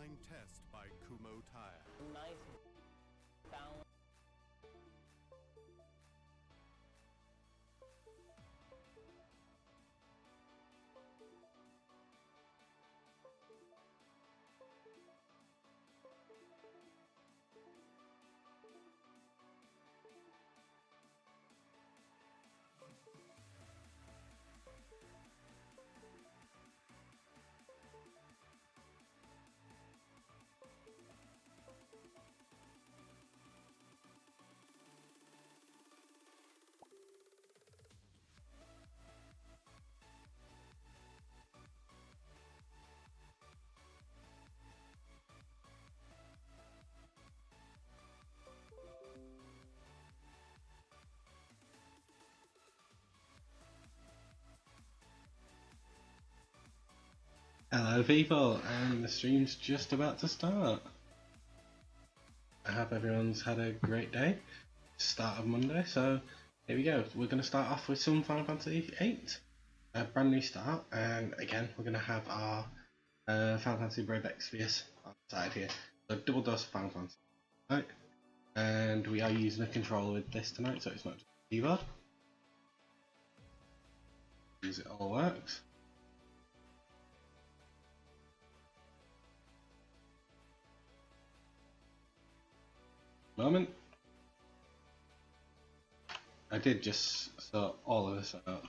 blind test by Kumo Tire. Nice balance. Hello people, and the stream's just about to start. I hope everyone's had a great day, start of Monday, so here we go. We're going to start off with some Final Fantasy VIII, a brand new start, and again we're going to have our Final Fantasy Brave Exvius on the side here. So double dose of Final Fantasy, right? And we are using a controller with this tonight, so it's not just a keyboard. As it all works. Moment. I did just sort all of this out.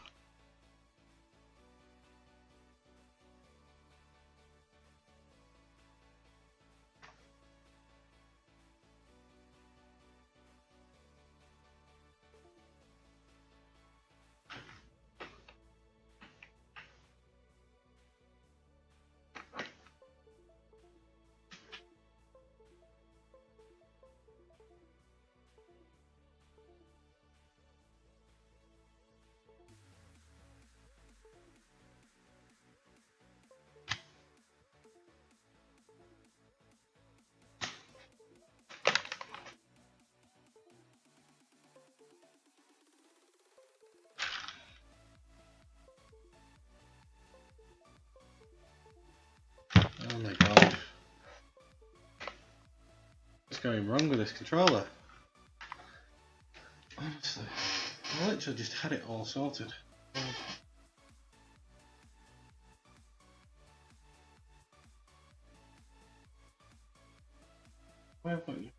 Oh my god. What's going wrong with this controller? Honestly, I literally just had it all sorted. Where have you?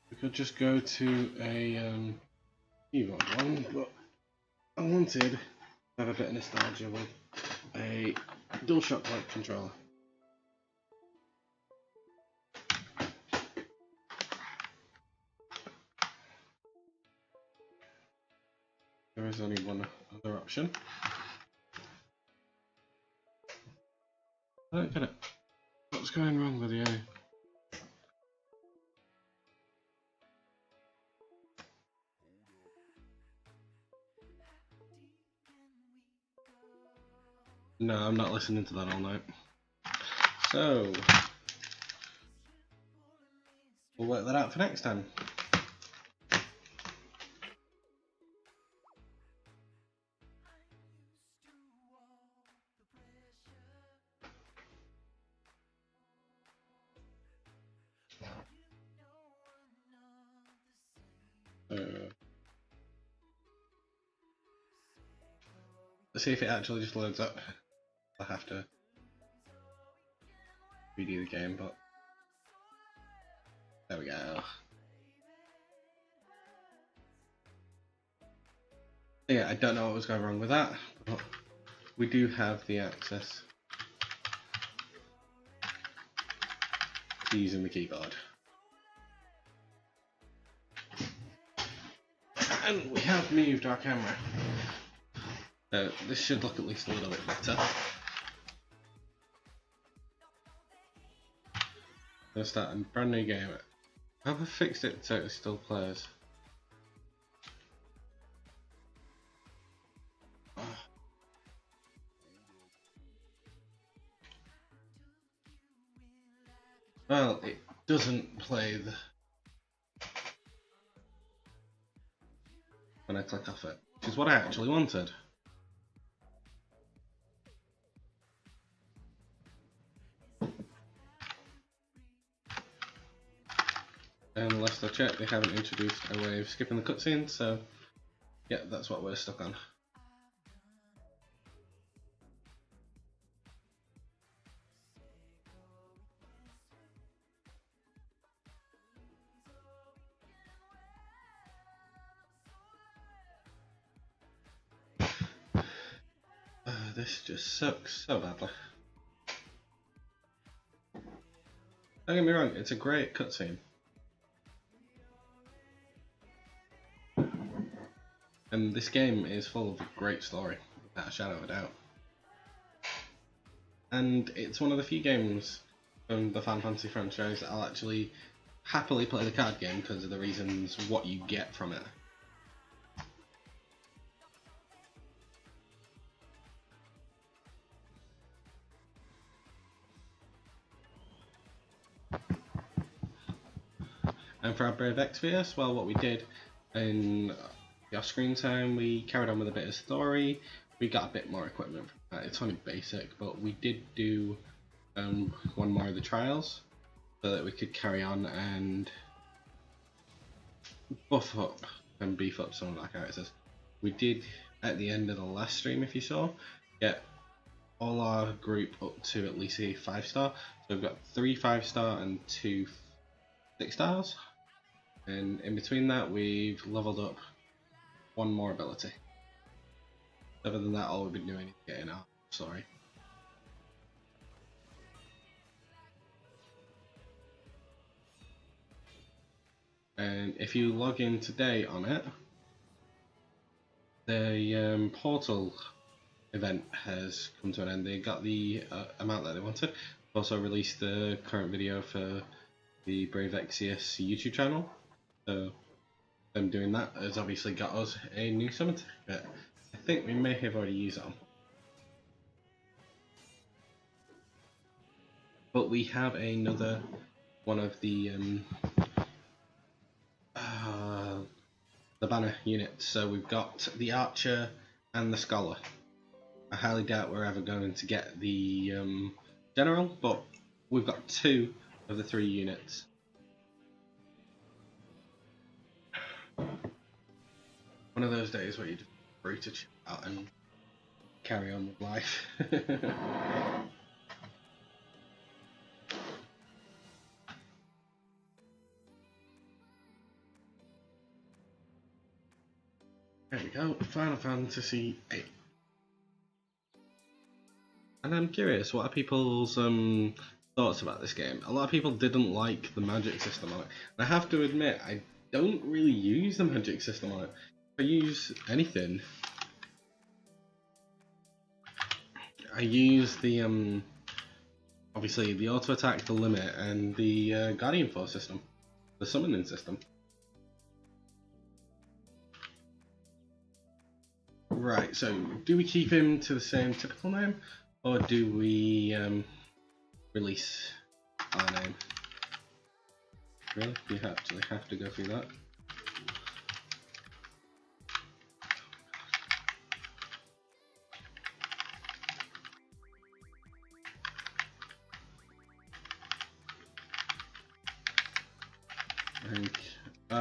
We could just go to a keyboard one, but I wanted to have a bit of nostalgia with a DualShock-like controller. There is only one other option. I don't get it. What's going wrong with you? No, I'm not listening to that all night. So, we'll work that out for next time. Let's see if it actually just loads up. I'll have to redo the game, but there we go. Yeah, I don't know what was going wrong with that, but we do have the access to using the keyboard. And we have moved our camera. This should look at least a little bit better. I'm going to start a brand new game. Have I fixed it so it still plays? Well, it doesn't play the... when I click off it, which is what I actually wanted. And last I checked, they haven't introduced a way of skipping the cutscenes, so yeah, that's what we're stuck on. This just sucks so badly. Don't get me wrong, it's a great cutscene. And this game is full of a great story, without a shadow of a doubt. And it's one of the few games from the Final Fantasy franchise that I'll actually happily play the card game because of the reasons what you get from it. And for our Brave Exvius, well, what we did in the off-screen time, we carried on with a bit of story. We got a bit more equipment. It's only basic, but we did do one more of the trials so that we could carry on and buff up and beef up some of our characters. We did, at the end of the last stream, if you saw, get all our group up to at least a 5-star. So we've got 3 5-star and 2 6-stars. And in between that, we've leveled up 1 more ability. Other than that, all we've been doing is getting out. Sorry. And if you log in today on it, the portal event has come to an end. They got the amount that they wanted. They've also released the current video for the Brave Exvius YouTube channel. So them doing that has obviously got us a new summon certificate. I think we may have already used it on. But we have another one of the banner units. So we've got the Archer and the Scholar. I highly doubt we're ever going to get the General, but we've got 2 of the 3 units. One of those days where you just free to chill out and carry on with life. There we go, Final Fantasy VIII. And I'm curious, what are people's thoughts about this game? A lot of people didn't like the magic system on it. And I have to admit, I don't really use the magic system on it. If I use anything, I use the obviously the auto attack, the limit, and the Guardian Force system, the summoning system. Right, so do we keep him to the same typical name, or do we release our name? Really? You actually have to go through that?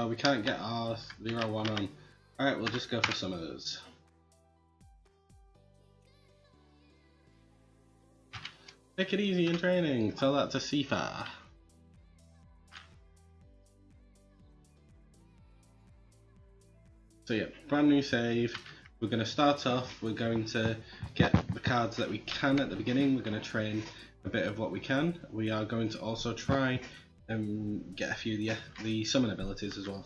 We can't get our 0-1 on. Alright, we'll just go for some of those. Take it easy in training. Tell that to Sifa. So yeah, brand new save. We're going to start off. We're going to get the cards that we can at the beginning. We're going to train a bit of what we can. We are going to also try and get a few of the summon abilities as well.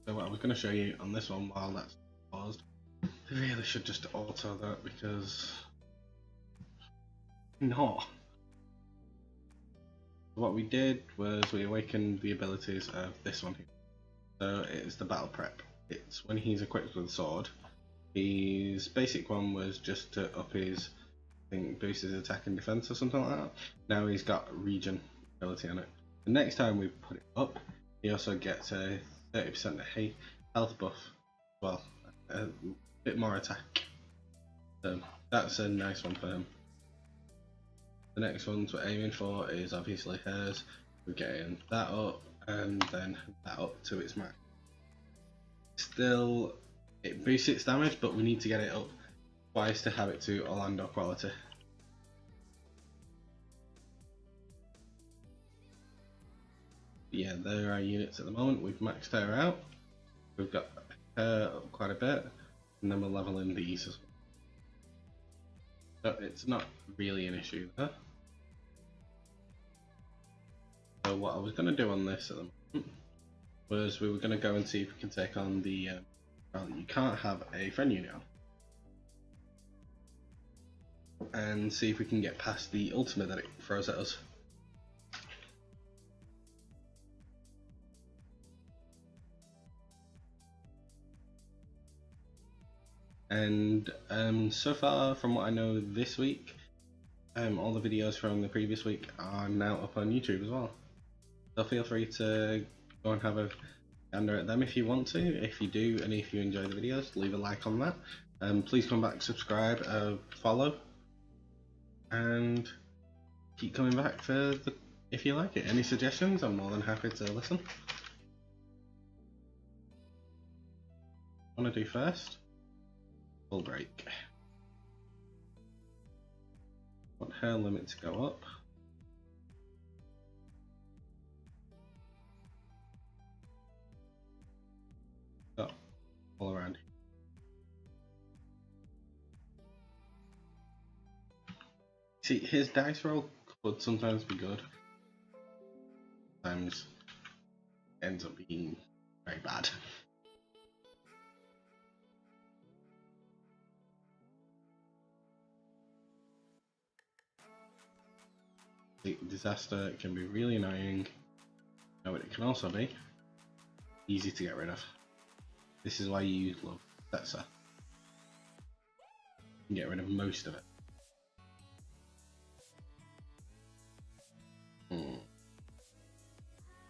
So what I was going to show you on this one while that's paused, I really should just auto that because no. What we did was we awakened the abilities of this one here. So it's the battle prep. it's when he's equipped with a sword. His basic one was just to up his, I think, boost his attack and defense or something like that. Now he's got regen ability on it. The next time we put it up, he also gets a 30% health buff as well, a bit more attack. So that's a nice one for him. The next ones we're aiming for is obviously hers. We're getting that up and then that up to its max. Still, it boosts its damage, but we need to get it up twice to have it to Orlando quality. Yeah, there are our units at the moment. We've maxed her out. We've got her up quite a bit, and then we're leveling these as well. So it's not really an issue there. So what I was going to do on this at the moment was we were going to go and see if we can take on the well, you can't have a friend unit on, and see if we can get past the ultimate that it throws at us. And so far, from what I know this week, all the videos from the previous week are now up on YouTube as well. So feel free to go and have a gander at them if you want to. If you do, and if you enjoy the videos, leave a like on that. Please come back, subscribe, follow, and keep coming back for the if you like it. Any suggestions? I'm more than happy to listen. What I want to do first? Full break. Want her limit to go up. Got all around. See, his dice roll could sometimes be good. Sometimes ends up being very bad. Disaster can be really annoying. No, but it can also be easy to get rid of. This is why you use love Setzer. You can get rid of most of it.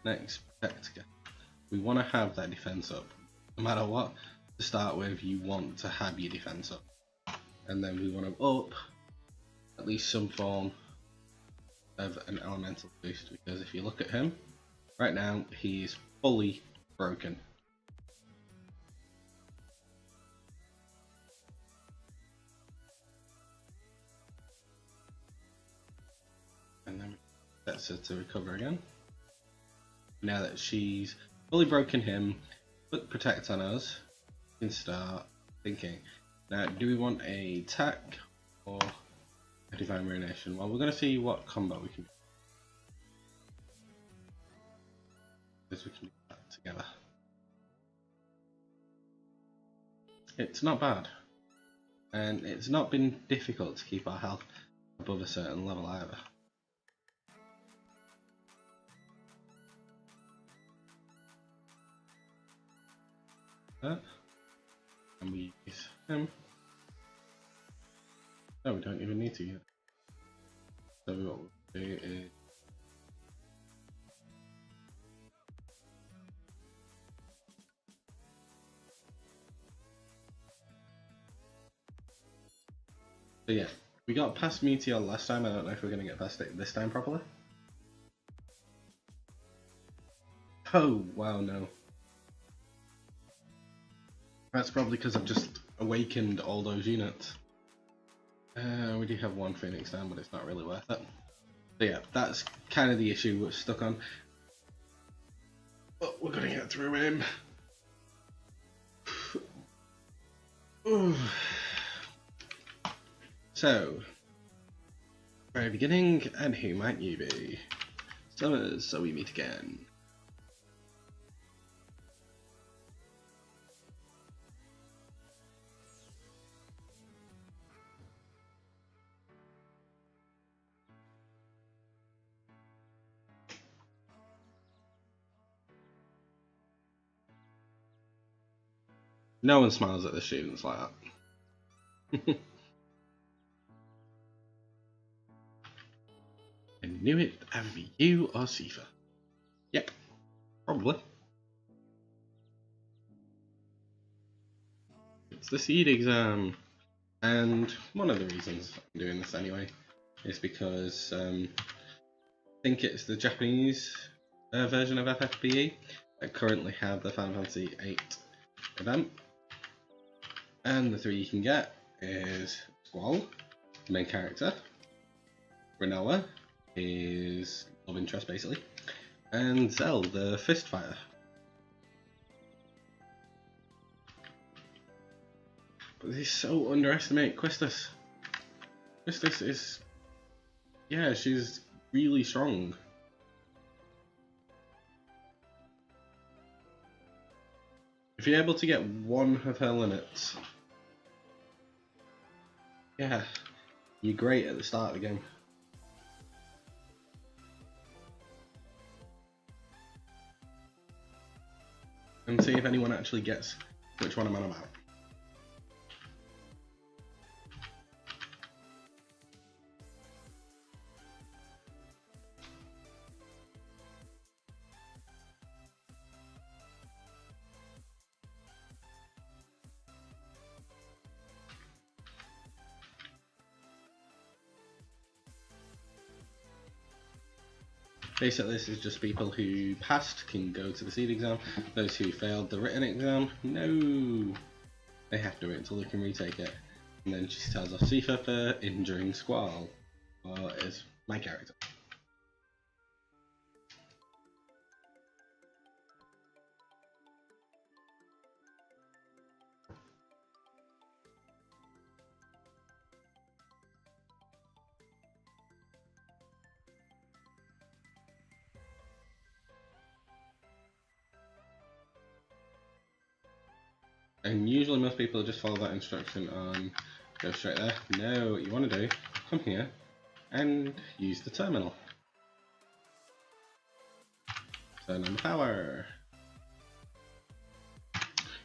Next, Protector. We want to have that defense up. No matter what, to start with, you want to have your defense up. And then we want to up at least some form of an elemental boost, because if you look at him, right now he is fully broken. And then that's her to recover again. Now that she's fully broken him, put protect on us, we can start thinking. Now, do we want a attack or a divine ruination? Well, we're going to see what combo we can do. Because we can do that together. It's not bad, and it's not been difficult to keep our health above a certain level either. And we use him. No, we don't even need to yet. So what we'll do is so yeah, we got past Meteor last time. I don't know if we're going to get past it this time properly. Oh wow, no. That's probably because I've just awakened all those units. We do have one Phoenix down, but it's not really worth it. So yeah, that's kind of the issue we're stuck on. But we're gonna get through him. So, very beginning, and who might you be? Summers, so we meet again. No one smiles at the students like that. I knew it. Either be you or Sifa. Yep, probably. It's the seed exam, and one of the reasons I'm doing this anyway is because I think it's the Japanese version of FFPE that currently have the Final Fantasy VIII event, and the three you can get is Squall, the main character, Renoa, his love interest basically, and Zell, the fist fighter. But they so underestimate Quistis. Quistis is, yeah, she's really strong. If you're able to get one of her limits, yeah, you're great at the start of the game. And see if anyone actually gets which one I'm on about. Basically, this is just people who passed can go to the seed exam. Those who failed the written exam, no, they have to wait until they can retake it. And then she tells off Sifa for injuring Squall, or is my character. And usually most people just follow that instruction on go straight there. No, what you want to do, come here and use the terminal. Turn on the power.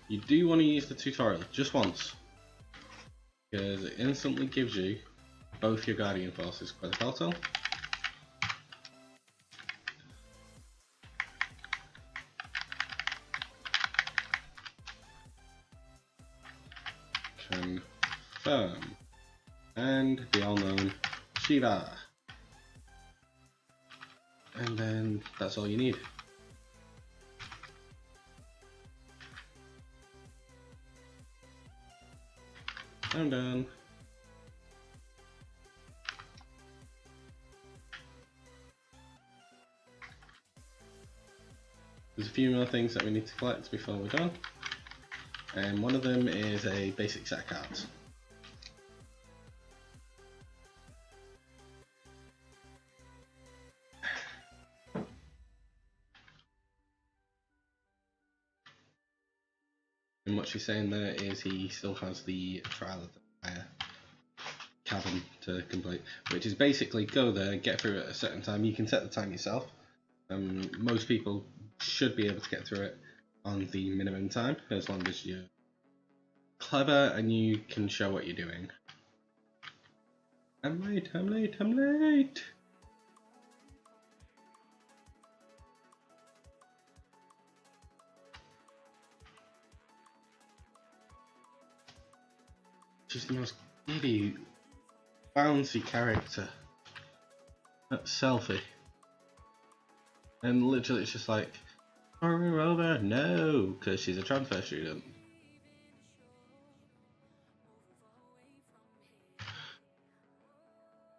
You do want to use the tutorial just once, because it instantly gives you both your Guardian Forces, Quetzalcoatl confirm, and the all-known Shiva. And then that's all you need. I'm done. There's a few more things that we need to collect before we're done. And one of them is a basic set of cards. And what she's saying there is he still has the Trial of the Fire cavern to complete, which is basically go there, get through it at a certain time. You can set the time yourself. Most people should be able to get through it on the minimum time, as long as you're clever and you can show what you're doing. I'm late, I'm late, I'm late! She's the most giddy, bouncy character. That's Selfie. And literally it's just like, we're over, no, because she's a transfer student.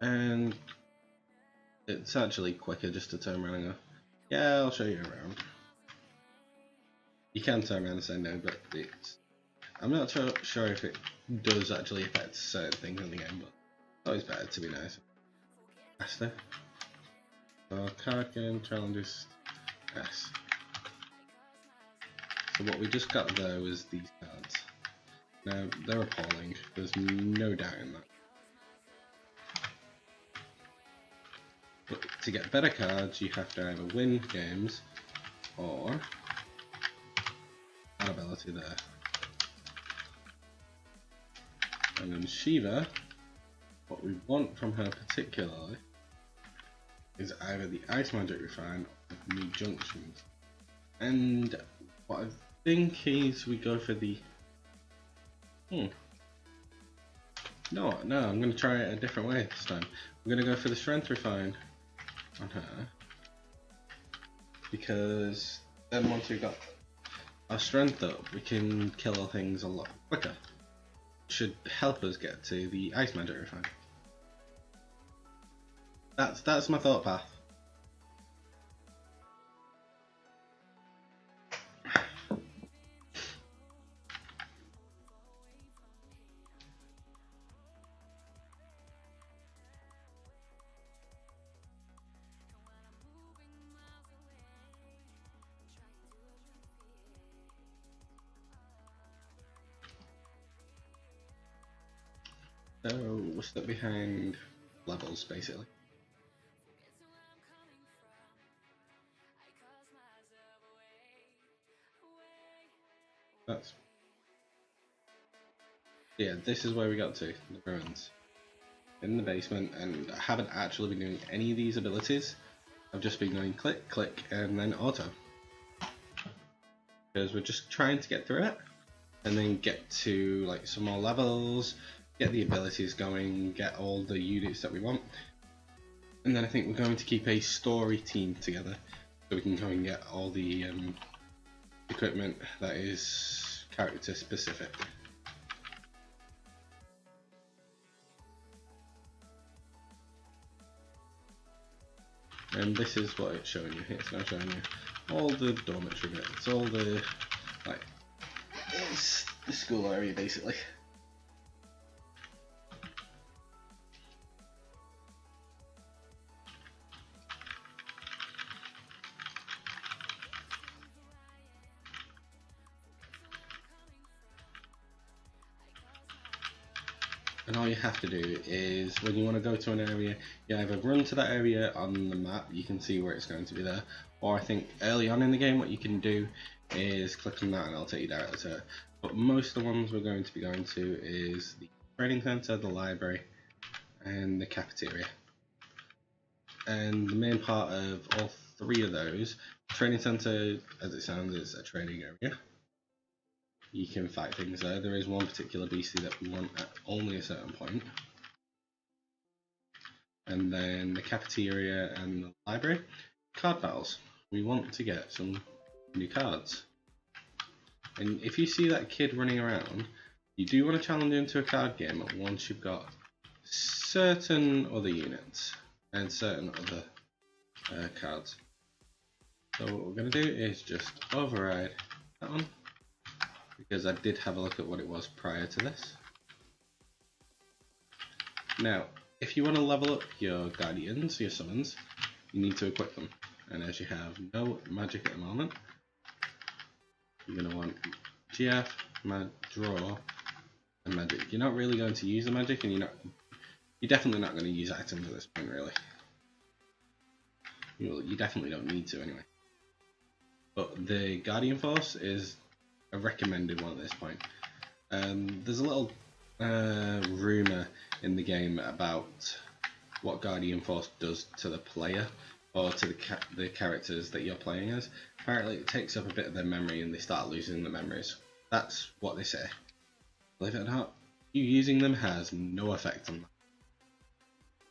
And it's actually quicker just to turn around and go, yeah, I'll show you around. You can turn around and say no, but it's, I'm not sure if it does actually affect certain things in the game, but it's always better to be nice. Faster. So card game challenges S. So what we just got there was these cards. Now they're appalling, there's no doubt in that. But to get better cards you have to either win games or that ability there. And then Shiva, what we want from her particularly is either the Ice Magic Refine or the new Junctions. And what I think is we go for the... No, I'm going to try it a different way this time. I'm going to go for the Strength Refine on her. Because then once we've got our strength up, we can kill things a lot quicker. Should help us get to the Ice Magic Refine. That's my thought path. So we're stuck behind levels basically. Yeah, this is where we got to, the ruins. In the basement, and I haven't actually been doing any of these abilities. I've just been going click, click, and then auto. Because we're just trying to get through it, and then get to like some more levels, get the abilities going, get all the units that we want. And then I think we're going to keep a story team together, so we can go and get all the equipment that is character specific. And this is what it's showing you. It's now showing you all the dormitory bits, all the, like, it's the school area basically. And all you have to do is, when you want to go to an area, you either run to that area on the map, you can see where it's going to be there, or I think early on in the game what you can do is click on that and it'll take you directly to it. But most of the ones we're going to be going to is the training centre, the library, and the cafeteria. And the main part of all three of those, training centre, as it sounds, is a training area. You can fight things there. There is one particular beastie that we want at only a certain point. And then the cafeteria and the library. Card battles. We want to get some new cards. And if you see that kid running around, you do want to challenge him to a card game once you've got certain other units and certain other cards. So what we're going to do is just override that one, because I did have a look at what it was prior to this. Now, if you want to level up your guardians, your summons, you need to equip them. And as you have no magic at the moment, you're going to want GF, draw, and magic. You're not really going to use the magic, and you're definitely not going to use items at this point, really. You definitely don't need to anyway. But the Guardian Force is a recommended one at this point. There's a little rumour in the game about what Guardian Force does to the player, or to the characters that you're playing as. Apparently it takes up a bit of their memory and they start losing the memories. That's what they say. Believe it or not, you using them has no effect on that.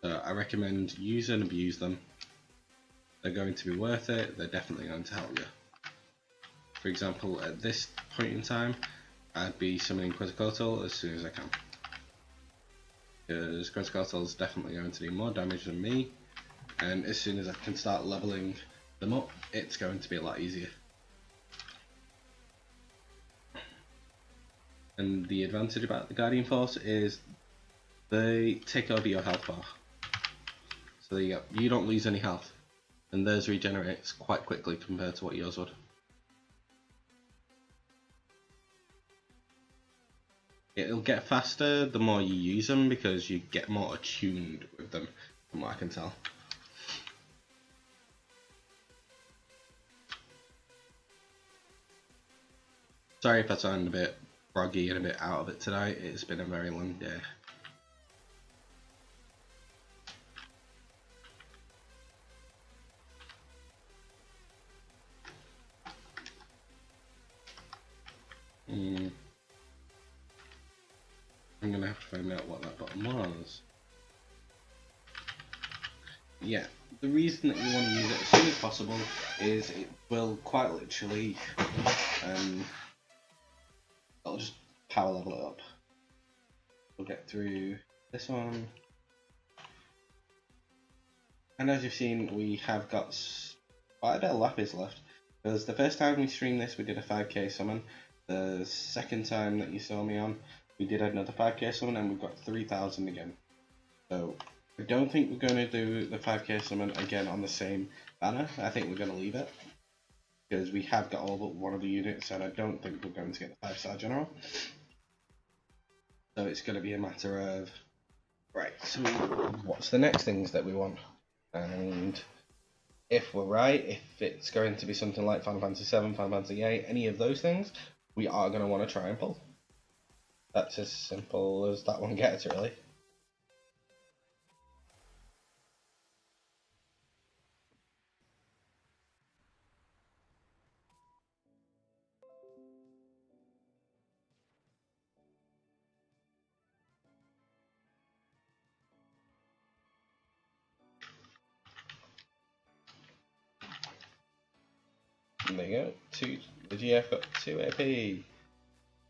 So I recommend use and abuse them. They're going to be worth it, they're definitely going to help you. For example, at this point in time, I'd be summoning Quetzalcoatl as soon as I can. Because Quetzalcoatl is definitely going to do more damage than me, and as soon as I can start leveling them up, it's going to be a lot easier. And the advantage about the Guardian Force is they take over your health bar. So there you go, you don't lose any health, and theirs regenerates quite quickly compared to what yours would. It'll get faster the more you use them, because you get more attuned with them, from what I can tell. Sorry if I sound a bit groggy and a bit out of it tonight. It's been a very long day. I'm gonna have to find out what that button was. Yeah, the reason that you want to use it as soon as possible is it will quite literally, it'll just power level it up. We'll get through this one. And as you've seen, we have got quite a bit of lapis left. Because the first time we streamed this, we did a 5k summon. The second time that you saw me on, we did another 5k summon and we've got 3,000 again. So I don't think we're going to do the 5k summon again on the same banner. I think we're going to leave it. Because we have got all but one of the units and I don't think we're going to get the 5-star general. So it's going to be a matter of, right, so what's the next things that we want? And if we're right, if it's going to be something like Final Fantasy VII, Final Fantasy VIII, any of those things, we are going to want to try and pull. That's as simple as that one gets, really. And there you go, the GF got 2 AP.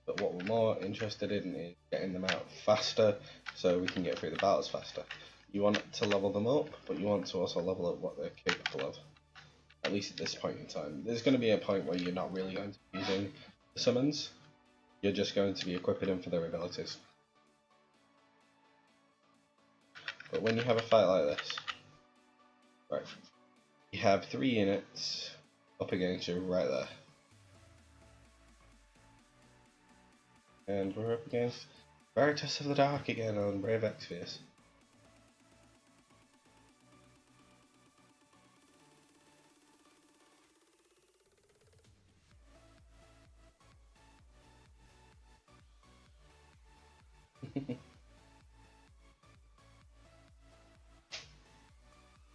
But what we're more interested in is getting them out faster so we can get through the battles faster. You want to level them up, but you want to also level up what they're capable of. At least at this point in time. There's going to be a point where you're not really going to be using the summons. You're just going to be equipping them for their abilities. But when you have a fight like this, right, you have 3 units up against you right there. And we're up against Veritas of the Dark again on Brave Exvius.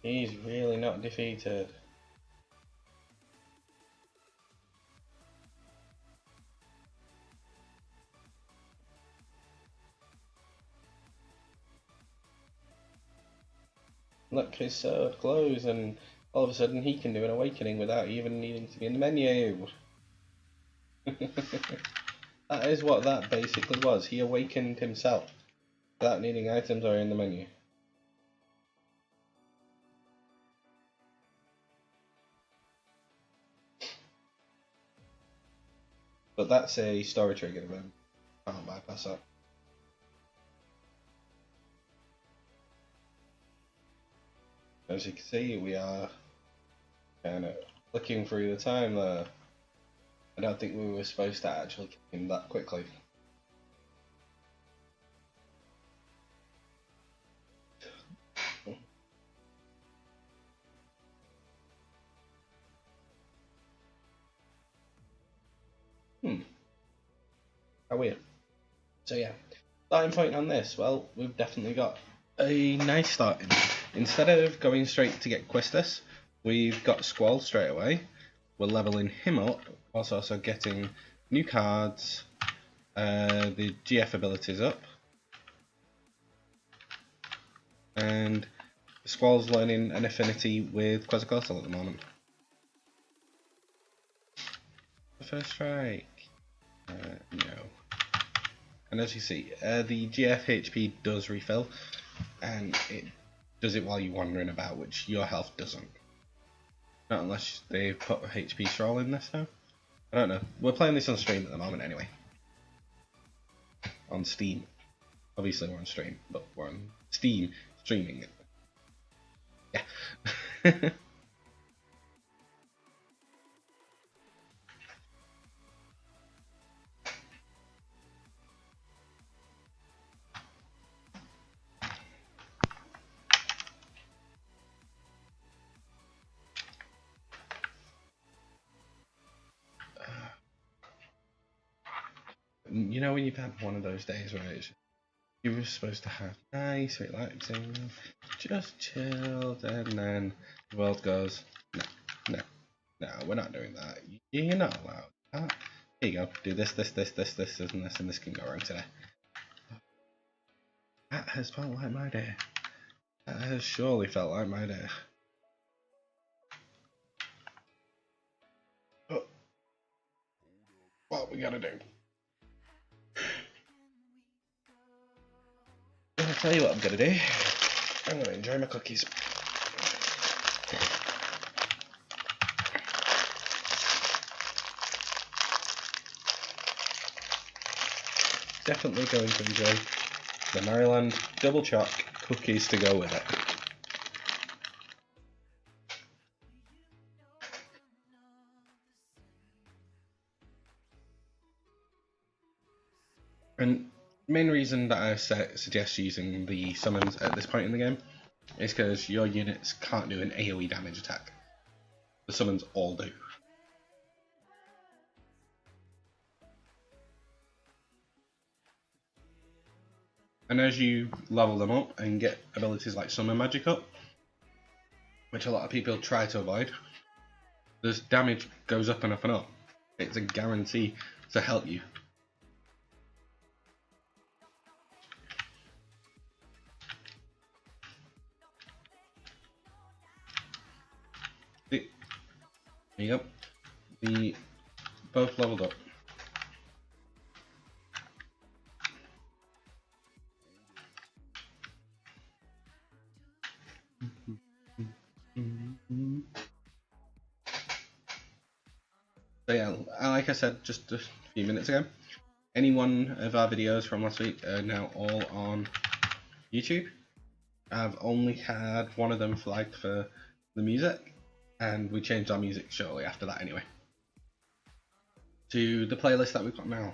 He's really not defeated. Look, his sword glows and all of a sudden he can do an awakening without even needing to be in the menu. That is what that basically was. He awakened himself without needing items or in the menu. But that's a story trigger event. Can't bypass that. As you can see, we are kind of looking through the time there. I don't think we were supposed to actually kill him that quickly. How weird. So yeah, starting point on this, well, we've definitely got a nice starting. Instead of going straight to get Quistis, we've got Squall straight away. We're leveling him up, whilst also getting new cards, the GF abilities up, and Squall's learning an affinity with Quetzalcoatl at the moment. The first strike. No. And as you see, the GF HP does refill, and it does it while you're wandering about, which your health doesn't. Not unless they put HP Stroll in this now. I don't know. We're playing this on stream at the moment anyway. On Steam. Obviously we're on stream, but we're on Steam streaming it. Yeah. you know when you've had one of those days where you were supposed to have nice, relaxing, just chilled, and then the world goes, no, we're not doing that. You're not allowed that. Here you go, do this, and this can go wrong today. That has felt like my day. That has surely felt like my day. Oh. What we gotta do? I'll tell you what I'm gonna do. I'm gonna enjoy my cookies. Definitely going to enjoy the Maryland double choc cookies to go with it. And the main reason that I suggest using the summons at this point in the game is because your units can't do an AoE damage attack. The summons all do. And as you level them up and get abilities like Summon Magic up, which a lot of people try to avoid, this damage goes up and up and up. It's a guarantee to help you. There you go. The both leveled up. So yeah, like I said just a few minutes ago, any one of our videos from last week are now all on YouTube. I've only had one of them flagged for the music, and we changed our music shortly after that anyway, to the playlist that we've got now.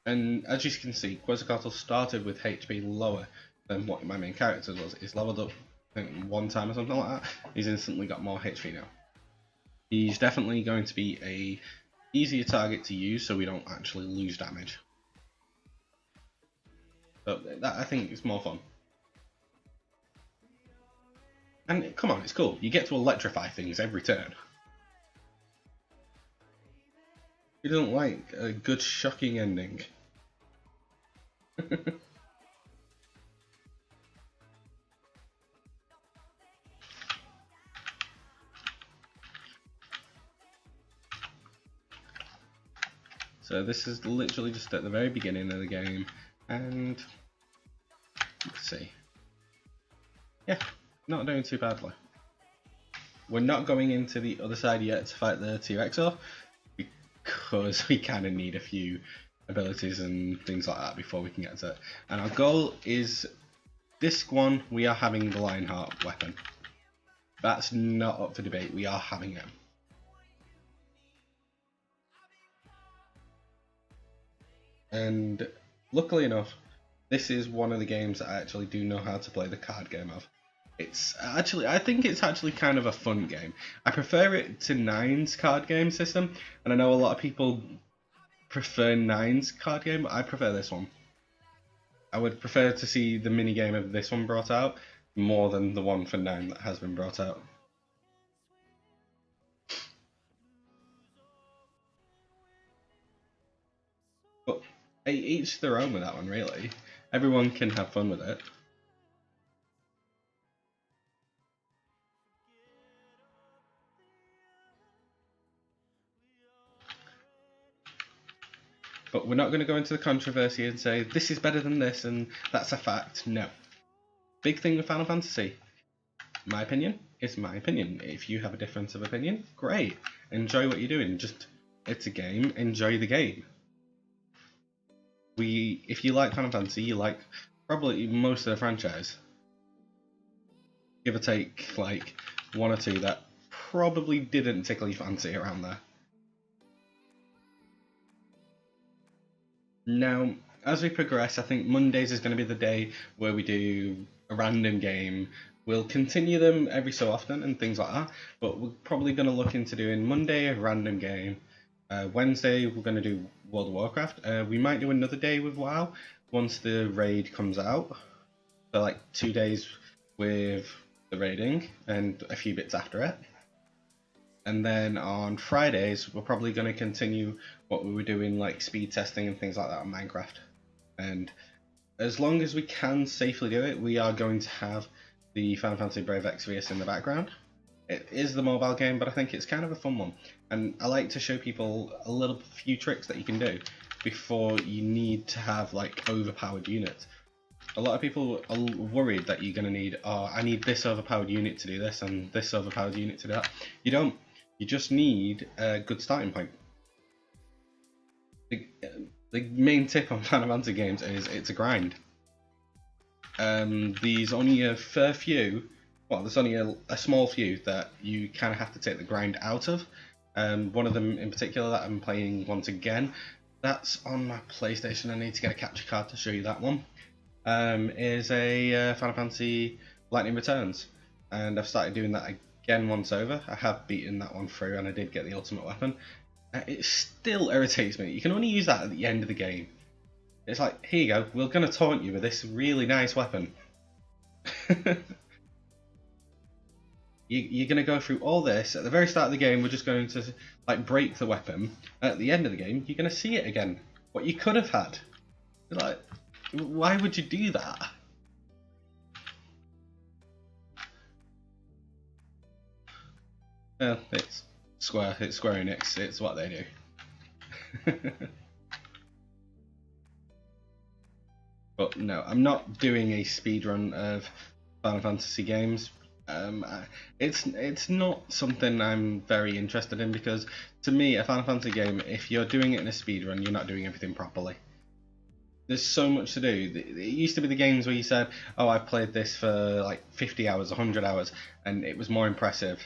And as you can see, Quetzalcoatl started with HP lower than what my main character was. He's leveled up, I think, one time or something like that. He's instantly got more HP now. He's definitely going to be a easier target to use, so we don't actually lose damage. But that, I think, is more fun. And come on, it's cool. You get to electrify things every turn. Who doesn't like a good shocking ending? So this is literally just at the very beginning of the game, and let's see. Yeah, not doing too badly. We're not going into the other side yet to fight the T-Rexor, because we kind of need a few abilities and things like that before we can get to it. And our goal is, disc 1, we are having the Lionheart weapon. That's not up for debate, we are having it. And luckily enough, this is one of the games that I actually do know how to play the card game of. It's actually, I think it's actually kind of a fun game. I prefer it to Nine's card game system, and I know a lot of people prefer Nine's card game, but I prefer this one. I would prefer to see the mini game of this one brought out more than the one for Nine that has been brought out. But each their own with that one, really. Everyone can have fun with it. But we're not going to go into the controversy and say this is better than this and that's a fact. No. Big thing with Final Fantasy. My opinion is my opinion. If you have a difference of opinion, great. Enjoy what you're doing. Just, it's a game. Enjoy the game. If you like Final Fantasy, you like probably most of the franchise. Give or take like one or two that probably didn't tickle your fancy around there. Now, as we progress, I think Mondays is going to be the day where we do a random game We'll continue them every so often and things like that, but we're probably going to look into doing Monday a random game. Wednesday we're going to do World of Warcraft. We might do another day with WoW once the raid comes out. So like 2 days with the raiding and a few bits after it. And then on Fridays we're probably going to continue what we were doing, like speed testing and things like that on Minecraft. And as long as we can safely do it, we are going to have the Final Fantasy Brave Exvius in the background. It is the mobile game, but I think it's kind of a fun one. And I like to show people a few tricks that you can do before you need to have like overpowered units. A lot of people are worried that you're going to need, oh, I need this overpowered unit to do this and this overpowered unit to do that. You don't. You just need a good starting point. The main tip on Final Fantasy games is it's a grind. There's only a fair few, well, there's only a small few that you kind of have to take the grind out of. One of them in particular that I'm playing once again, that's on my PlayStation. I need to get a capture card to show you that one. Is a Final Fantasy Lightning Returns, and I've started doing that again once over. I have beaten that one through, and I did get the ultimate weapon. It still irritates me. You can only use that at the end of the game. It's like, here you go, we're going to taunt you with this really nice weapon. You're going to go through all this. At the very start of the game, we're just going to like break the weapon. At the end of the game, you're going to see it again. What you could have had. Like, why would you do that? Well, it's Square Enix, it's what they do. But no, I'm not doing a speedrun of Final Fantasy games. It's not something I'm very interested in, because to me, a Final Fantasy game, if you're doing it in a speedrun, you're not doing everything properly. There's so much to do. It used to be the games where you said, oh, I've played this for like 50 hours, 100 hours, and it was more impressive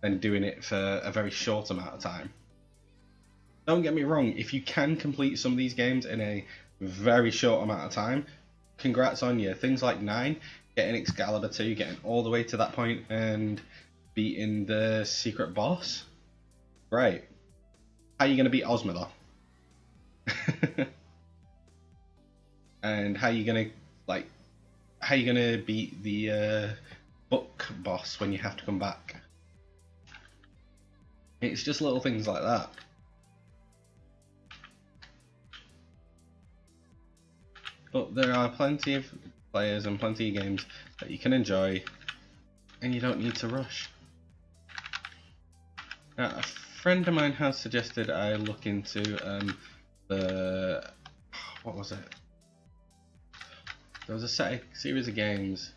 than doing it for a very short amount of time. Don't get me wrong, if you can complete some of these games in a very short amount of time, congrats on you. Things like 9, getting Excalibur 2, getting all the way to that point and beating the secret boss. Great. How are you going to beat Ozma though? And how are you going to beat the book boss when you have to come back? It's just little things like that. But there are plenty of players and plenty of games that you can enjoy, and you don't need to rush. Now, a friend of mine has suggested I look into what was it? There was a series of games.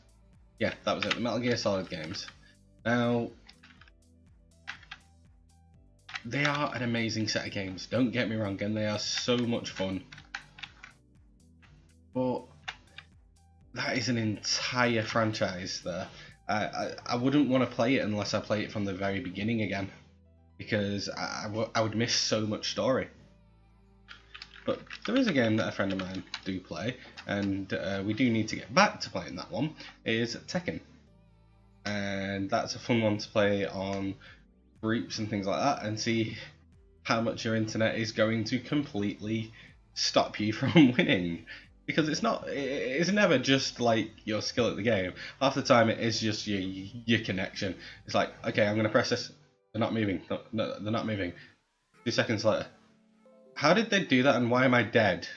Yeah, that was it. The Metal Gear Solid games. Now, they are an amazing set of games. Don't get me wrong, and they are so much fun. But that is an entire franchise there. I wouldn't want to play it unless I play it from the very beginning again, because I would miss so much story. But there is a game that a friend of mine do play, and we do need to get back to playing that one, is Tekken. And that's a fun one to play on groups and things like that, and see how much your internet is going to completely stop you from winning. Because it's never just like your skill at the game. Half the time it is just your connection. It's like, okay, I'm going to press this. They're not moving. No, they're not moving. 2 seconds later. How did they do that, and why am I dead?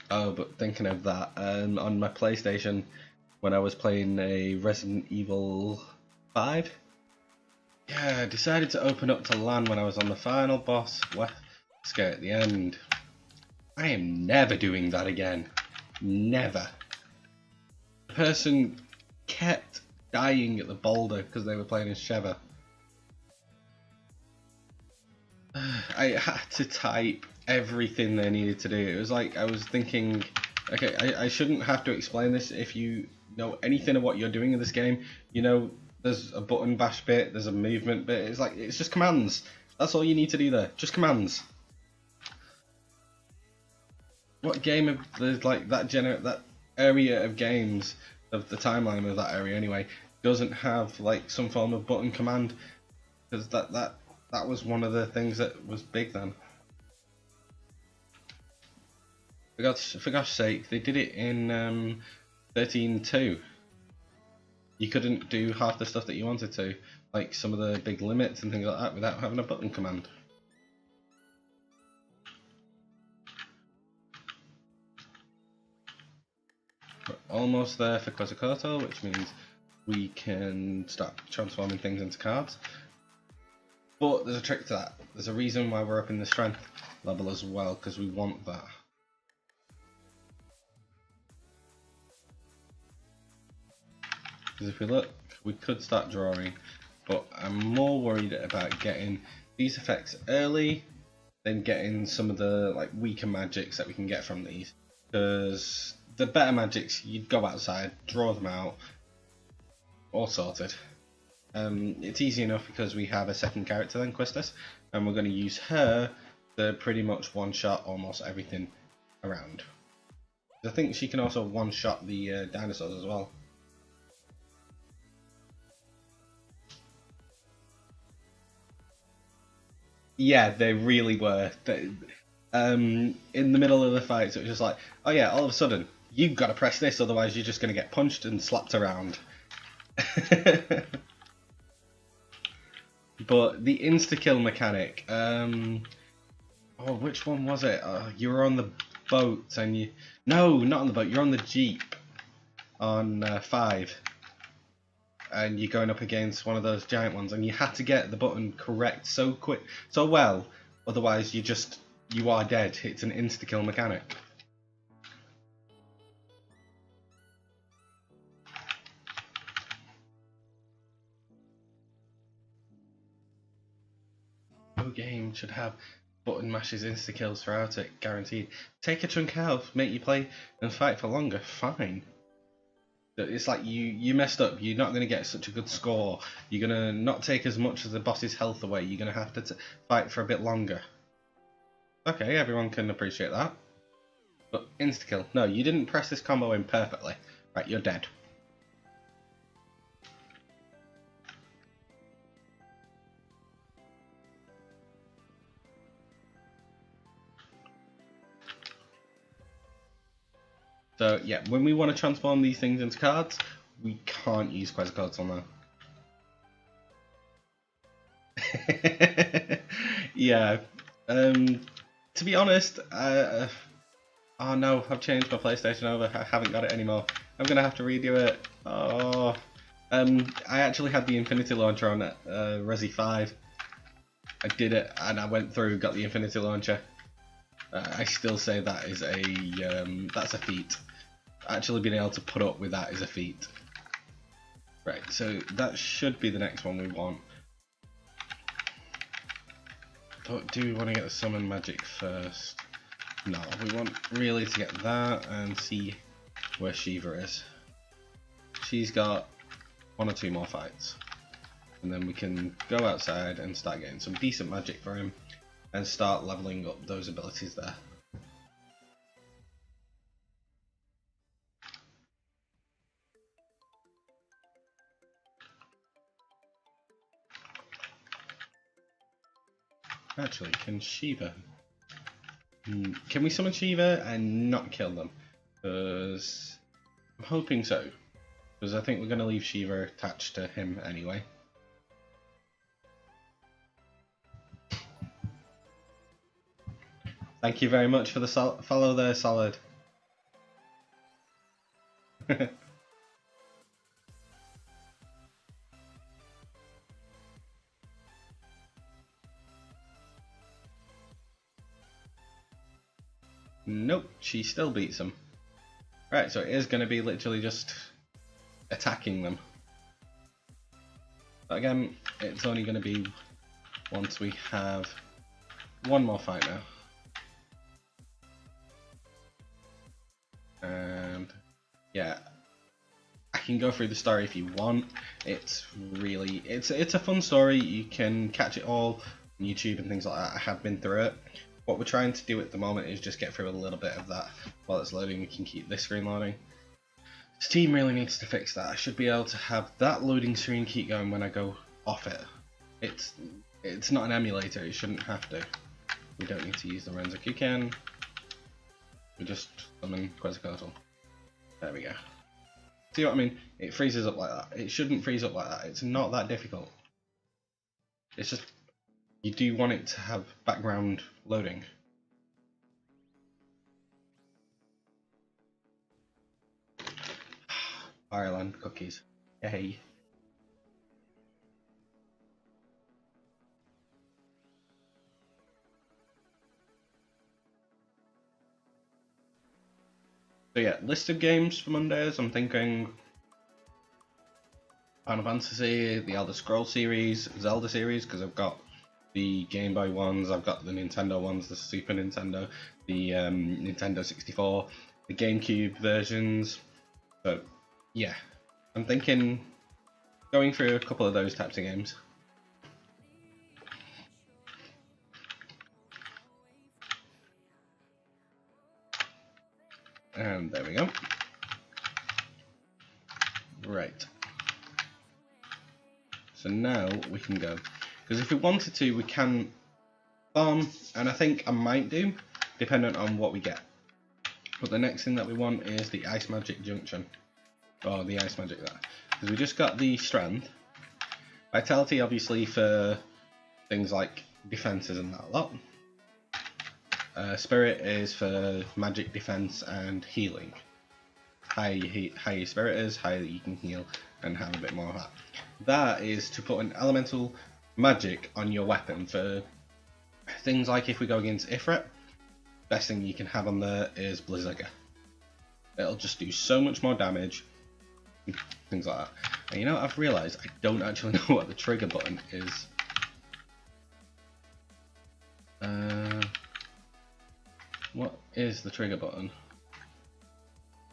Oh, but thinking of that, on my PlayStation, when I was playing a Resident Evil 5, yeah, I decided to open up to LAN when I was on the final boss, Wesker, at the end. I am never doing that again. Never. The person kept dying at the boulder because they were playing as Sheva. I had to type everything they needed to do. It was like I was thinking, okay, I shouldn't have to explain this. If you know anything of what you're doing in this game, you know there's a button bash bit, there's a movement bit. It's like, it's just commands. That's all you need to do there, just commands. what game of there's like that area of games of the timeline of that area anyway doesn't have like some form of button command? Because that was one of the things that was big then. For gosh sake, they did it in 13.2. You couldn't do half the stuff that you wanted to, like some of the big limits and things like that, without having a button command. We're almost there for Quetzalcoatl, which means we can start transforming things into cards. But there's a trick to that. There's a reason why we're up in the strength level as well, because we want that. Because if we look, we could start drawing, but I'm more worried about getting these effects early than getting some of the like weaker magics that we can get from these. Because the better magics, you'd go outside, draw them out, all sorted. It's easy enough because we have a second character then, Quistis, and we're going to use her to pretty much one-shot almost everything around. I think she can also one-shot the dinosaurs as well. Yeah, they really were. In the middle of the fight, so it was just like, oh yeah, all of a sudden, you've got to press this, otherwise you're just going to get punched and slapped around. But the insta-kill mechanic, oh, which one was it? You were on the boat and you... No, not on the boat, you're on the Jeep on 5. And you're going up against one of those giant ones, and you had to get the button correct so quick, so well, otherwise you are dead. It's an insta-kill mechanic. No game should have button mashes insta-kills throughout it, guaranteed. Take a chunk out, make you play and fight for longer, fine. It's like you messed up, you're not going to get such a good score, you're going to not take as much of the boss's health away, you're going to have to fight for a bit longer. Okay, everyone can appreciate that. But insta-kill, no, you didn't press this combo in perfectly. Right, you're dead. So yeah, when we want to transform these things into cards, we can't use Quetzalcoatl now. Yeah. To be honest, oh no, I've changed my PlayStation over. I haven't got it anymore. I'm gonna have to redo it. Oh. I actually had the Infinity Launcher on Resi 5. I did it, and I went through, got the Infinity Launcher. I still say that is that's a feat. Actually being able to put up with that is a feat. Right, so that should be the next one we want. But do we want to get the summon magic first? No, we want really to get that and see where Shiva is. She's got 1 or 2 more fights. And then we can go outside and start getting some decent magic for him and start leveling up those abilities there. Actually, can Shiva... Can we summon Shiva and not kill them? Because I'm hoping so. Because I think we're going to leave Shiva attached to him anyway. Thank you very much for the follow there, Solid. Nope, she still beats them. Right, so it is going to be literally just attacking them. But again, it's only going to be once we have one more fight now. And yeah, I can go through the story if you want. It's really, it's a fun story. You can catch it all on YouTube and things like that. I have been through it. what we're trying to do at the moment is just get through a little bit of that. While it's loading, we can keep this screen loading. Steam really needs to fix that. I should be able to have that loading screen keep going when I go off it. It's not an emulator, it shouldn't have to. We don't need to use the Renzokuken. We just summon Quetzalcoatl. There we go. See what I mean? It freezes up like that. It shouldn't freeze up like that. It's not that difficult. It's just, you do want it to have background loading. Ireland cookies. Yay. So yeah, list of games for Mondays. I'm thinking Final Fantasy, the Elder Scrolls series, Zelda series, because I've got the Game Boy ones, I've got the Nintendo ones, the Super Nintendo, the Nintendo 64, the GameCube versions. So yeah, I'm thinking going through a couple of those types of games. And there we go. Right. So now we can go. Because if we wanted to, we can farm, and I think I might do, dependent on what we get. But the next thing that we want is the Ice Magic Junction. Or the Ice Magic there. Because we just got the Strength. Vitality, obviously, for things like defences and that lot. Spirit is for magic defense and healing. Higher your spirit is, higher you can heal and have a bit more of that. That is to put an elemental magic on your weapon for things like if we go against Ifrit, best thing you can have on there is Blizziger. It'll just do so much more damage, things like that. And you know, I've realised I don't actually know what the trigger button is. What is the trigger button?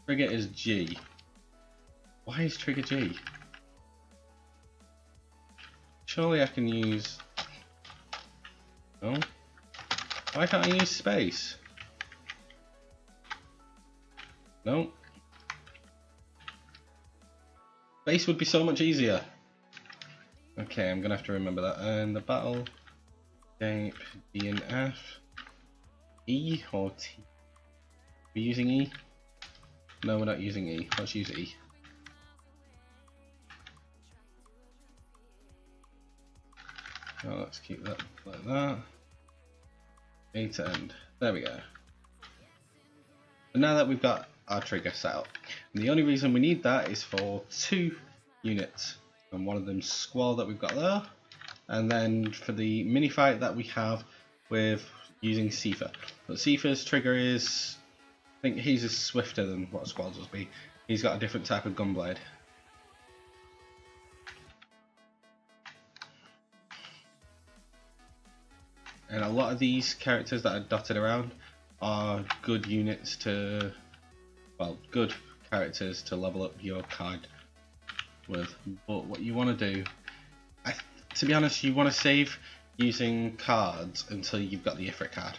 Trigger is G. Why is trigger G? Surely I can use... No? Why can't I use space? No? Space would be so much easier. Okay, I'm gonna have to remember that. And the battle... Escape, D and F. E or T? We're using E? No, we're not using E. Let's use E. Now let's keep that like that. A to end. There we go. And now that we've got our trigger set up, and the only reason we need that is for 2 units. And one of them's Squall that we've got there. And then for the mini fight that we have with using Sifa. But Sifa's trigger is, I think he's swifter than what Squall's will be. He's got a different type of gunblade. And a lot of these characters that are dotted around are good units to, well, good characters to level up your card with. But what you want to do, to be honest, you want to save using cards until you've got the Ifrit card.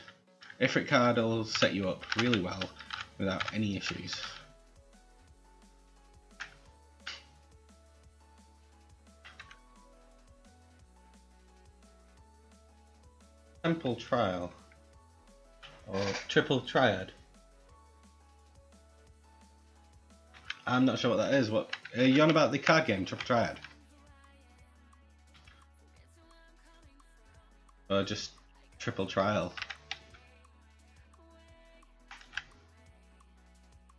Ifrit card will set you up really well without any issues. Temple Trial or Triple Triad. I'm not sure what that is. What are you on about? The card game Triple Triad? Or just Triple Trial?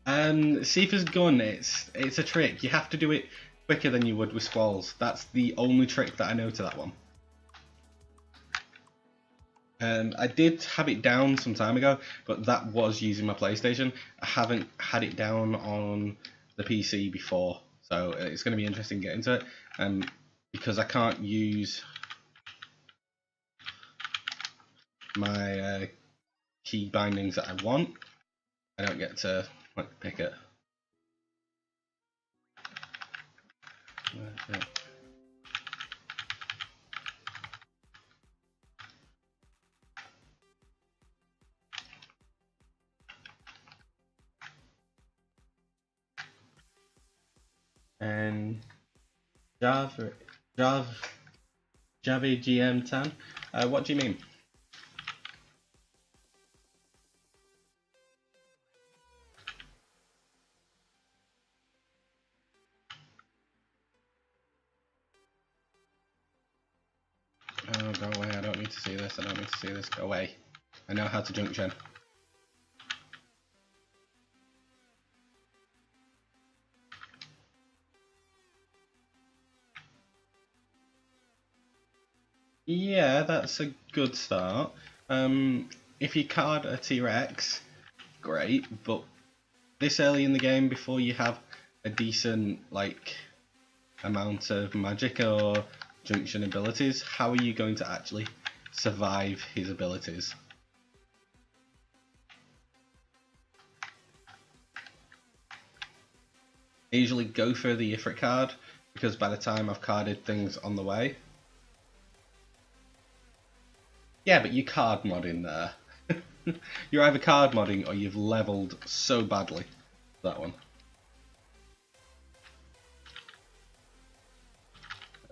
Sifa's gun, it's a trick. You have to do it quicker than you would with Squalls. That's the only trick that I know to that one. I did have it down some time ago, but that was using my PlayStation. I haven't had it down on the PC before, so it's going to be interesting getting to it. Because I can't use my key bindings that I want, I don't get to like pick it. Okay. And Javi GM10. What do you mean? Oh, go away. I don't need to see this. I don't need to see this. Go away. I know how to junction. Yeah, that's a good start. If you card a T-Rex, great, but this early in the game, before you have a decent amount of magic or junction abilities, how are you going to actually survive his abilities? I usually go for the Ifrit card, because by the time I've carded things on the way. Yeah, but you card modding there. You're either card modding or you've leveled so badly. That one.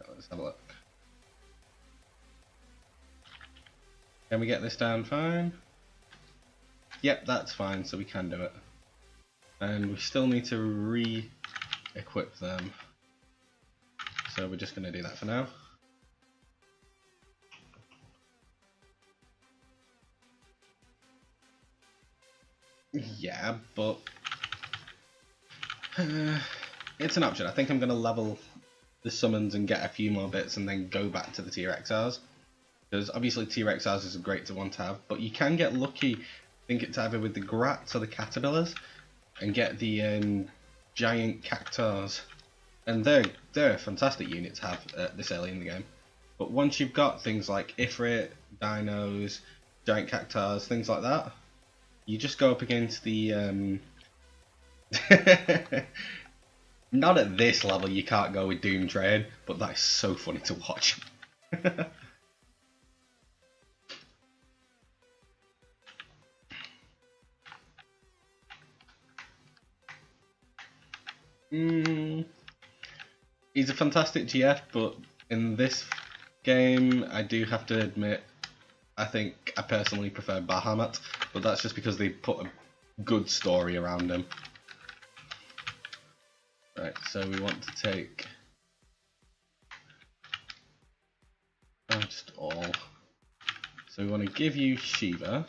Let's have a look. Can we get this down fine? Yep, that's fine, so we can do it. And we still need to re-equip them. So we're just going to do that for now. Yeah, but it's an option. I think I'm going to level the summons and get a few more bits and then go back to the T-Rexars. Because obviously T-Rexars is great to want to have, but you can get lucky, I think it's either with the Grats or the Caterpillars, and get the giant Cactars. And they're a fantastic unit to have this early in the game. But once you've got things like Ifrit, Dinos, giant Cactars, things like that, you just go up against the not at this level you can't go with Doom Train, but that is so funny to watch. He's a fantastic GF, but in this game I do have to admit I think I personally prefer Bahamut, but that's just because they put a good story around him. Right, so we want to take just all. So we want to give you Shiva,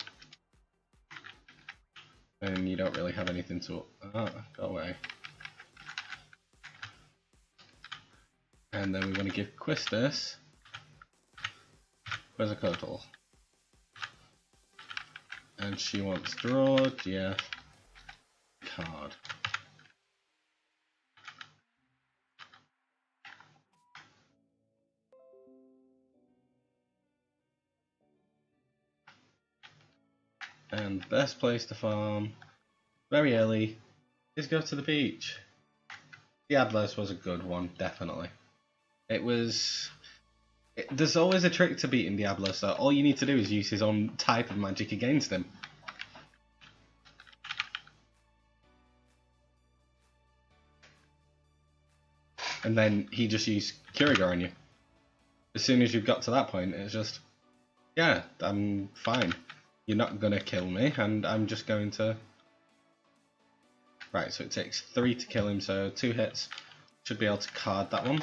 and you don't really have anything to go away. And then we want to give Quistis Quetzalcoatl. And she wants draw GF card. And best place to farm very early is go to the beach. Diablos was a good one, definitely. There's always a trick to beating Diablos, so all you need to do is use his own type of magic against him. And then he just used Kuriga on you. As soon as you've got to that point, it's just, yeah, I'm fine. You're not gonna kill me, and I'm just going to... Right, so it takes 3 to kill him, so 2 hits. Should be able to card that one.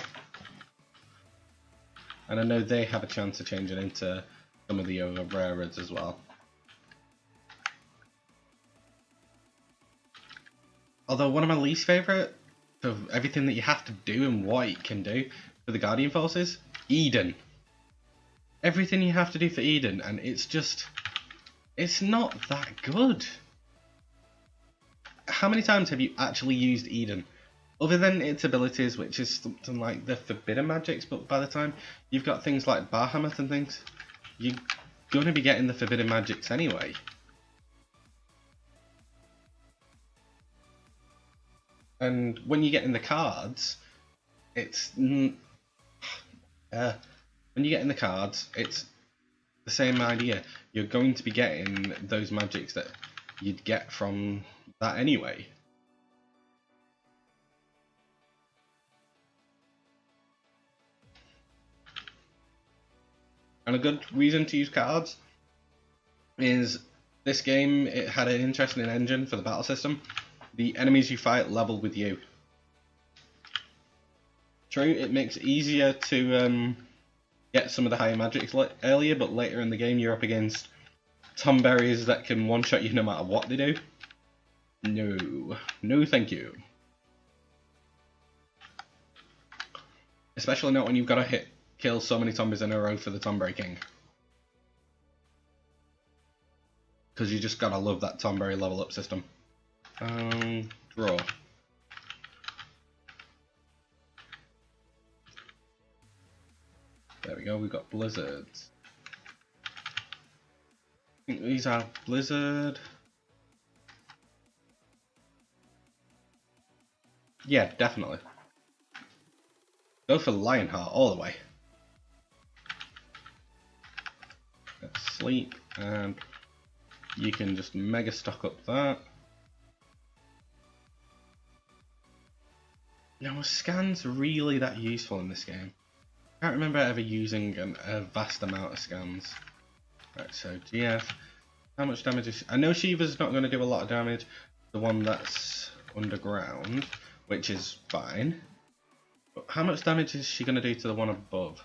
And I know they have a chance of changing into some of the other rares as well. Although one of my least favourite, for everything that you have to do and what it can do for the Guardian Forces, Eden. Everything you have to do for Eden, and it's just... It's not that good. How many times have you actually used Eden? Other than its abilities, which is something like the Forbidden Magics, but by the time you've got things like Bahamut and things, you're going to be getting the Forbidden Magics anyway. And when you get in the cards, it's... when you get in the cards, it's the same idea. You're going to be getting those magics that you'd get from that anyway. And a good reason to use cards is this game, it had an interesting engine for the battle system. The enemies you fight level with you. True, it makes it easier to get some of the higher magics earlier, but later in the game you're up against Tomberries that can one-shot you no matter what they do. No. No thank you. Especially not when you've got to kill so many Tomberries in a row for the Tomberry King. Because you just gotta love that Tomberry level up system. Draw. There we go, we've got blizzards. I think these are blizzard. Yeah, definitely. Go for Lionheart all the way. Let's sleep, and you can just mega stock up that. Now, are scans really that useful in this game? I can't remember ever using a vast amount of scans. Right, so GF. How much damage is... I know Shiva's not going to do a lot of damage. The one that's underground, which is fine. But how much damage is she going to do to the one above?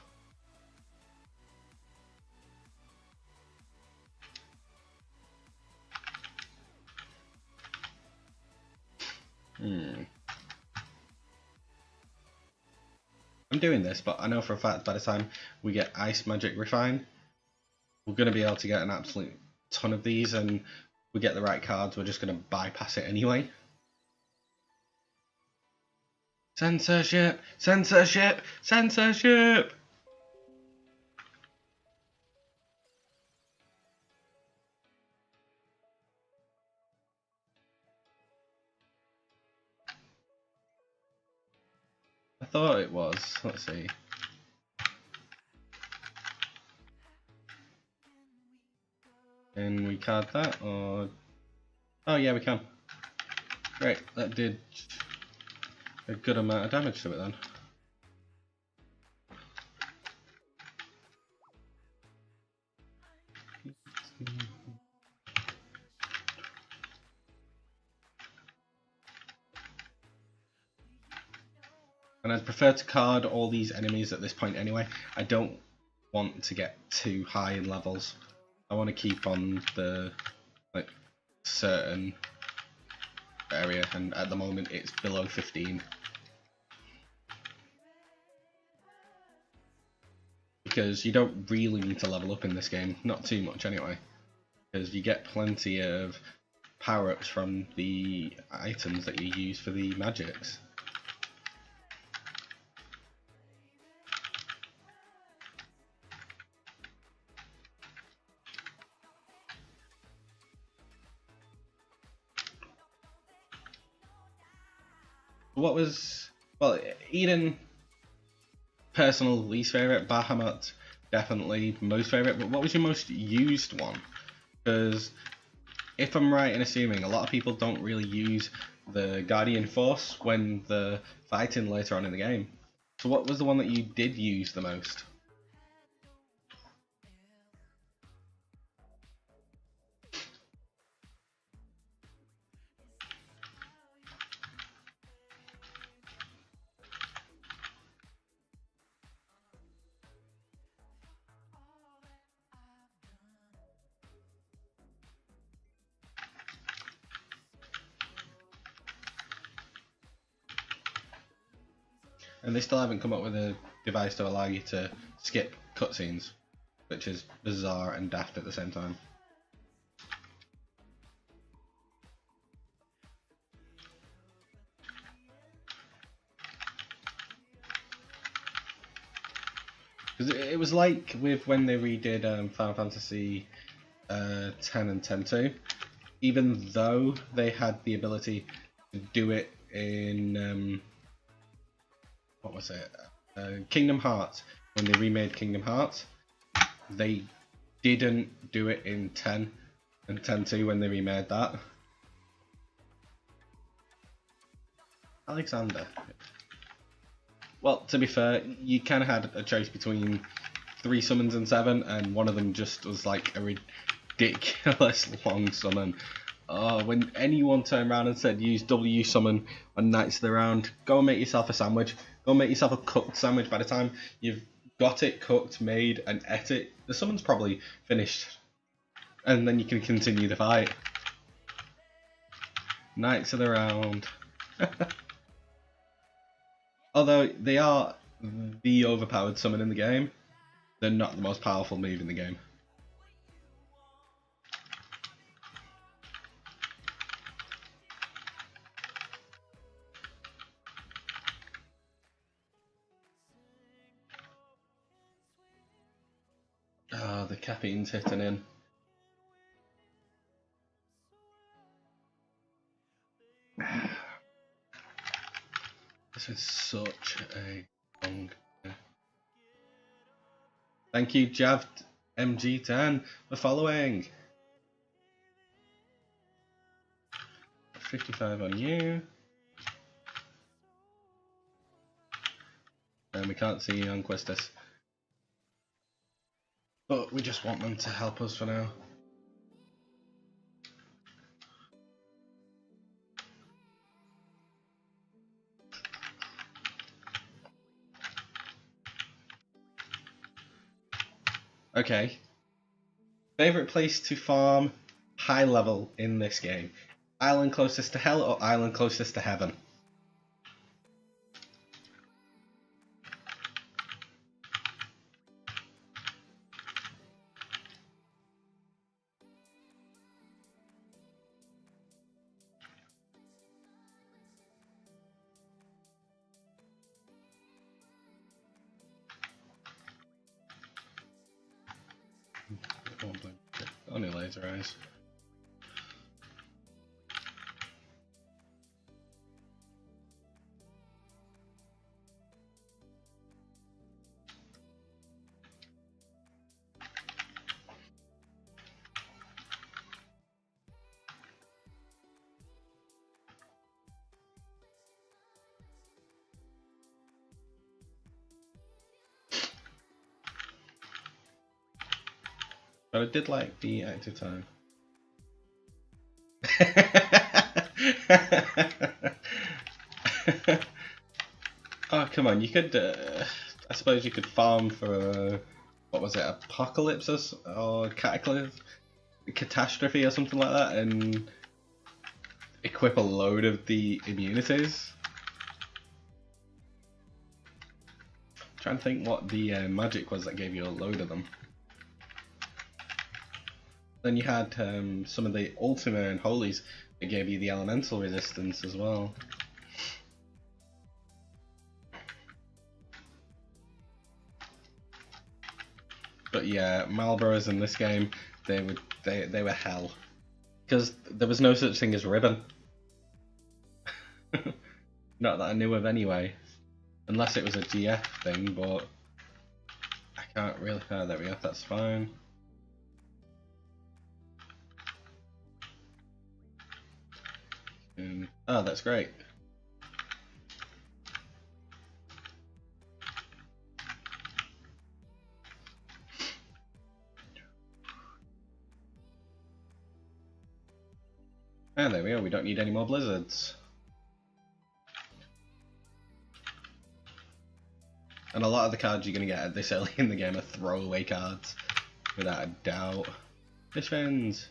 I'm doing this, but I know for a fact by the time we get Ice Magic Refine, we're going to be able to get an absolute ton of these, and we get the right cards, we're just going to bypass it anyway. Censorship! Censorship! Censorship! I thought it was. Let's see. Can we card that, or... Oh yeah, we can. Great, that did a good amount of damage to it then. And I'd prefer to card all these enemies at this point anyway. I don't want to get too high in levels. I want to keep on the certain area, and at the moment it's below 15. Because you don't really need to level up in this game, not too much anyway. Because you get plenty of power-ups from the items that you use for the magics. What was, well, Eden, personal least favourite, Bahamut, definitely most favourite, but what was your most used one? Because if I'm right in assuming, a lot of people don't really use the Guardian Force when they're fighting later on in the game. So what was the one that you did use the most? And they still haven't come up with a device to allow you to skip cutscenes, which is bizarre and daft at the same time. Because it was like with when they redid Final Fantasy X and X-2, even though they had the ability to do it in what was it? Kingdom Hearts. When they remade Kingdom Hearts, they didn't do it in 10 and X-2 when they remade that. Alexander. Well, to be fair, you kind of had a choice between 3 summons in 7, and one of them just was like a ridiculous long summon. When anyone turned around and said use W summon on Knights of the Round, go and make yourself a sandwich. Go and make yourself a cooked sandwich. By the time you've got it cooked, made, and ate it, the summon's probably finished. And then you can continue the fight. Knights of the Round. Although they are the overpowered summon in the game, they're not the most powerful move in the game. Oh, the caffeine's hitting in. This is such a long. Thank you, Javd MG10, for following. 55 on you. And we can't see you on Questus. But we just want them to help us for now. Okay. Favorite place to farm high level in this game? Island closest to hell or island closest to heaven? Only laser eyes. But I did like the active time. Oh, come on, you could, I suppose you could farm for, what was it, Apocalypse or Cataclysm, Catastrophe or something like that, and equip a load of the immunities. I'm trying to think what the magic was that gave you a load of them. Then you had some of the Ultima and Holies that gave you the elemental resistance as well. But yeah, Marlboros in this game, they were hell, because there was no such thing as ribbon. Not that I knew of anyway, unless it was a GF thing. But I can't really. Oh, there we go. That's fine. Oh, that's great. And there we go, we don't need any more blizzards. And a lot of the cards you're going to get this early in the game are throwaway cards, without a doubt. Fish fins!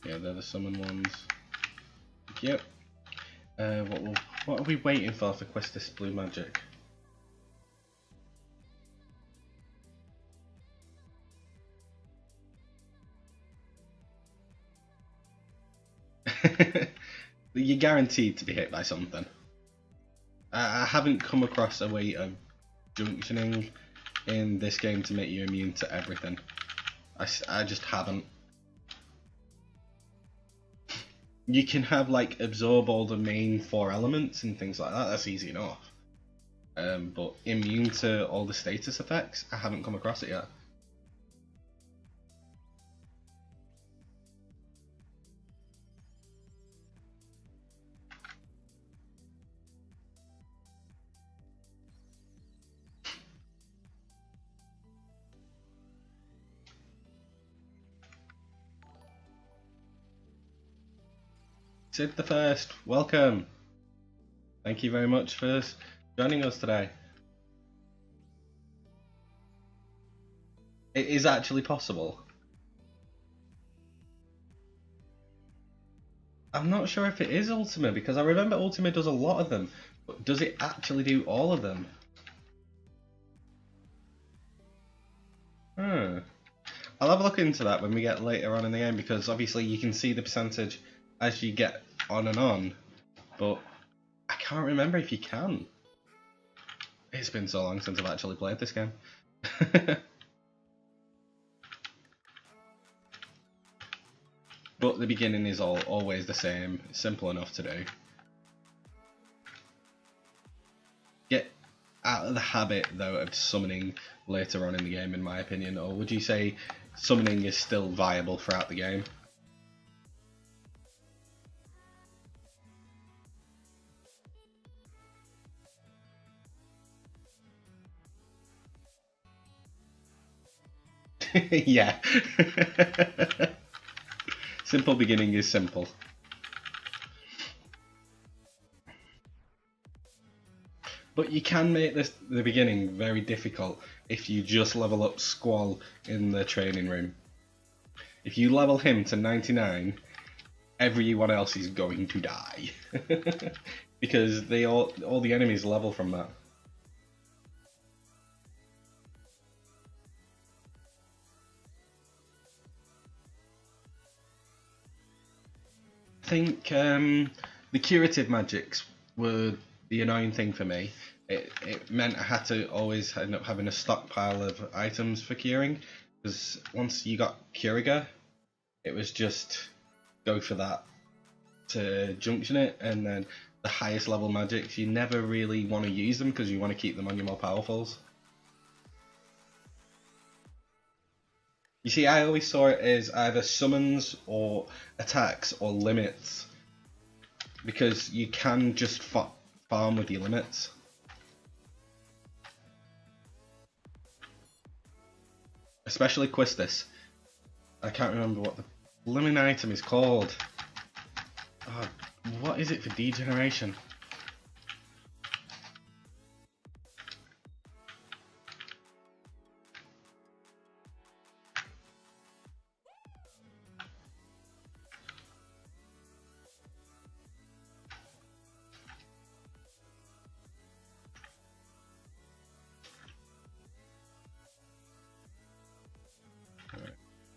Yeah, they're the summon ones. Yep. What are we waiting for Questus Blue Magic? You're guaranteed to be hit by something. I haven't come across a way of junctioning in this game to make you immune to everything. I just haven't. You can have like absorb all the main 4 elements and things like that, that's easy enough. But immune to all the status effects, I haven't come across it yet. Sid the First, welcome. Thank you very much for joining us today. It is actually possible. I'm not sure if it is Ultima, because I remember Ultima does a lot of them, but does it actually do all of them? I'll have a look into that when we get later on in the game, because obviously you can see the percentage as you get on, but I can't remember if you can. It's been so long since I've actually played this game. But the beginning is always the same, simple enough to do. Get out of the habit though of summoning later on in the game, in my opinion, or would you say summoning is still viable throughout the game? Yeah. Simple beginning is simple. But you can make the beginning very difficult if you just level up Squall in the training room. If you level him to 99, everyone else is going to die. Because all the enemies level from that. I think the curative magics were the annoying thing for me. It meant I had to always end up having a stockpile of items for curing, because once you got Curiga, it was just go for that to junction it, and then the highest level magics, you never really want to use them because you want to keep them on your more powerfuls. You see, I always saw it as either summons or attacks or limits, because you can just farm with your limits. Especially Quistis. I can't remember what the blooming item is called. Oh, what is it for degeneration?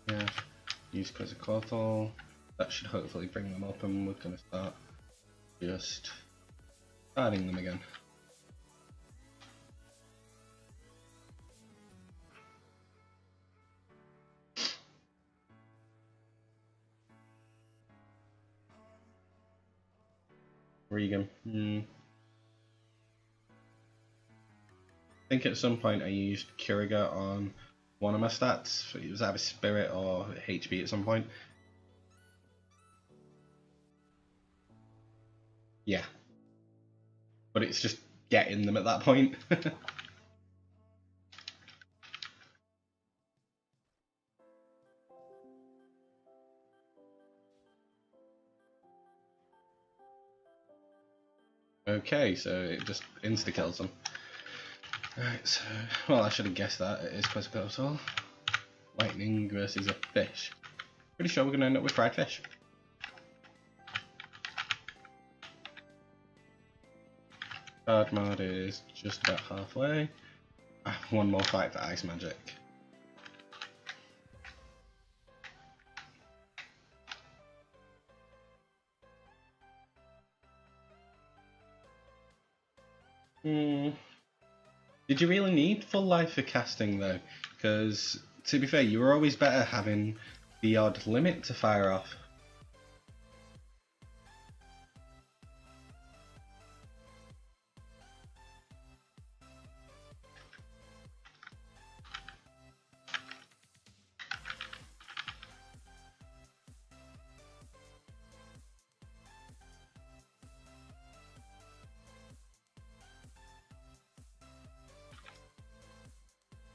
Yeah, use Quetzalcoatl. That should hopefully bring them up, and we're going to start just adding them again. Regan. I think at some point I used Curiga on one of my stats. It was either Spirit or HP at some point. Yeah. But it's just getting them at that point. Okay, so it just insta-kills them. Right, so, well, I should have guessed that. It is Quetzalcoatl. Lightning versus a fish. Pretty sure we're going to end up with fried fish. Card mod is just about halfway. One more fight for ice magic. Did you really need full life for casting though? Because to be fair, you were always better having the odd limit to fire off.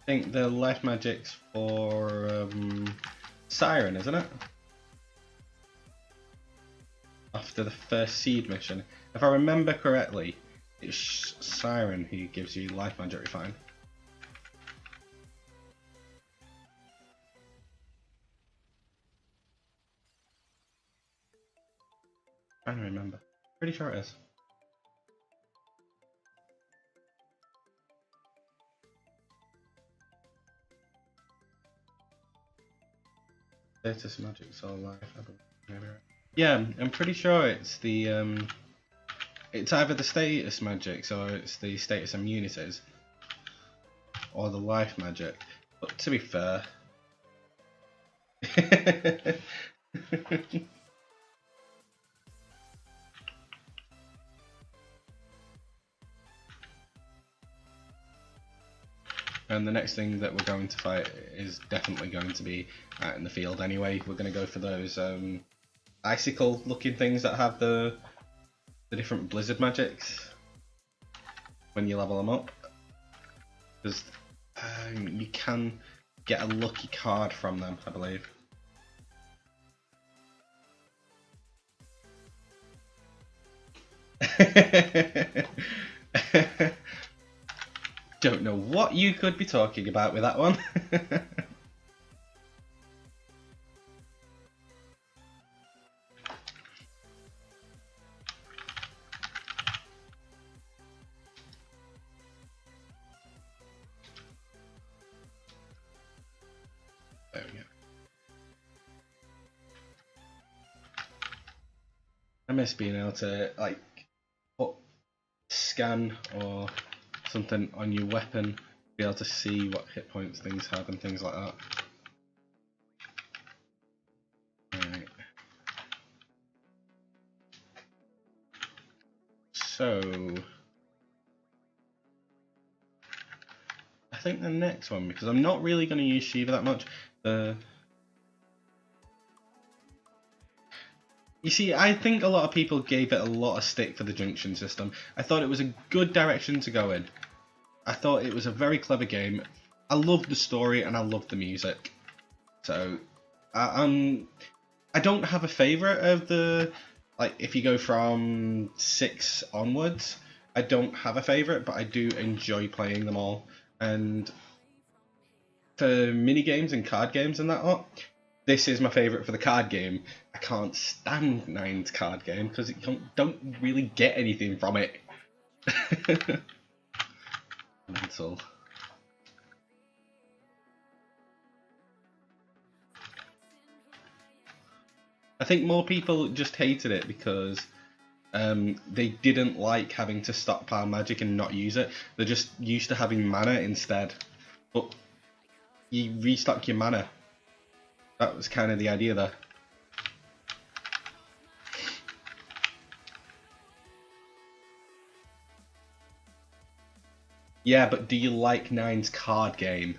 I think the life magic's for Siren, isn't it? Off the after the first seed mission. If I remember correctly, it's Siren who gives you life magic refine. I don't remember. Pretty sure it is. Status magic soul life, I believe. Maybe right. Yeah, I'm pretty sure it's the it's either the status magic, so it's the status immunities, or the life magic. But to be fair, and the next thing that we're going to fight is definitely going to be out in the field anyway. We're going to go for those icicle looking things that have the different blizzard magics when you level them up, because you can get a lucky card from them, I believe. Don't know what you could be talking about with that one. There we go. I miss being able to like put scan or something on your weapon, be able to see what hit points things have and things like that. Right. So I think the next one, because I'm not really going to use Shiva that much. You see, I think a lot of people gave it a lot of stick for the junction system. I thought it was a good direction to go in. I thought it was a very clever game. I loved the story and I loved the music. So, I don't have a favourite of the, like, if you go from 6 onwards, I don't have a favourite, but I do enjoy playing them all. And for mini games and card games and that lot, this is my favourite for the card game. I can't stand Nine's card game because you don't really get anything from it. Mental. I think more people just hated it because they didn't like having to stockpile magic and not use it. They're just used to having mana instead. But you restock your mana. That was kind of the idea there. Yeah, but do you like Nine's card game?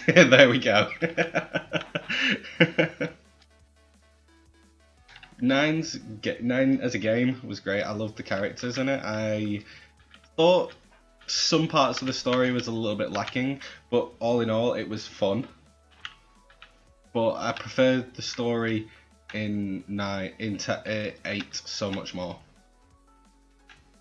There we go. Nine as a game was great. I loved the characters in it. I thought some parts of the story was a little bit lacking, but all in all, it was fun. But I preferred the story in 8 so much more.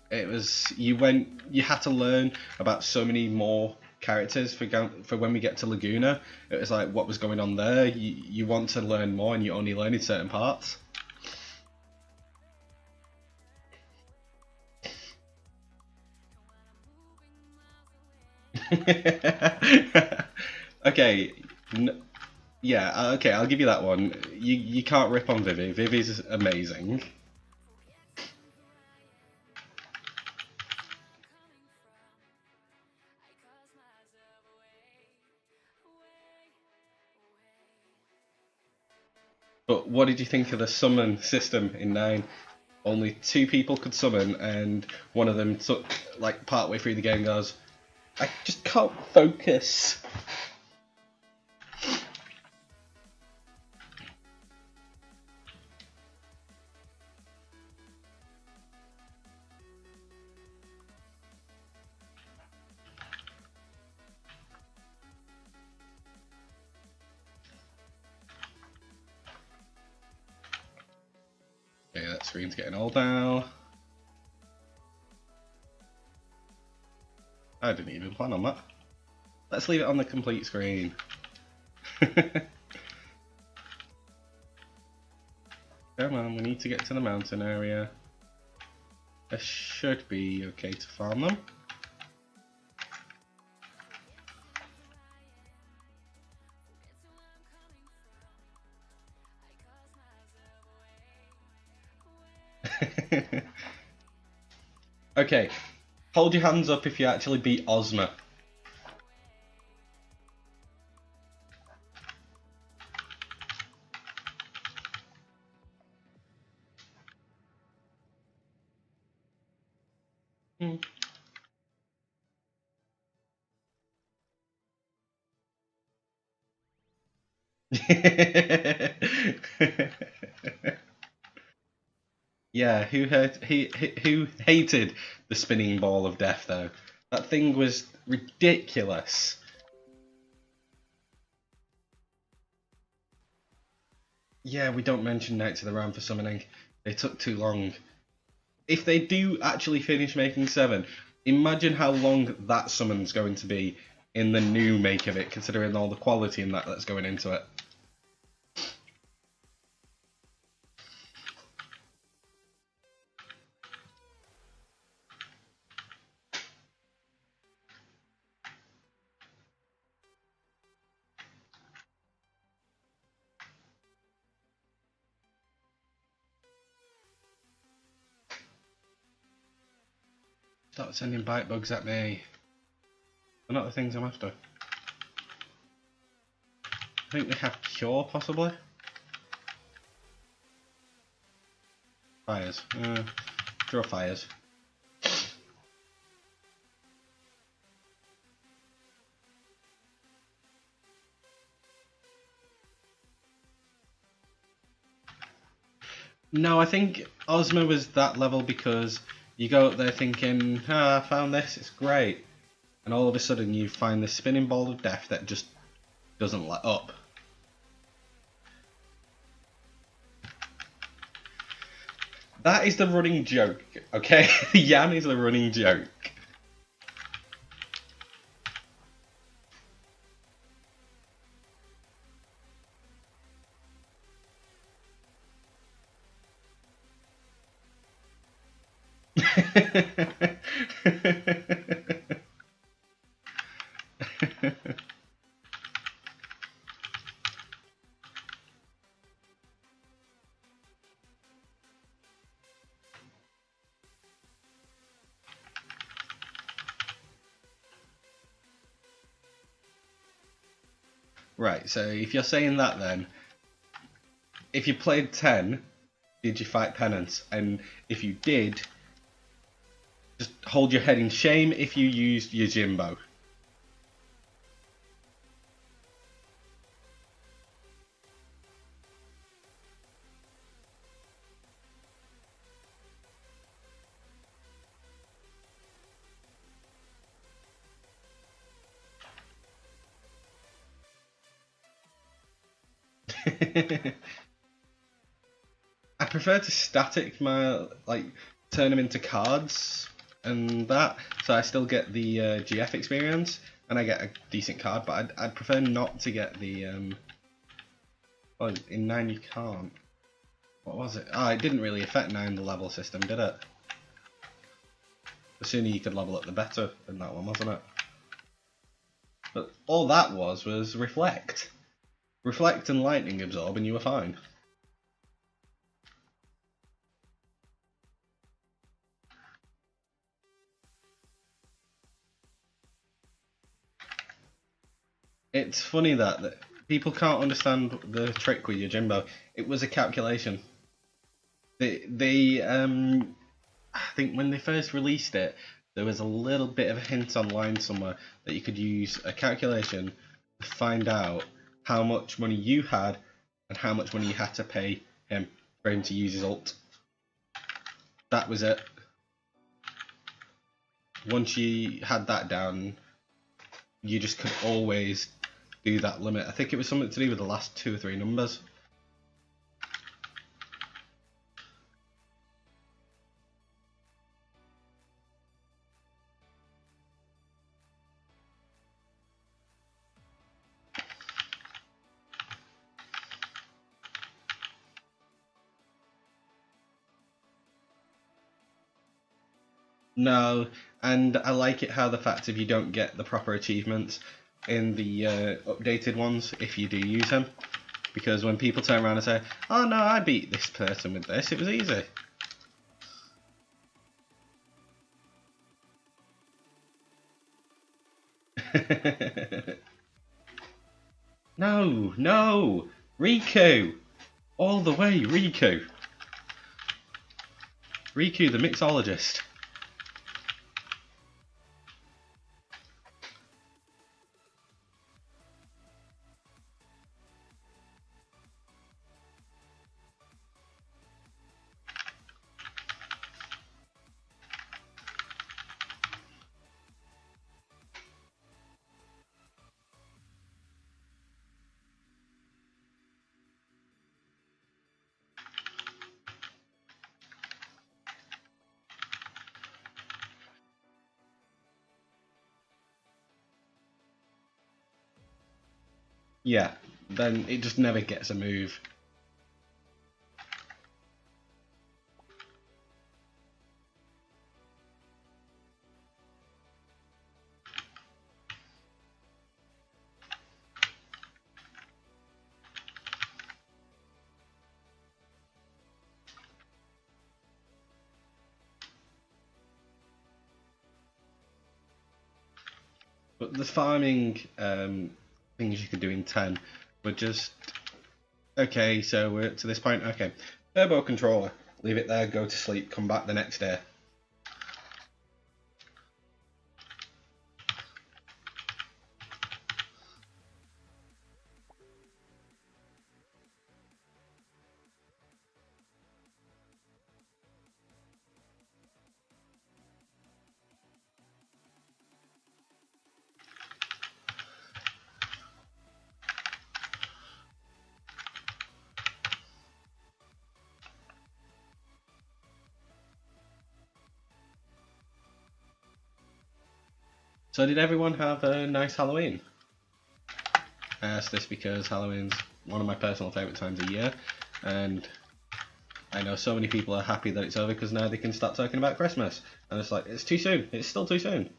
It was you had to learn about so many more characters for when we get to Laguna. It was like what was going on there. You want to learn more, and you only learn in certain parts. Okay. Yeah, okay, I'll give you that one. You can't rip on Vivi. Vivi's amazing. But what did you think of the summon system in 9? Only 2 people could summon, and one of them took, like, partway through the game goes, I just can't focus. That screen's getting old now. I didn't even plan on that. Let's leave it on the complete screen. Come on, we need to get to the mountain area. This should be okay to farm them. Okay, hold your hands up if you actually beat Ozma. Yeah, who hated the spinning ball of death though? That thing was ridiculous. Yeah, we don't mention Knights of the Round for summoning. They took too long. If they do actually finish making 7, imagine how long that summon's going to be in the new make of it, considering all the quality and that's going into it. Stop sending bite bugs at me. They're not the things I'm after. I think they have Cure, possibly? Fires. Draw fires. No, I think Ozma was that level because you go up there thinking, I found this, it's great. And all of a sudden you find this spinning ball of death that just doesn't let up. That is the running joke, okay? Yan is the running joke. Right, so if you're saying that then, if you played 10, did you fight Penance? And if you did, just hold your head in shame if you used your Jimbo. I prefer to static my, turn them into cards and that, so I still get the GF experience and I get a decent card, but I'd prefer not to get the, well, in 9 you can't. What was it? Oh, it didn't really affect 9, the level system, did it? The sooner you could level up, the better in that one, wasn't it? But all that was Reflect. Reflect and Lightning Absorb and you were fine. It's funny that people can't understand the trick with your Jimbo. It was a calculation. I think when they first released it, there was a little bit of a hint online somewhere that you could use a calculation to find out how much money you had and how much money you had to pay him for him to use his ult. That was it. Once you had that down, you just could always do that limit. I think it was something to do with the last 2 or 3 numbers. No, and I like it how the fact if you don't get the proper achievements in the updated ones, if you do use them, because when people turn around and say, "Oh no, I beat this person with this, it was easy." No, no, Riku, all the way, Riku, Riku the mixologist. Yeah, then it just never gets a move. But the farming things you could do in 10 were just... Okay, so we're to this point. Okay, turbo controller. Leave it there, go to sleep, come back the next day. So did everyone have a nice Halloween? I ask this because Halloween's one of my personal favourite times of year, and I know so many people are happy that it's over because now they can start talking about Christmas. And it's like, it's too soon. It's still too soon.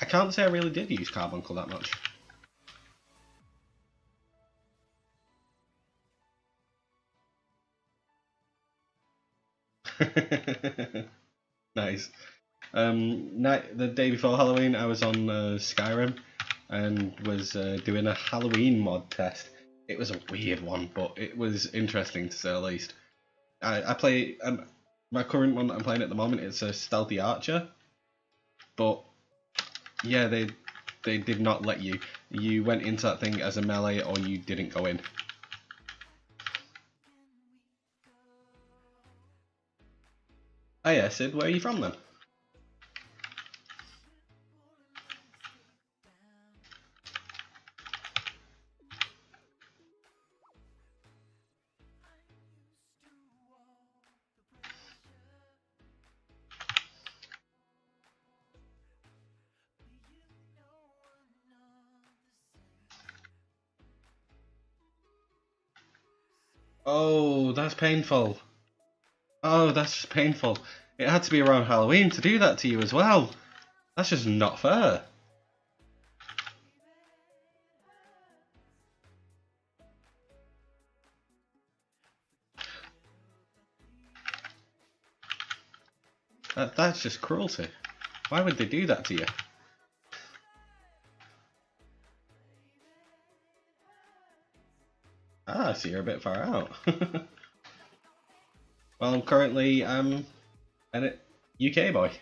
I can't say I really did use Carbuncle that much. Nice. The day before Halloween, I was on Skyrim and was doing a Halloween mod test. It was a weird one, but it was interesting to say the least. I play my current one that I'm playing at the moment. It's a stealthy archer, but yeah, they did not let you. You went into that thing as a melee, or you didn't go in. Oh yeah, Sid, where are you from then? Oh, that's painful. Oh, that's just painful. It had to be around Halloween to do that to you as well. That's just not fair. That's just cruelty. Why would they do that to you? Ah, so you're a bit far out. Well, currently I'm a UK boy.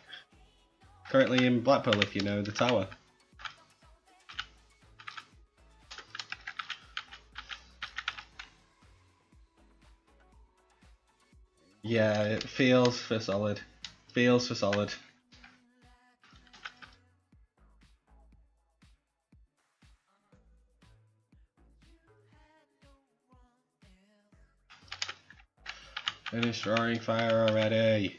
Currently in Blackpool, if you know the tower. Yeah, it feels for solid. Feels for solid. Finish roaring fire already.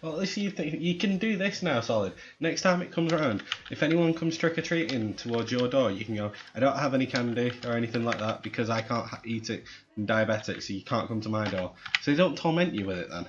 Well, at least you can do this now, Solid. Next time it comes around, if anyone comes trick-or-treating towards your door, you can go, I don't have any candy or anything like that because I can't eat it. I'm diabetic, so you can't come to my door. So they don't torment you with it then.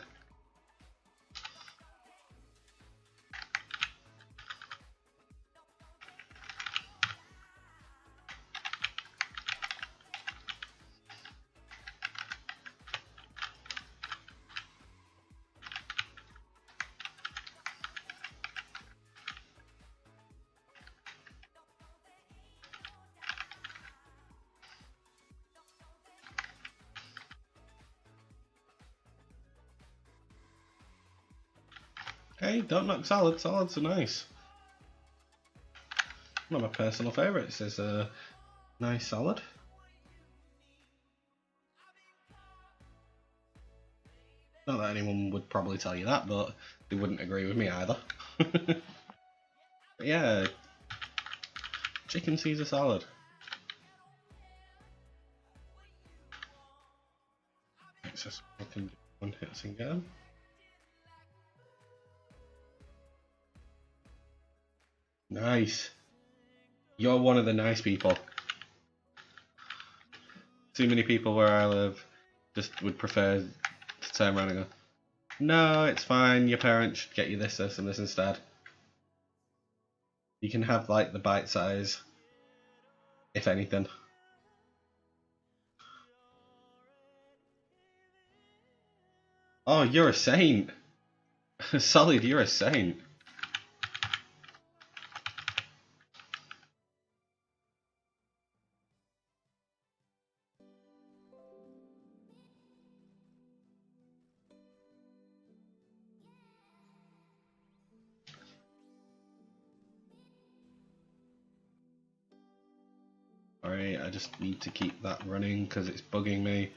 Hey, don't knock salad. Salads are nice. One of my personal favourites is a nice salad. Not that anyone would probably tell you that, but they wouldn't agree with me either. But yeah, chicken Caesar salad. It's just fucking one hits again. Nice. You're one of the nice people. Too many people where I live just would prefer to turn around and go, no, it's fine, your parents should get you this, this and this instead. You can have like the bite size, if anything. Oh, you're a saint. Solid, you're a saint. Alright, I just need to keep that running because it's bugging me.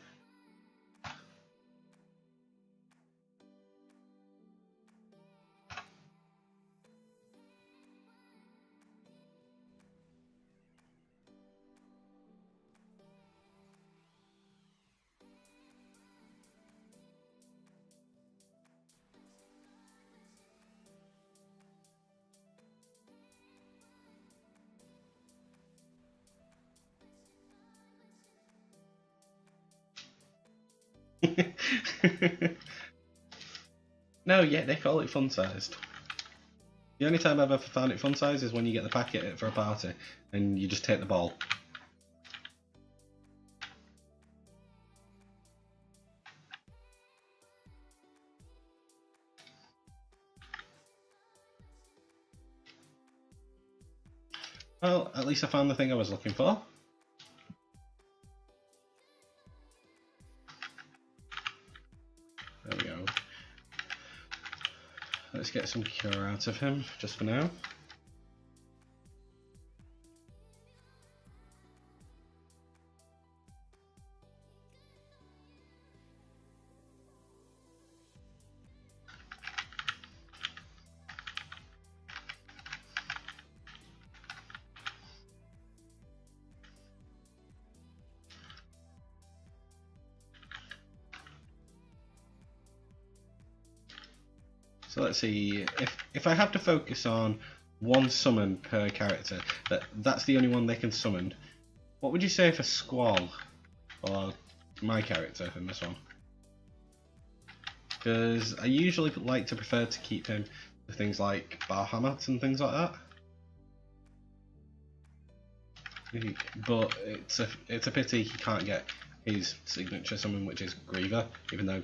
No, yeah, they call it fun-sized. The only time I've ever found it fun-sized is when you get the packet for a party and you just take the ball. Well, at least I found the thing I was looking for. There we go. Let's get some cure out of him, just for now. So let's see, if I have to focus on one summon per character, that's the only one they can summon, what would you say for Squall, or my character in this one? Because I usually like to prefer to keep him for things like Bahamut and things like that. But it's a pity he can't get his signature summon, which is Griever, even though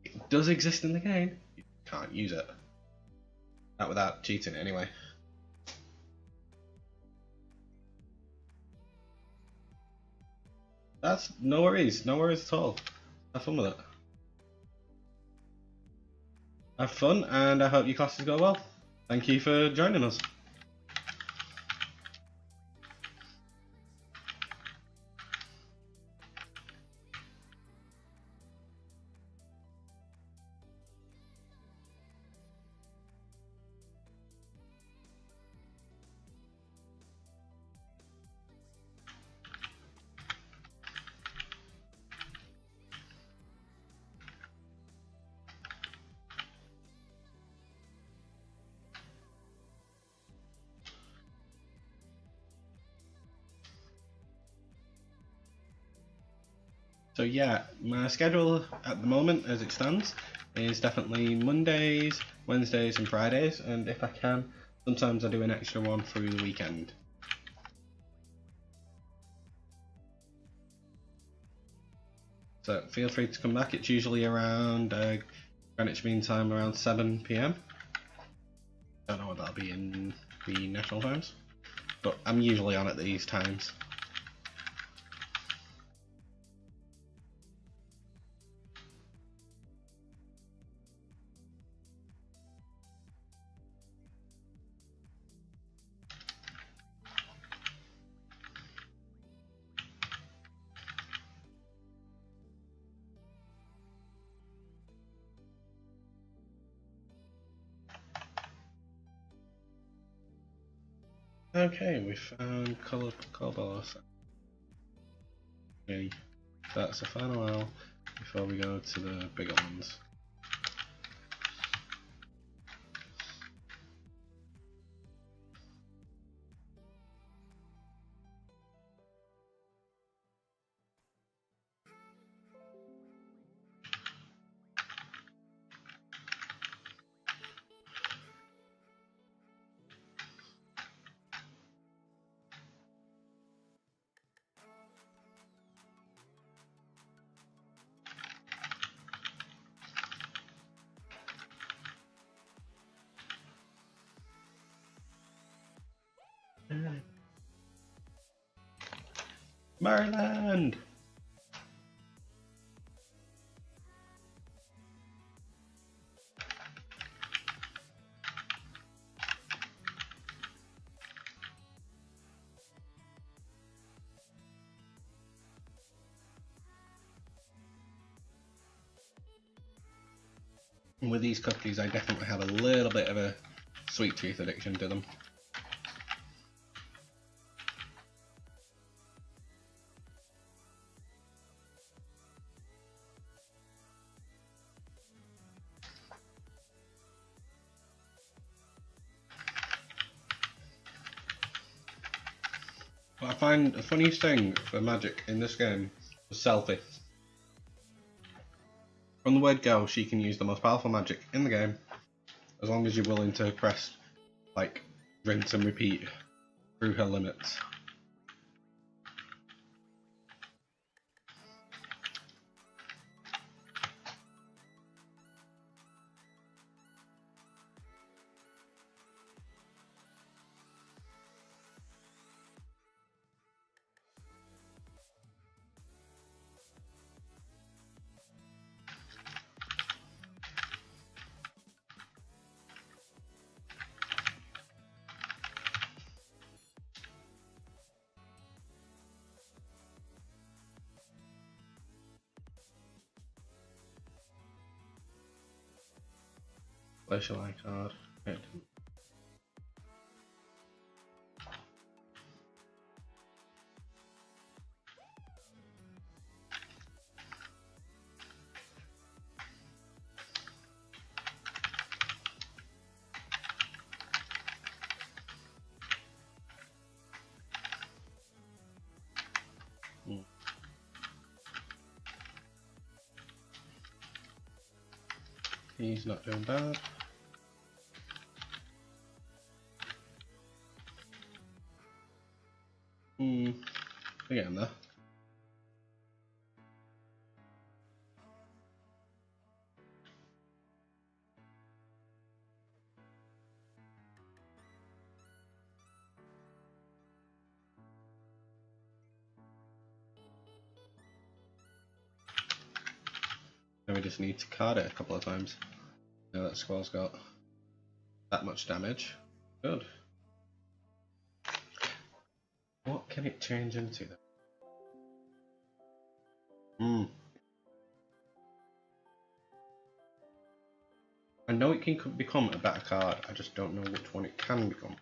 it does exist in the game. Can't use it. Not without cheating anyway. That's no worries at all. Have fun with it. Have fun, and I hope your classes go well. Thank you for joining us. So yeah, my schedule at the moment, as it stands, is definitely Mondays, Wednesdays, and Fridays, and if I can, sometimes I do an extra one through the weekend. So feel free to come back. It's usually around Greenwich Mean Time, around 7 PM. Don't know what that'll be in the national times, but I'm usually on at these times. Okay, we found Cobalt. Okay, that's the final hour before we go to the bigger ones. Maryland! And with these cookies, I definitely have a little bit of a sweet tooth addiction to them. But I find the funniest thing for magic in this game was Selfie. From the word go, she can use the most powerful magic in the game, as long as you're willing to press, like, rinse and repeat through her limits. Place your line card. Right. He's not doing bad. We're getting there. Now we just need to card it a couple of times. Now that squall's got that much damage. Good. What can it change into then? I know it can become a better card, I just don't know which one it can become.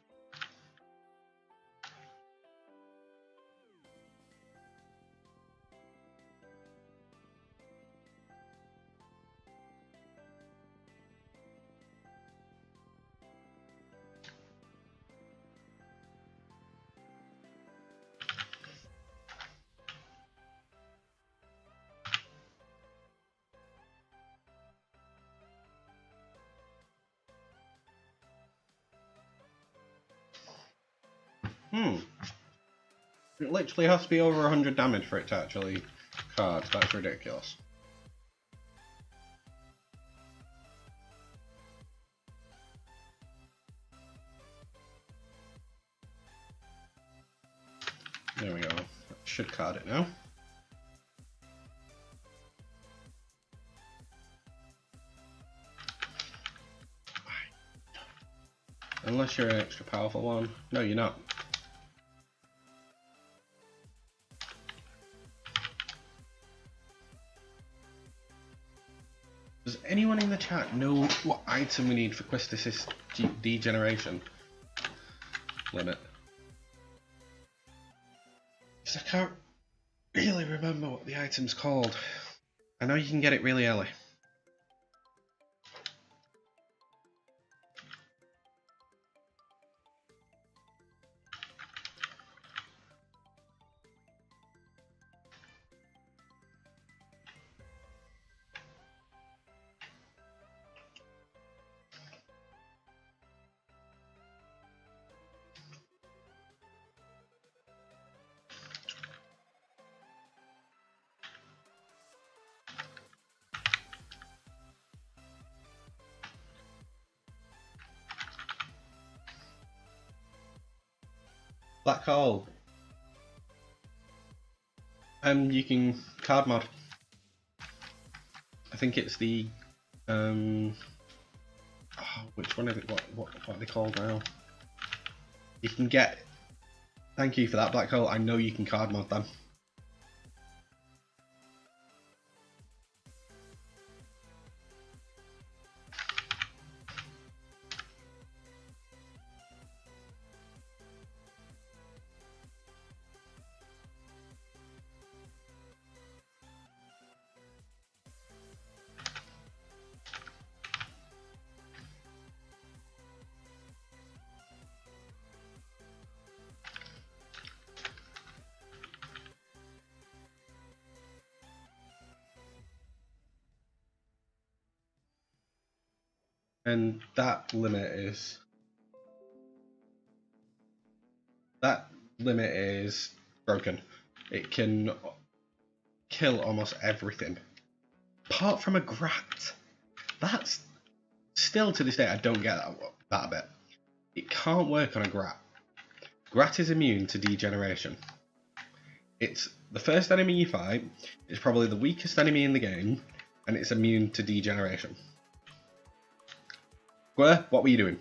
It literally has to be over 100 damage for it to actually card. That's ridiculous. There we go. Should card it now. Unless you're an extra powerful one. No, you're not. Does anyone in the chat know what item we need for Quistis' degeneration limit? Because I can't really remember what the item's called. I know you can get it really early. Black hole. You can card mod. I think it's the which one is it? What are they called now? You can get. Thank you for that, black hole. I know you can card mod them. And that limit is broken. It can kill almost everything, apart from a Grat. That's still to this day I don't get that bit. It can't work on a Grat. Grat is immune to degeneration. It's the first enemy you fight. It's probably the weakest enemy in the game, and it's immune to degeneration. Square, what were you doing?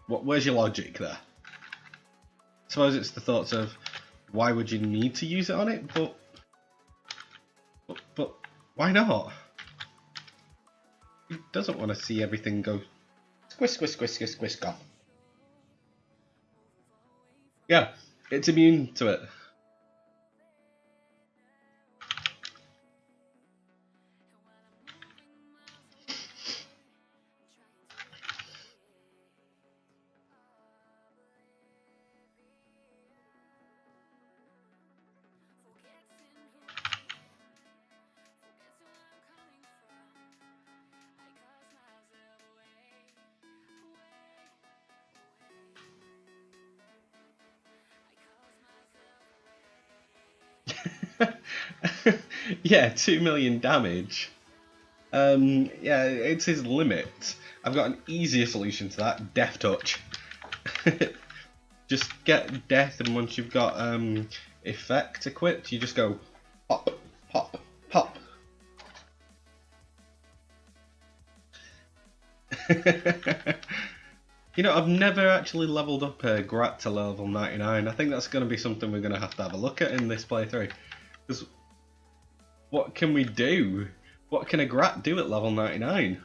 Where's your logic there? I suppose it's the thoughts of why would you need to use it on it, but why not? He doesn't want to see everything go squish, squish, squish, squish, squish, gone. Yeah, it's immune to it. Yeah, 2 million damage. Yeah, it's his limit. I've got an easier solution to that, Death Touch. Just get death, and once you've got effect equipped, you just go pop, pop, pop. You know, I've never actually leveled up a Grat to level 99. I think that's going to be something we're going to have a look at in this playthrough. Because what can we do? What can a Grat do at level 99?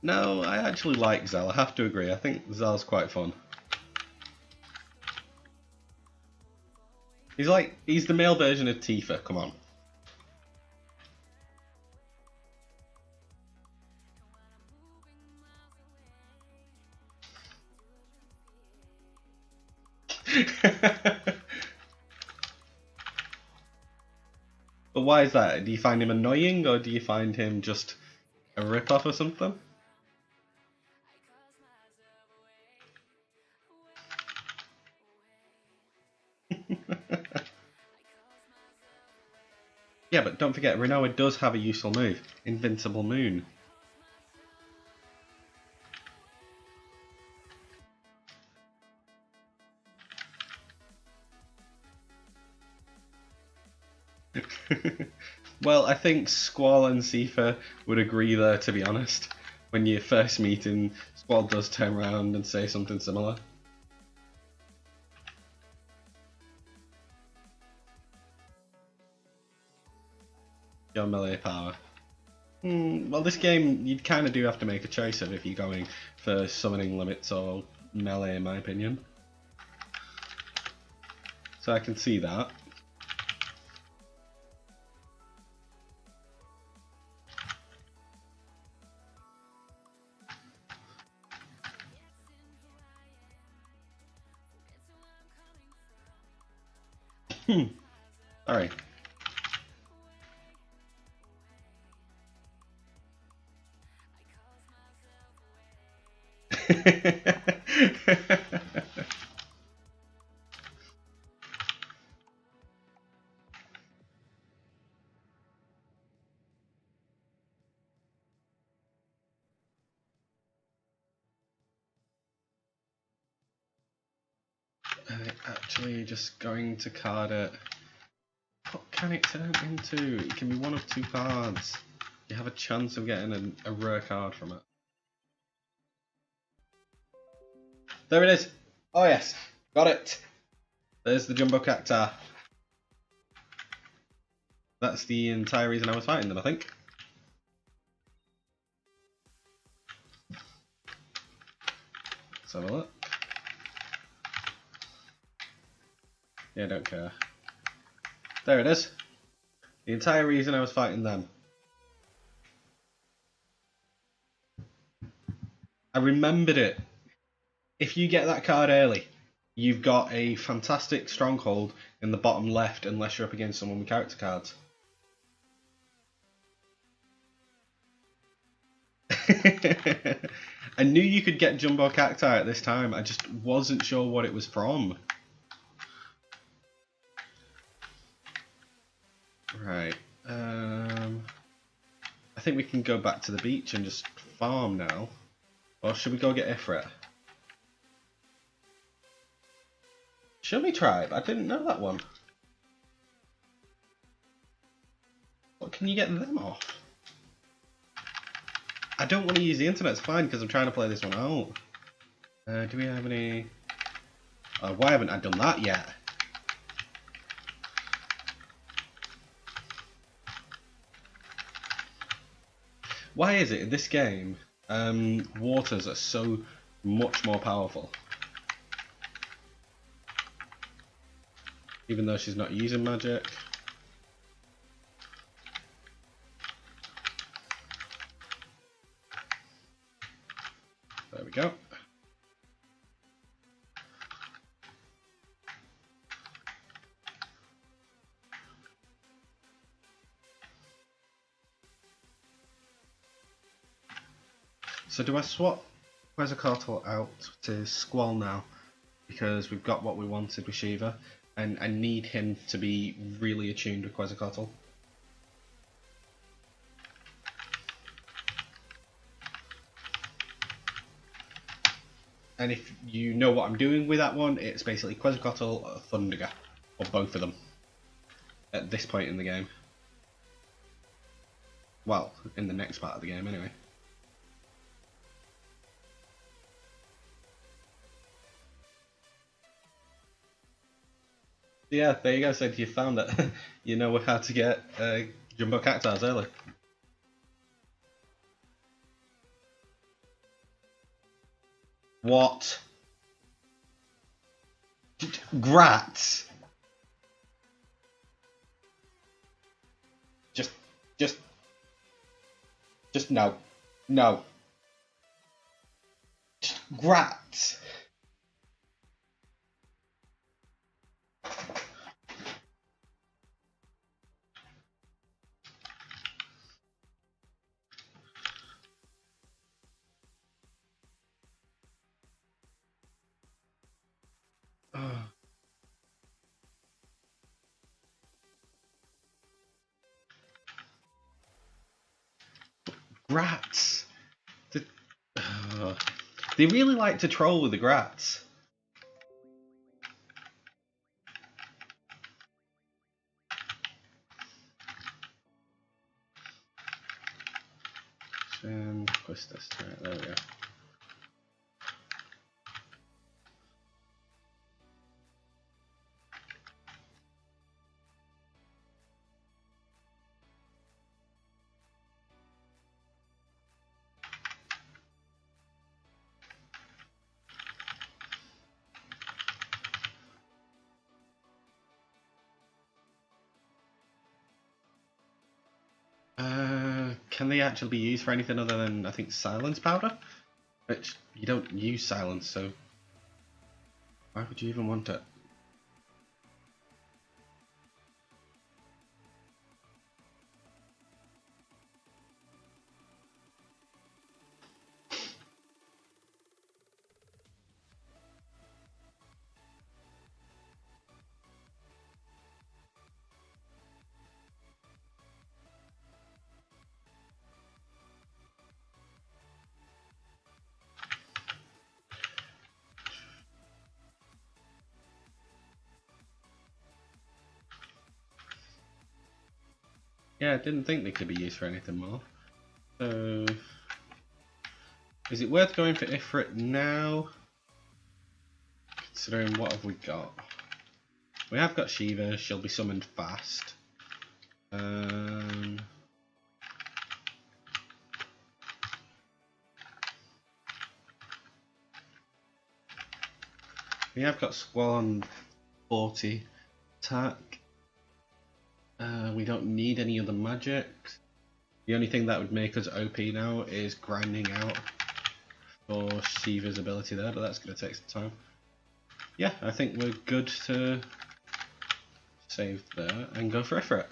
No, I actually like Zell, I have to agree. I think Zell's quite fun. He's the male version of Tifa, come on. why is that? Do you find him annoying, or do you find him just a rip-off or something? Yeah, but don't forget, Rinoa does have a useful move. Invincible Moon. Well, I think Squall and Sifa would agree there, to be honest. When you first meet him, Squall does turn around and say something similar. Your melee power. Well, this game, you kind of do have to make a choice of if you're going for summoning limits or melee, in my opinion. So I can see that. Sorry. Actually, just going to card it. What can it turn into? It can be one of two cards. You have a chance of getting a rare card from it. There it is! Oh yes, got it! There's the Jumbo Cactar. That's the entire reason I was fighting them, I think. Let's have a look. Yeah, don't care. There it is. The entire reason I was fighting them. I remembered it. If you get that card early, you've got a fantastic stronghold in the bottom left unless you're up against someone with character cards. I knew you could get Jumbo Cacti at this time, I just wasn't sure what it was from. Right, I think we can go back to the beach and just farm now. Or should we go get Ifrit? Show me Tribe, I didn't know that one. What can you get them off? I don't want to use the internet, it's fine because I'm trying to play this one out. Do we have any... why haven't I done that yet? Why is it in this game, waters are so much more powerful? Even though she's not using magic. There we go. So do I swap Quetzalcoatl out to Squall now? Because we've got what we wanted with Shiva, and I need him to be really attuned with Quetzalcoatl. And if you know what I'm doing with that one, it's basically Quetzalcoatl or Thundaga, or both of them, at this point in the game. Well, in the next part of the game anyway. Yeah, there you go, so you found it. You know how to get Jumbo Cactars early. What? Grats? Just no. No. Grats. Grats! They really like to troll with the grats. Quest this. Right, there we go. Can they actually be used for anything other than, I think, silence powder? Which, you don't use silence, so why would you even want it? Yeah, I didn't think they could be used for anything more. So, is it worth going for Ifrit now? Considering what have we got? We have got Shiva, she'll be summoned fast. We have got Squall 40 attack. We don't need any other magics. The only thing that would make us OP now is grinding out for Shiva's ability there, but that's going to take some time. Yeah, I think we're good to save there and go for Ifrit.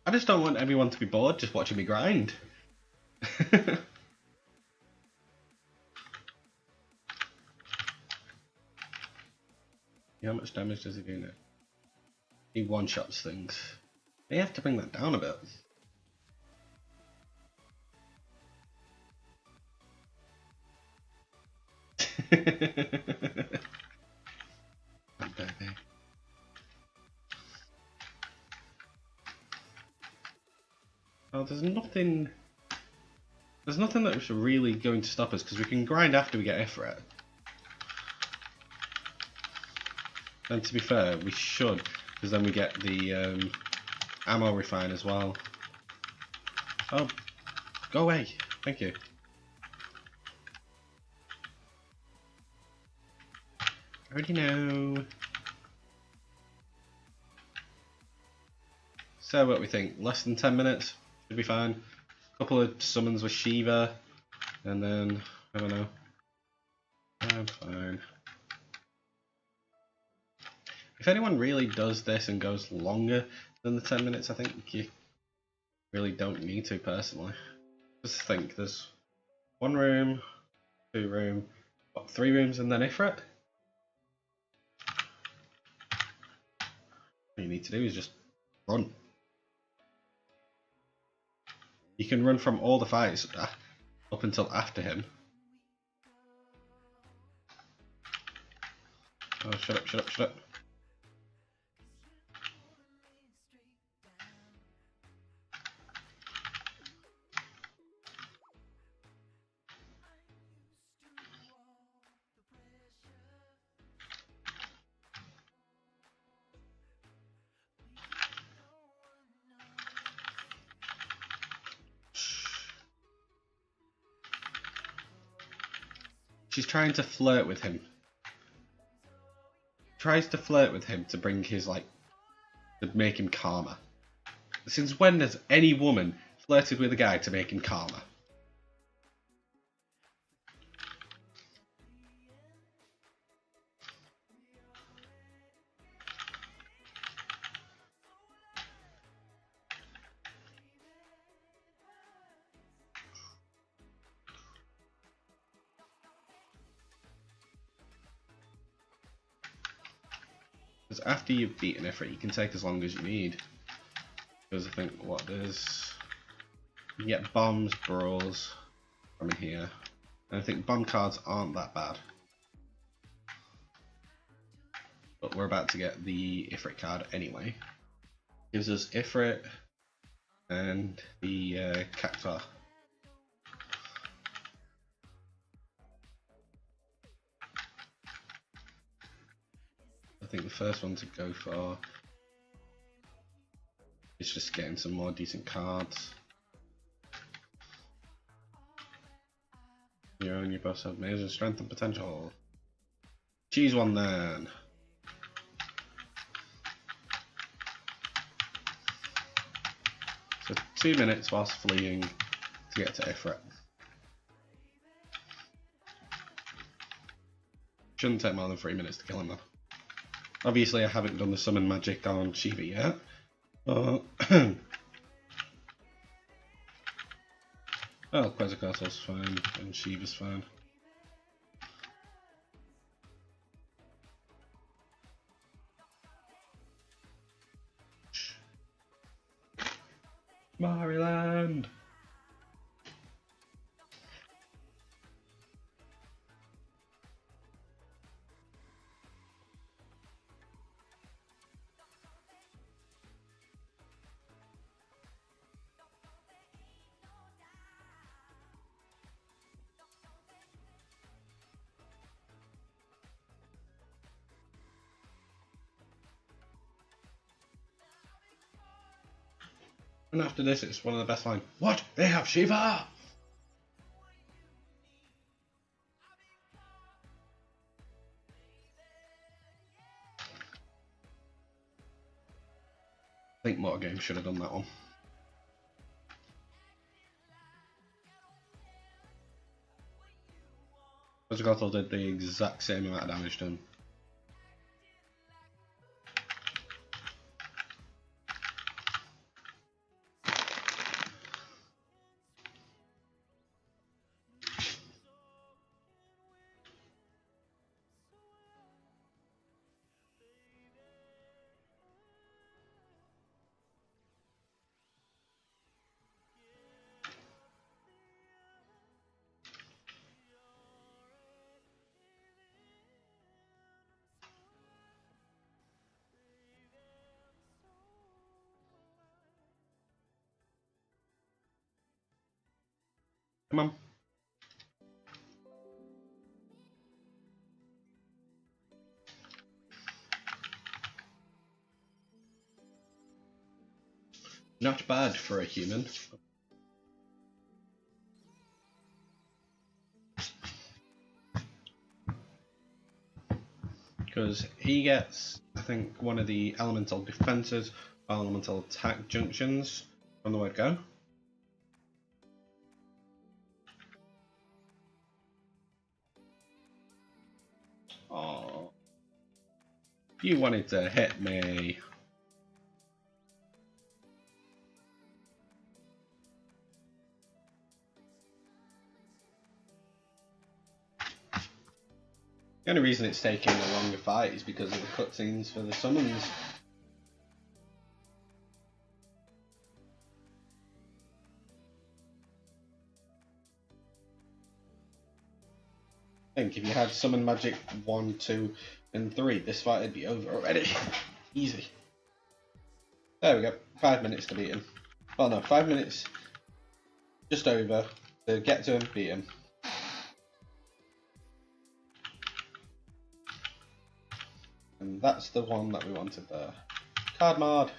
I just don't want everyone to be bored just watching me grind. How much damage does he do now? He one-shots things. They have to bring that down a bit. Oh, there's nothing that's really going to stop us because we can grind after we get Ifrit. And to be fair, we should, because then we get the ammo refine as well. Oh, go away! Thank you. I already know. So what we think? Less than 10 minutes? Should be fine. A couple of summons with Shiva, and then, I don't know. I'm fine. If anyone really does this and goes longer than the 10 minutes, I think you really don't need to, personally. Just think, there's 1 room, 2 room, what, 3 rooms and then Ifrit? All you need to do is just run. You can run from all the fights up until after him. Oh, shut up, shut up, shut up. She's trying to flirt with him. Tries to flirt with him to bring his, like, to make him calmer. Since when has any woman flirted with a guy to make him calmer? Because after you've beaten Ifrit, you can take as long as you need. Because I think what there's, you get bombs, brawls from here, and I think bomb cards aren't that bad. But we're about to get the Ifrit card anyway. Gives us Ifrit and the Cactuar. I think the first one to go for is just getting some more decent cards. You and your boss have amazing strength and potential. Choose one then. So 2 minutes whilst fleeing to get to Ifrit. Shouldn't take more than 3 minutes to kill him though. Obviously I haven't done the summon magic on Shiva yet, but well, Quetzalcoatl's fine and Shiva's fine. Mariland! And after this, it's one of the best lines. What? They have Shiva! I think Motor Games should have done that one. Quetzalcoatl did the exact same amount of damage to him. Come on. Not bad for a human. Because he gets, I think, one of the elemental defenses, elemental attack junctions on the word go. Oh, you wanted to hit me. The only reason it's taking a longer fight is because of the cutscenes for the summons. I think if you had summon magic 1, 2, and 3, this fight would be over already. Easy. There we go. 5 minutes to beat him. Well, no, 5 minutes just over to get to him, beat him. And that's the one that we wanted there. Card mod.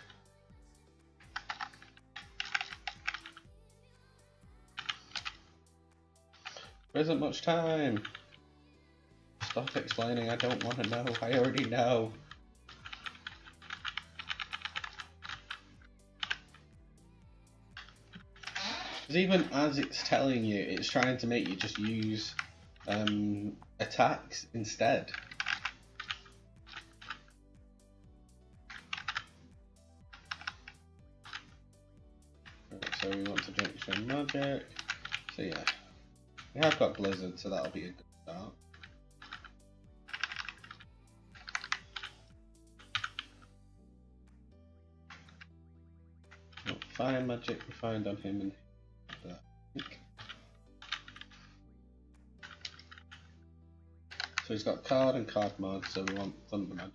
There isn't much time. Stop explaining, I don't want to know, I already know. Because even as it's telling you, it's trying to make you just use attacks instead. So we want to junction magic. So yeah, we have got Blizzard, so that'll be a good start. fire magic we find on him and that. So he's got card and card mod, so we want thunder magic.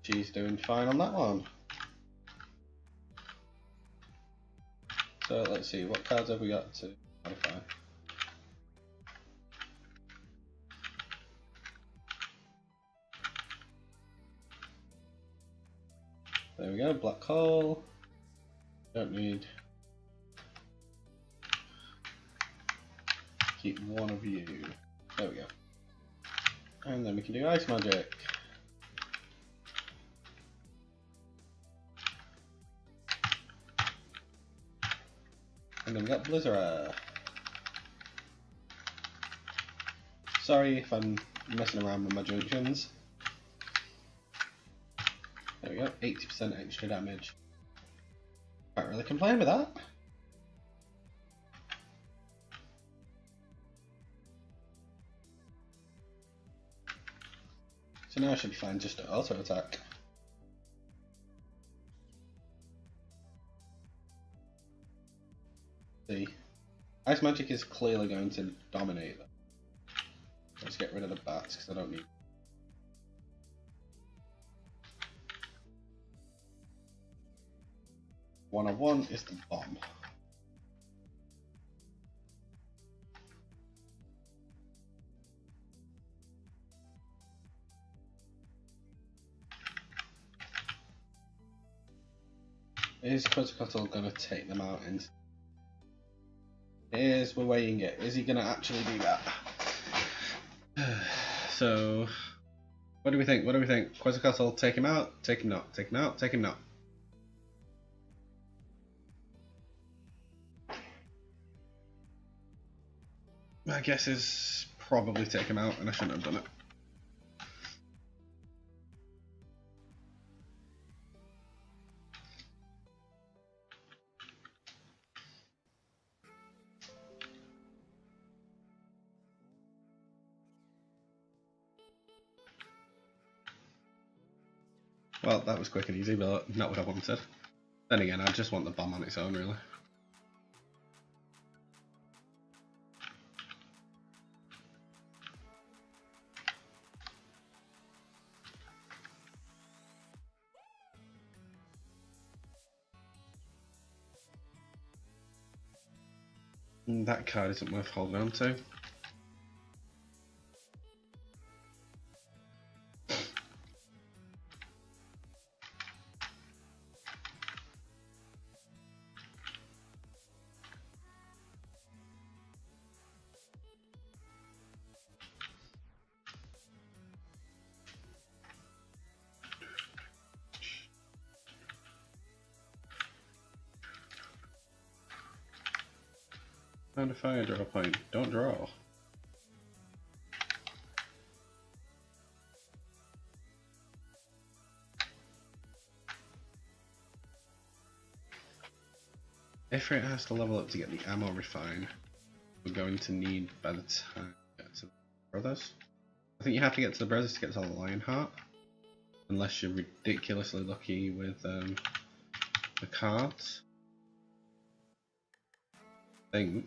She's doing fine on that one. So let's see, what cards have we got to modify? There we go, black hole. Don't need. Keep one of you. There we go. And then we can do ice magic. And then we got Blizzard. Sorry if I'm messing around with my junctions. There we go, 80% extra damage. Can't really complain with that. So now I should be fine just to auto attack. See, ice magic is clearly going to dominate them. Let's get rid of the bats because I don't need. One I want is the bomb. Is Quetzalcoatl gonna take them out? We're weighing it. Is he gonna actually do that? So, what do we think? What do we think? Quetzalcoatl, take him out? Take him not? Take him out? Take him not? My guess is probably take him out, and I shouldn't have done it. Well, that was quick and easy, but not what I wanted. Then again, I just want the bomb on its own, really. That card isn't worth holding on to. Found a fire draw point. Don't draw. Ifrit has to level up to get the ammo refine. We're going to need by the time we get to the brothers. I think you have to get to the brothers to get to the Lionheart. Unless you're ridiculously lucky with the cards. I think.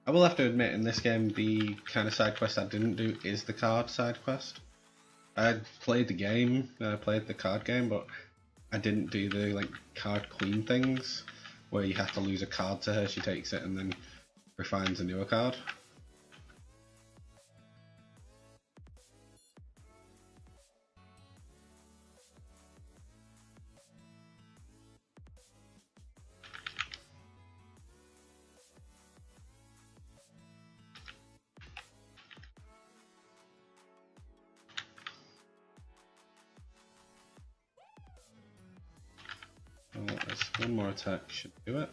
I will have to admit, in this game, the kind of side quest I didn't do is the card side quest. I played the game, I played the card game, but I didn't do the like card queen things, where you have to lose a card to her, she takes it and then refines a newer card. One more attack should do it.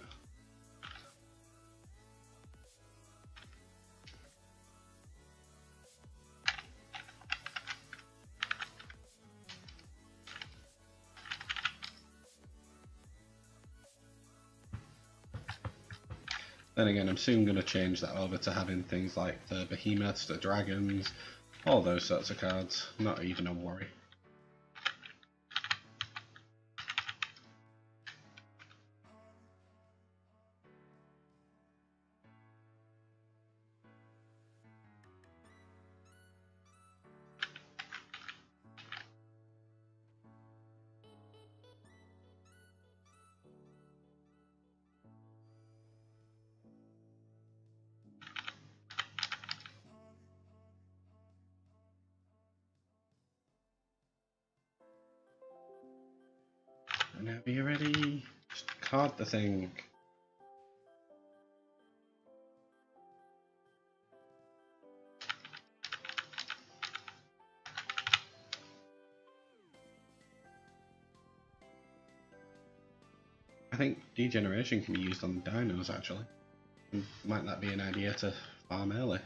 Then again, I'm soon going to change that over to having things like the behemoths, the dragons, All those sorts of cards, not even a worry. Whenever you're ready, just card the thing. I think degeneration can be used on dinos actually. Might that be an idea to farm early?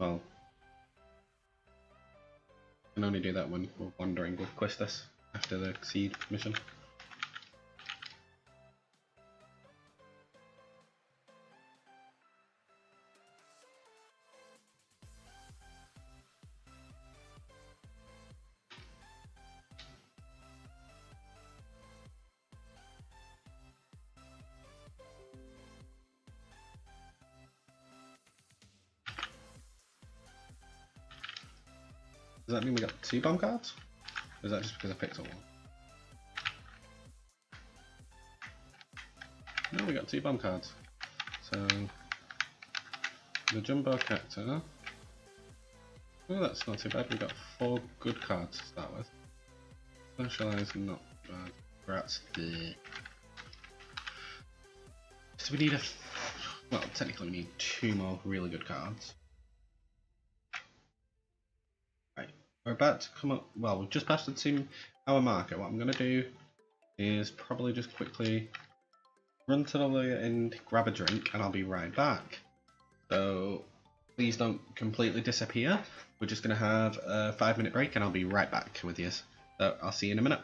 Well, I can only do that when we're wandering with Quistis after the seed mission. Does that mean we got 2 bomb cards? Or is that just because I picked up one? No, we got 2 bomb cards. So the Jumbo Cactor. Oh, that's not too bad. We got 4 good cards to start with. Specialized, not bad. Rats. Bleh. So we need well, technically we need 2 more really good cards. Right, we're about to come up. Well, we've just passed the 2-hour marker. What I'm going to do is probably just quickly run to the lawyer and grab a drink, and I'll be right back. So please don't completely disappear. We're just going to have a 5-minute break, and I'll be right back with you. So I'll see you in a minute.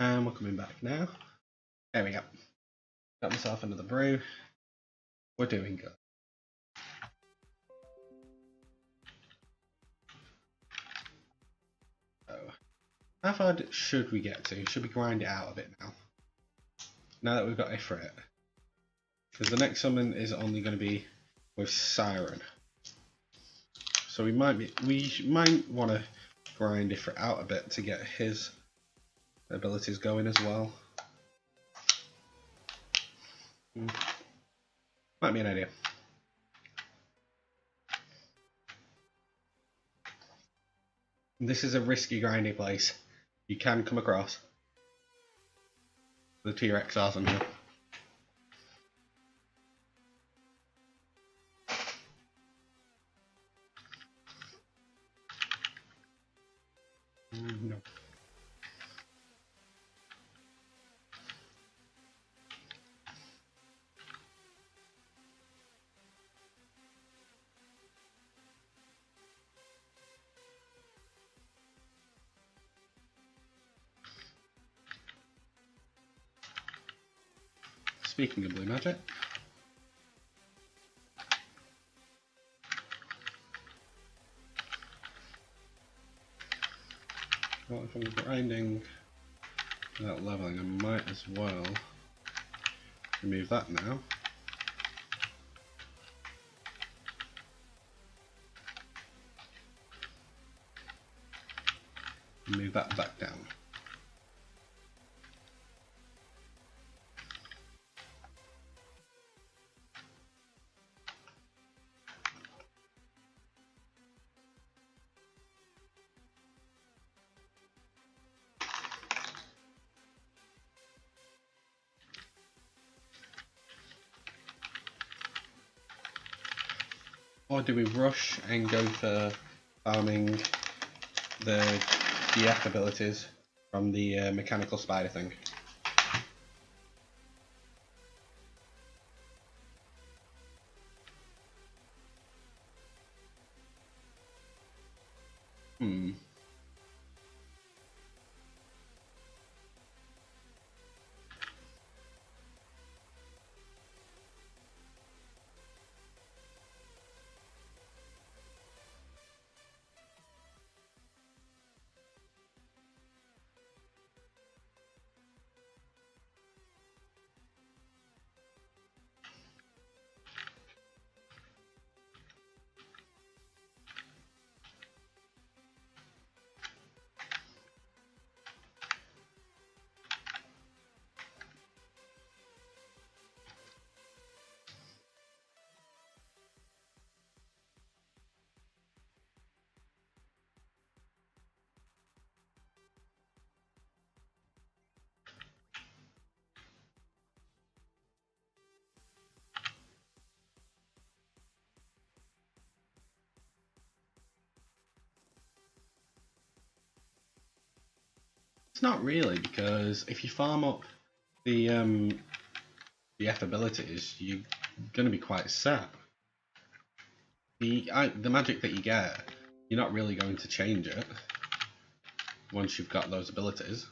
And we're coming back now. There we go. Got myself another brew. We're doing good. So, how far should we get to? Should we grind it out a bit now? Now that we've got Ifrit. Because the next summon is only going to be with Siren. So we might want to grind Ifrit out a bit to get his abilities going as well. Might be an idea. This is a risky grinding place. You can come across the T-Rex awesome here. No. Speaking of blue magic, well, if I'm grinding without leveling, I might as well remove that now. And move that back down. Or do we rush and go for farming the DF abilities from the mechanical spider thing? It's not really, because if you farm up the F abilities, you're going to be quite set. The magic that you get, you're not really going to change it once you've got those abilities.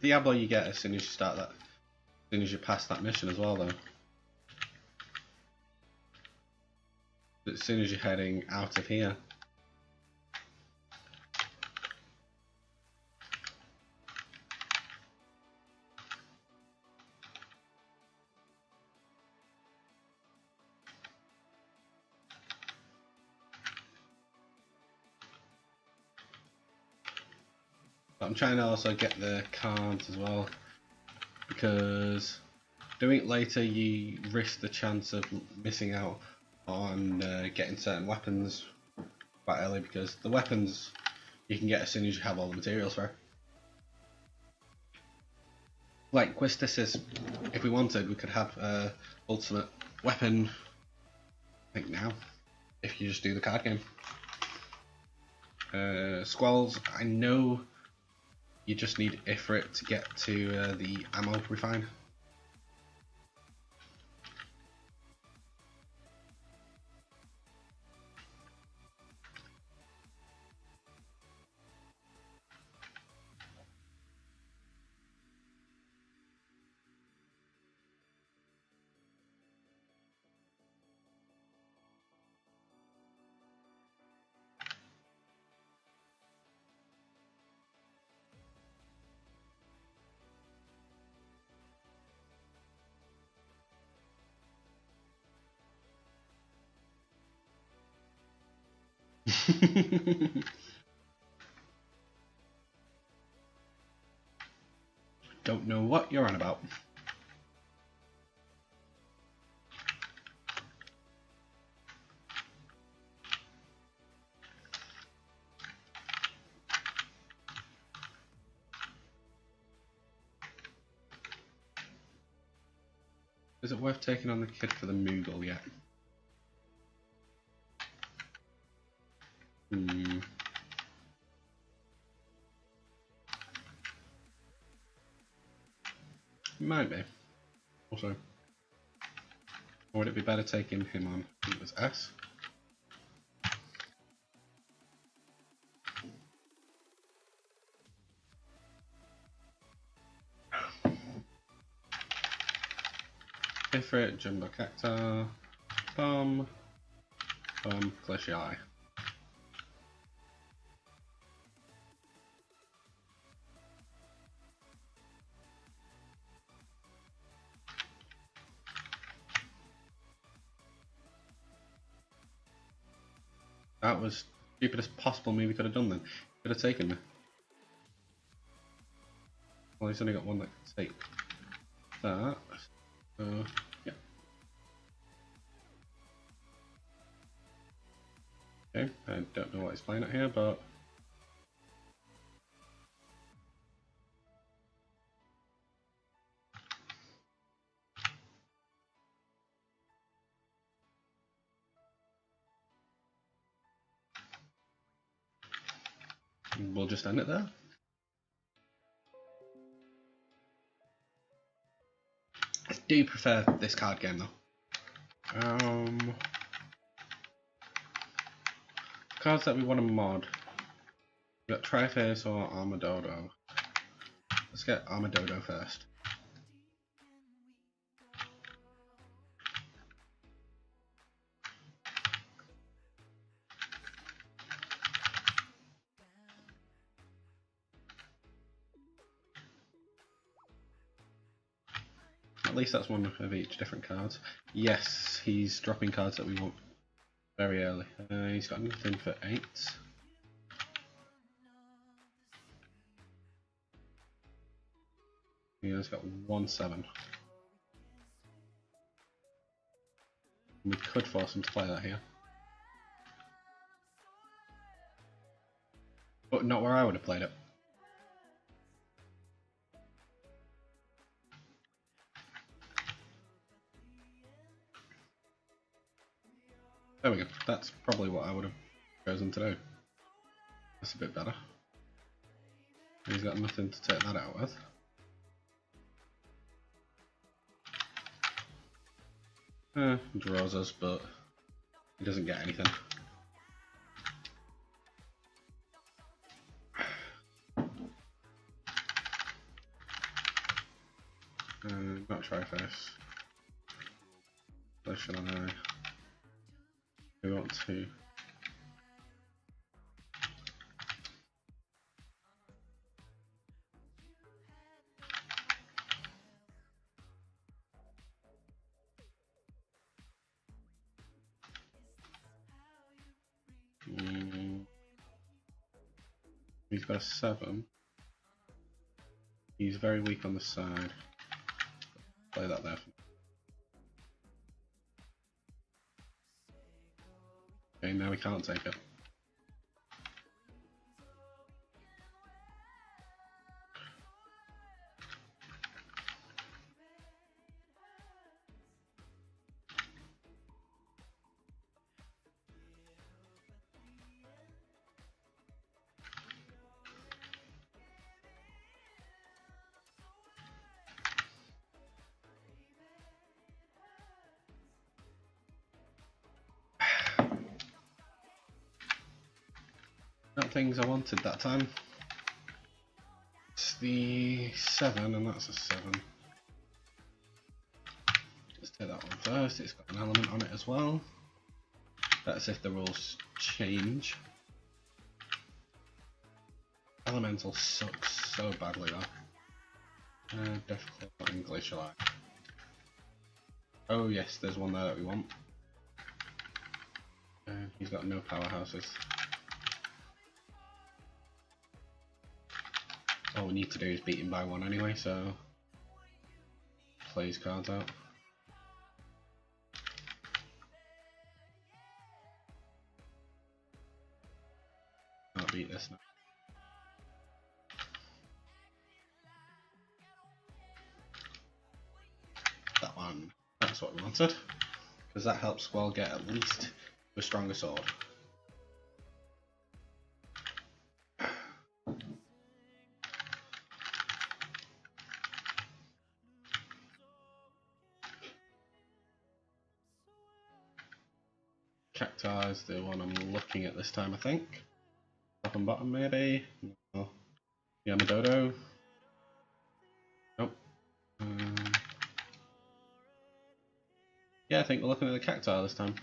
Diablo you get as soon as you start that, as soon as you pass that mission as well, though. As soon as you're heading out of here. But I'm trying to also get the cards as well, because doing it later you risk the chance of missing out on getting certain weapons quite early, because the weapons you can get as soon as you have all the materials for. Like Quistis, if we wanted, we could have ultimate weapon, I think now, if you just do the card game. Squalls, I know you just need Ifrit to get to the ammo refine. Don't know what you're on about. Is it worth taking on the kid for the Moogle yet? Might be. Also, or would it be better taking him on? I think it was S. Ifrit, Jumbo Cactar, Bomb, Glacier Eye. That was the stupidest possible move he could have done then. Could have taken me. Well, he's only got one that can take that. Yeah. Okay, I don't know what he's playing at here, but we'll just end it there. I do prefer this card game though. Cards that we want to mod. We've got Triface or Armadodo. Let's get Armadodo first. At least that's one of each different cards. Yes, he's dropping cards that we want very early. He's got nothing for 8. He's got 1/7. We could force him to play that here. But not where I would have played it. There we go. That's probably what I would have chosen to do. That's a bit better. He's got nothing to take that out with. Draws us, but he doesn't get anything. Not Triface. So should I? We want to. He's got a 7. He's very weak on the side. Play that there. Okay, now we can't take it. Not things I wanted that time. It's the 7 and that's a 7. Let's take that one first. It's got an element on it as well. That's if the rules change. Elemental sucks so badly though. Difficult and Glacial Eye. Oh yes, there's one there that we want. He's got no powerhouses. All we need to do is beat him by 1 anyway, so play his cards out. Can't beat this now. That one, that's what we wanted, because that helps Squall get at least a stronger sword. Cacti is the one I'm looking at this time, I think. Top and bottom, maybe? No. Yamadodo? Nope. Yeah, I think we're looking at the cacti this time.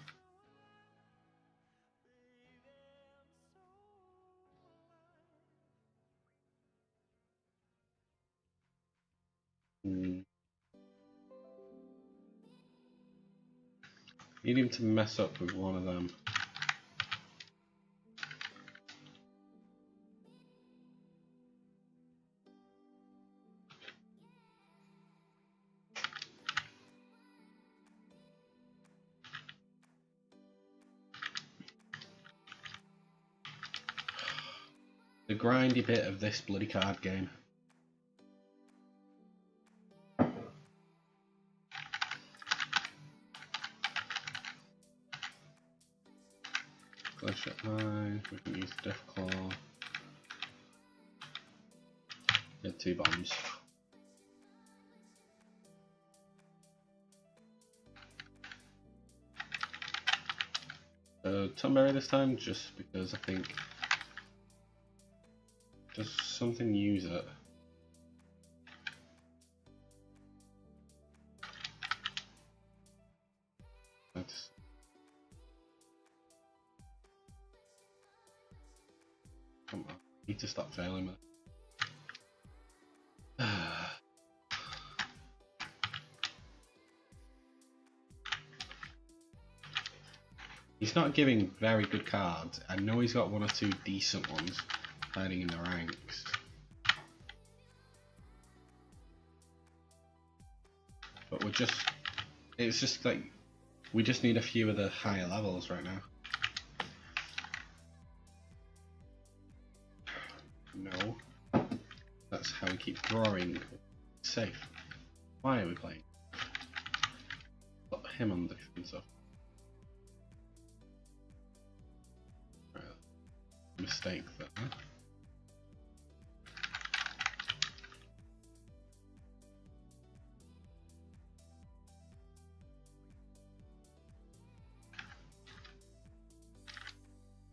Need him to mess up with one of them. The grindy bit of this bloody card game. Glacier Mine, we can use Death Claw. Get 2 bombs. So Tumberry this time, just because I think does something use it. That's come on, I need to stop failing with it. He's not giving very good cards. I know he's got 1 or 2 decent ones hiding in the ranks. But we're just, it's just like, we just need a few of the higher levels right now. No. That's how we keep drawing. Safe. Why are we playing? Put him on the stuff. Mistake there.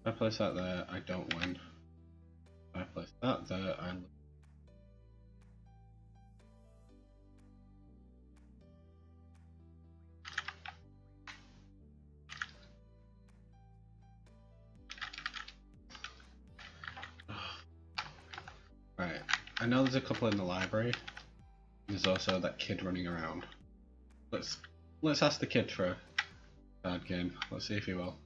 If I place that there, I don't win. If I place that there, I lose. Right, I know there's a couple in the library. There's also that kid running around. Let's ask the kid for a card game. Let's see if he will.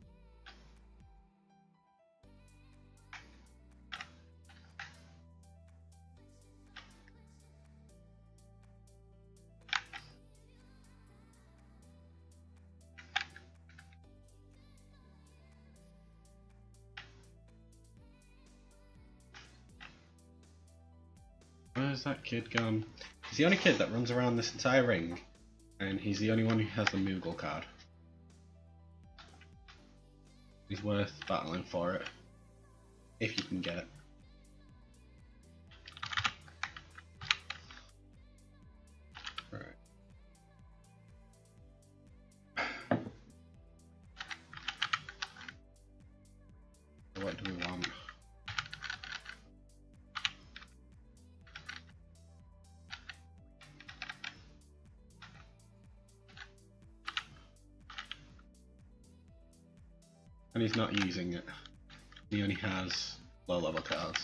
Where's that kid gone? He's the only kid that runs around this entire ring, and he's the only one who has the Moogle card. He's worth battling for it, if you can get it. Right. What do we want? And he's not using it. He only has low level cards.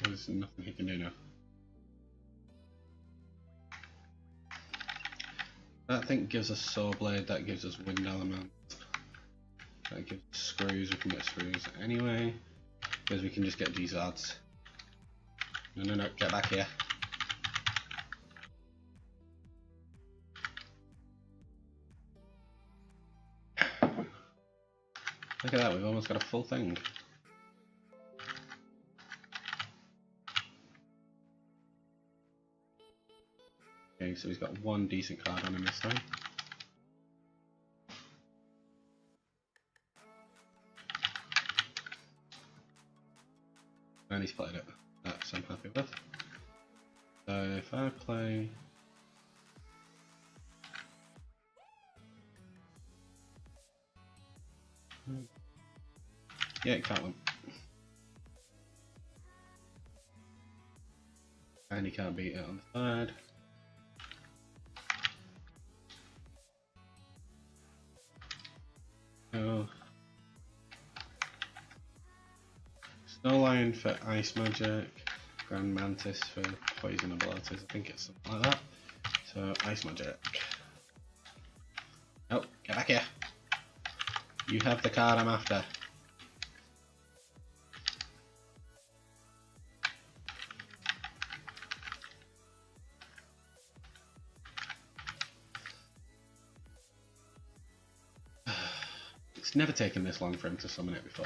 There's nothing he can do now. That thing gives us saw blade, that gives us wind element. That gives us screws, we can get screws anyway. Because we can just get these odds. No, get back here. Look at that, we've almost got a full thing. Okay, so he's got one decent card on him this time. And he's played it. That's I'm happy with. So if I play... Yeah, it can't win. And he can't beat it on the third. Oh. Snow Lion for Ice Magic, Grand Mantis for Poison abilities, I think it's something like that. So, Ice Magic. Oh, get back here! You have the card I'm after. It's never taken this long for him to summon it before.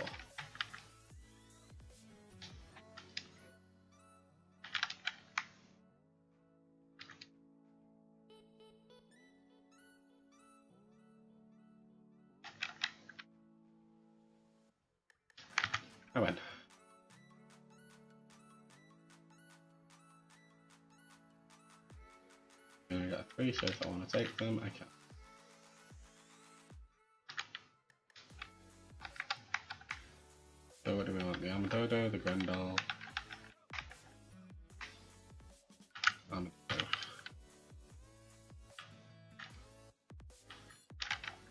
I win. I got a 3, so if I want to take them, I can. So what do we want? The Armadodo, the Grendel. Armadodo.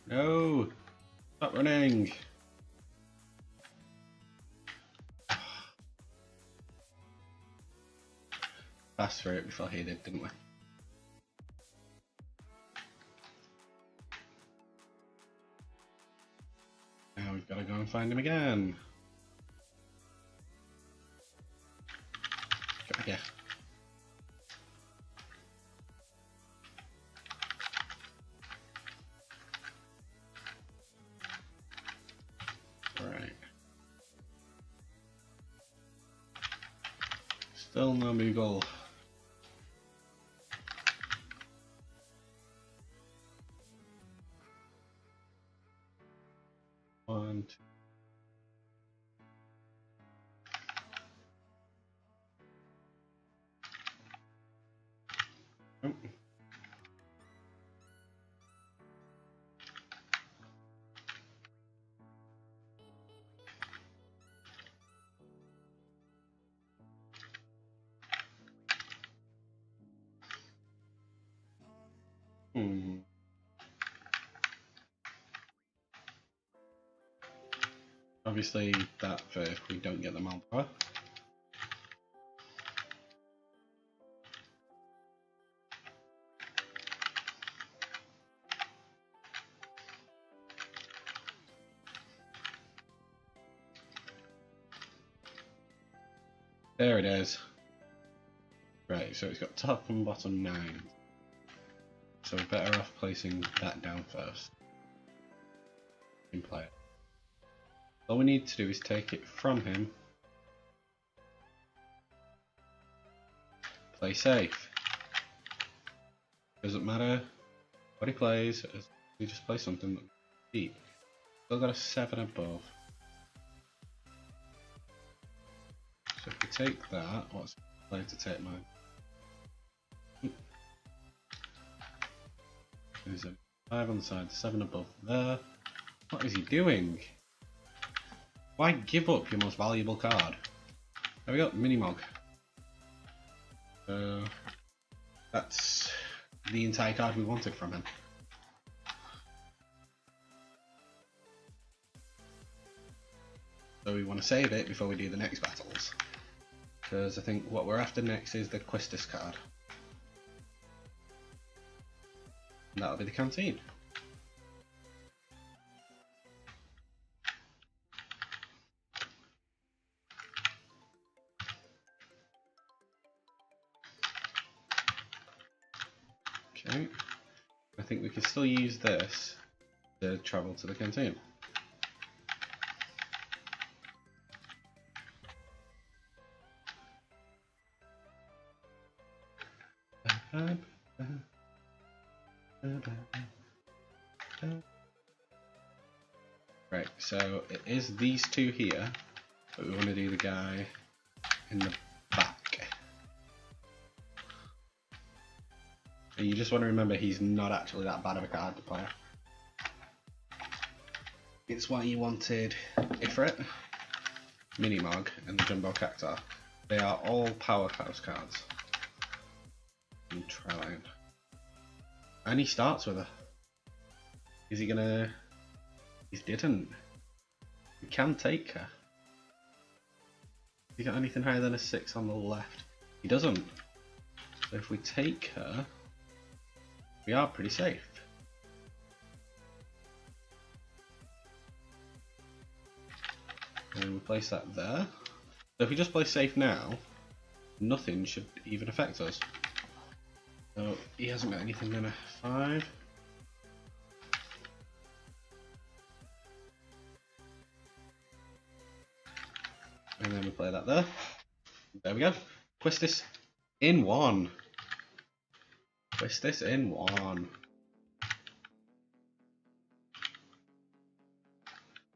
No! Stop running! Passed through it before he did, didn't we? Now we've got to go and find him again. Get back here. Right. Still no Moogle. One, two. Oh. Obviously that for if we don't get the Malpower. There it is. Right, so it's got top and bottom 9. So we're better off placing that down first. And play it. All we need to do is take it from him. Play safe. Doesn't matter what he plays, we just play something that deep. Still got a 7 above. So if we take that, what's the play to take mine? There's a 5 on the side, 7 above there. What is he doing? Why give up your most valuable card? There we go, Minimog. That's the entire card we wanted from him. So we want to save it before we do the next battles. because I think what we're after next is the Quistis card. And that'll be the canteen. Okay, I think we can still use this to travel to the canteen. Right, so it is these two here, but we want to do the guy in the back. And you just want to remember he's not actually that bad of a card to play. It's why you wanted Ifrit, Minimog, and the Jumbo Cactar. They are all powerhouse cards. And trying. And he starts with her. Is he gonna... He didn't. We can take her. Has he got anything higher than a 6 on the left? He doesn't. So if we take her, we are pretty safe. And we place that there. So if we just play safe now, nothing should even affect us. So he hasn't got anything than a 5. And then we play that there. There we go. Quistis in 1. Quistis in 1.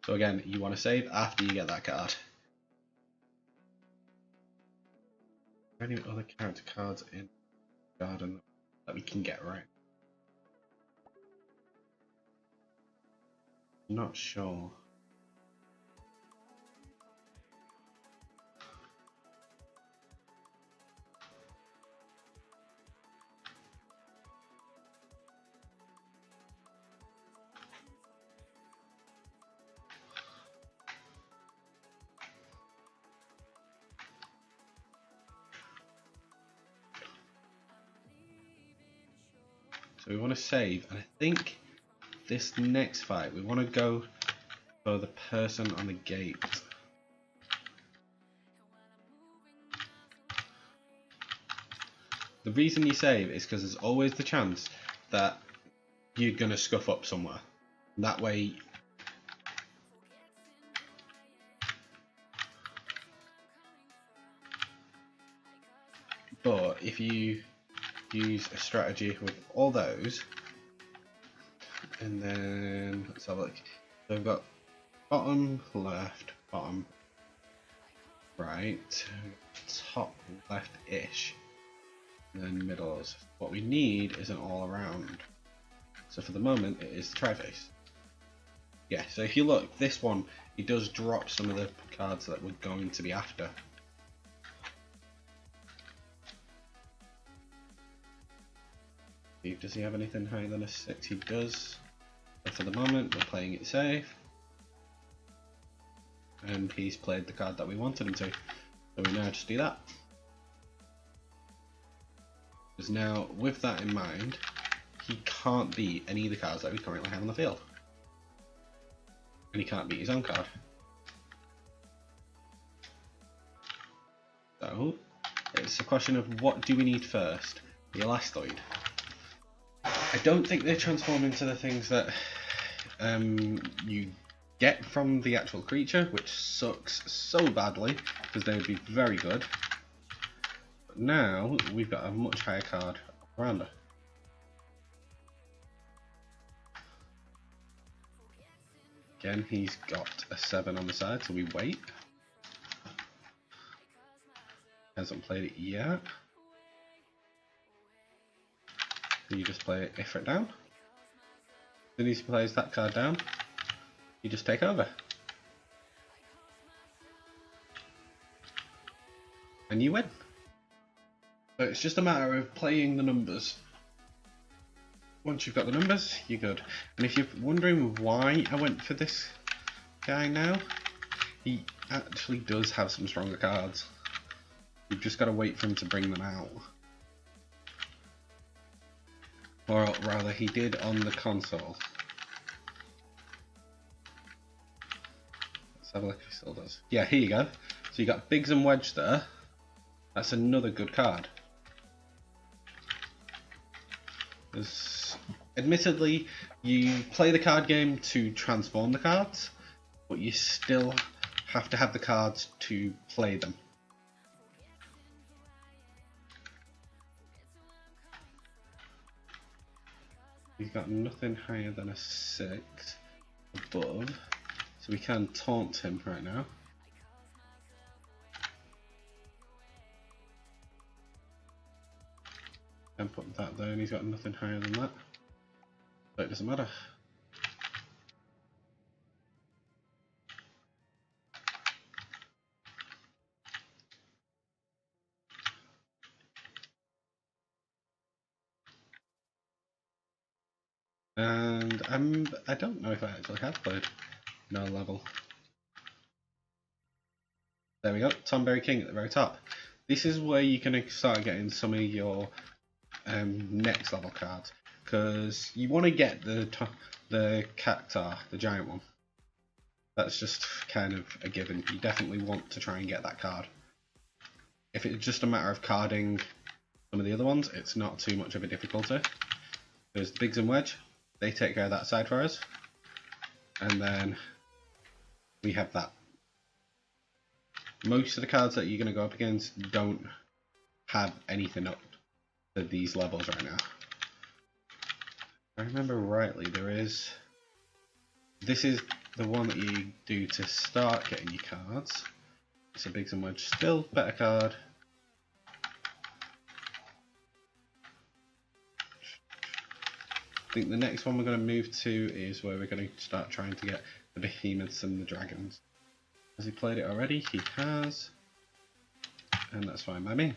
So again, you want to save after you get that card. Are there any other character cards in Garden that we can get right? Not sure. So we want to save, and I think this next fight we want to go for the person on the gate. The reason you save is because there's always the chance that you're going to scuff up somewhere. That way, but if you use a strategy with all those, and then let's have a look. So we've got bottom left, bottom right, top left-ish, and then middles. What we need is an all-around. So for the moment, it is the Tri-Face. Yeah, so if you look, this one, it does drop some of the cards that we're going to be after. Does he have anything higher than a 6? He does. But for the moment, we're playing it safe. And he's played the card that we wanted him to. So we now just do that. Because now, with that in mind, he can't beat any of the cards that we currently have on the field. And he can't beat his own card. So, it's a question of what do we need first? The Elastoid. I don't think they transform into the things that you get from the actual creature, which sucks so badly, because they would be very good. But now, we've got a much higher card around her. Again, he's got a 7 on the side, so we wait. Hasn't played it yet. So you just play Ifrit down. As soon as he plays that card down, you just take over. And you win. So it's just a matter of playing the numbers. Once you've got the numbers, you're good. And if you're wondering why I went for this guy now, he actually does have some stronger cards. You've just got to wait for him to bring them out. Or rather, he did on the console. Let's have a look if he still does. Yeah, here you go. So you got Biggs and Wedge there. That's another good card. Admittedly, you play the card game to transform the cards, but you still have to have the cards to play them. He's got nothing higher than a 6 above, so we can taunt him right now. And put that there, and he's got nothing higher than that, so it doesn't matter. And I don't know if I actually have played no level. There we go, Tomberry King at the very top. This is where you can start getting some of your next level cards, because you want to get the Cactar, the giant one. That's just kind of a given. You definitely want to try and get that card. If it's just a matter of carding some of the other ones, it's not too much of a difficulty. There's the Biggs and Wedge, they take care of that side for us. And then we have that. Most of the cards that you're going to go up against don't have anything up to these levels right now. If I remember rightly, this is the one that you do to start getting your cards. So Biggs and Wedge, still better card. I think the next one we're going to move to is where we're going to start trying to get the behemoths and the dragons. Has he played it already? He has. And that's fine by me.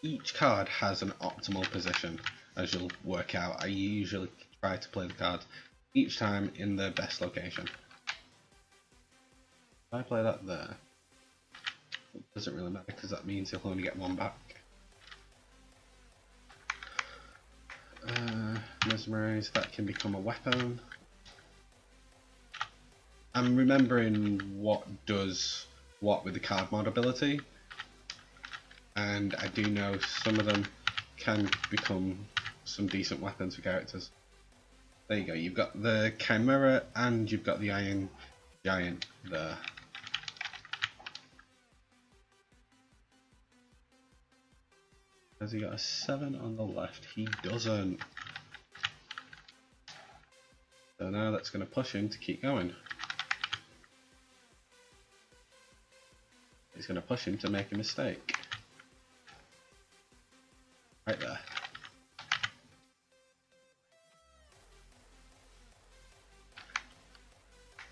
Each card has an optimal position, as you'll work out. I usually try to play the cards each time in the best location. If I play that there, it doesn't really matter because that means he'll only get one back. Mesmerize, that can become a weapon. I'm remembering what does what with the card mod ability, and I do know some of them can become some decent weapons for characters. There you go, you've got the Chimera and you've got the Iron Giant there. Has he got a 7 on the left? He doesn't. So now that's going to push him to keep going. It's going to push him to make a mistake. Right there.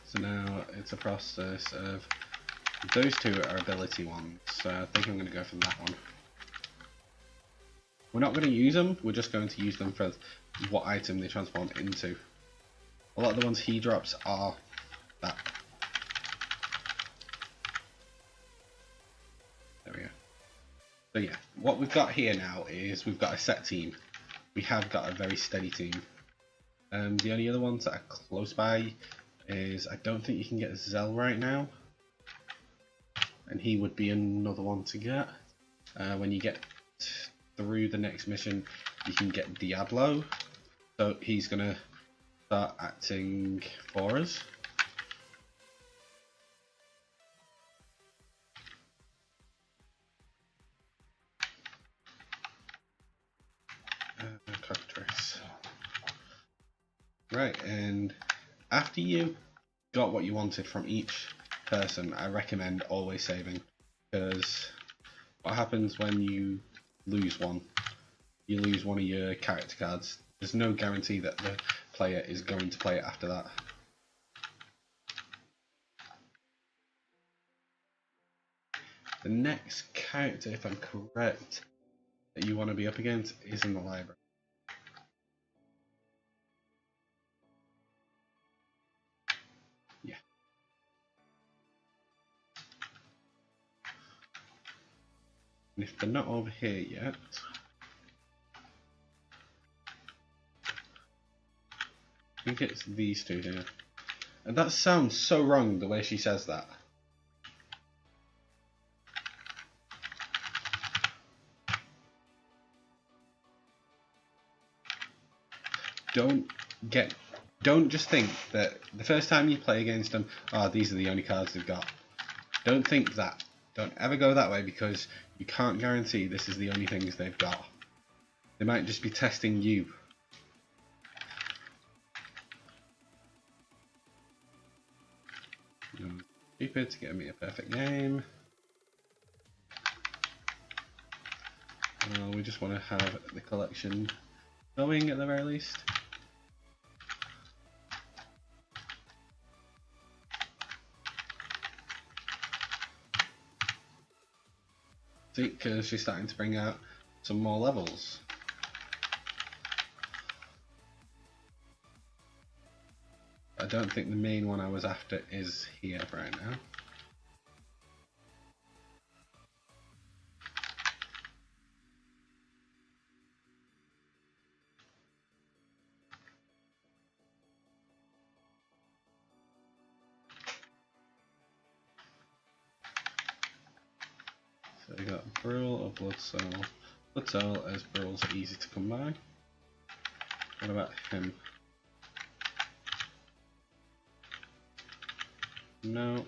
So now it's a process of those two are ability ones, so I think I'm going to go for that one. We're not going to use them, we're just going to use them for what item they transform into. A lot of the ones he drops are that. There we go. So yeah, what we've got here now is we've got a set team. We have got a very steady team. The only other ones that are close by is I don't think you can get Zell right now. And he would be another one to get. When you get through the next mission, you can get Diablo. So he's going to start acting for us. Cockatrice. Right, and after you got what you wanted from each person, I recommend always saving, because what happens when you lose one? You lose one of your character cards. There's no guarantee that the player is going to play it after that. The next character, if I'm correct, that you want to be up against is in the library. Yeah. And if they're not over here yet, I think it's these two here. And that sounds so wrong the way she says that. Don't just think that the first time you play against them, oh, these are the only cards they've got. Don't think that. Don't ever go that way, because you can't guarantee this is the only things they've got. They might just be testing you. Stupid to get me a perfect game. We just want to have the collection going at the very least. See, because she's starting to bring out some more levels. I don't think the main one I was after is here right now. So we got Brule or Blood Soul. Blood Soul, as Brules are easy to come by. What about him? No,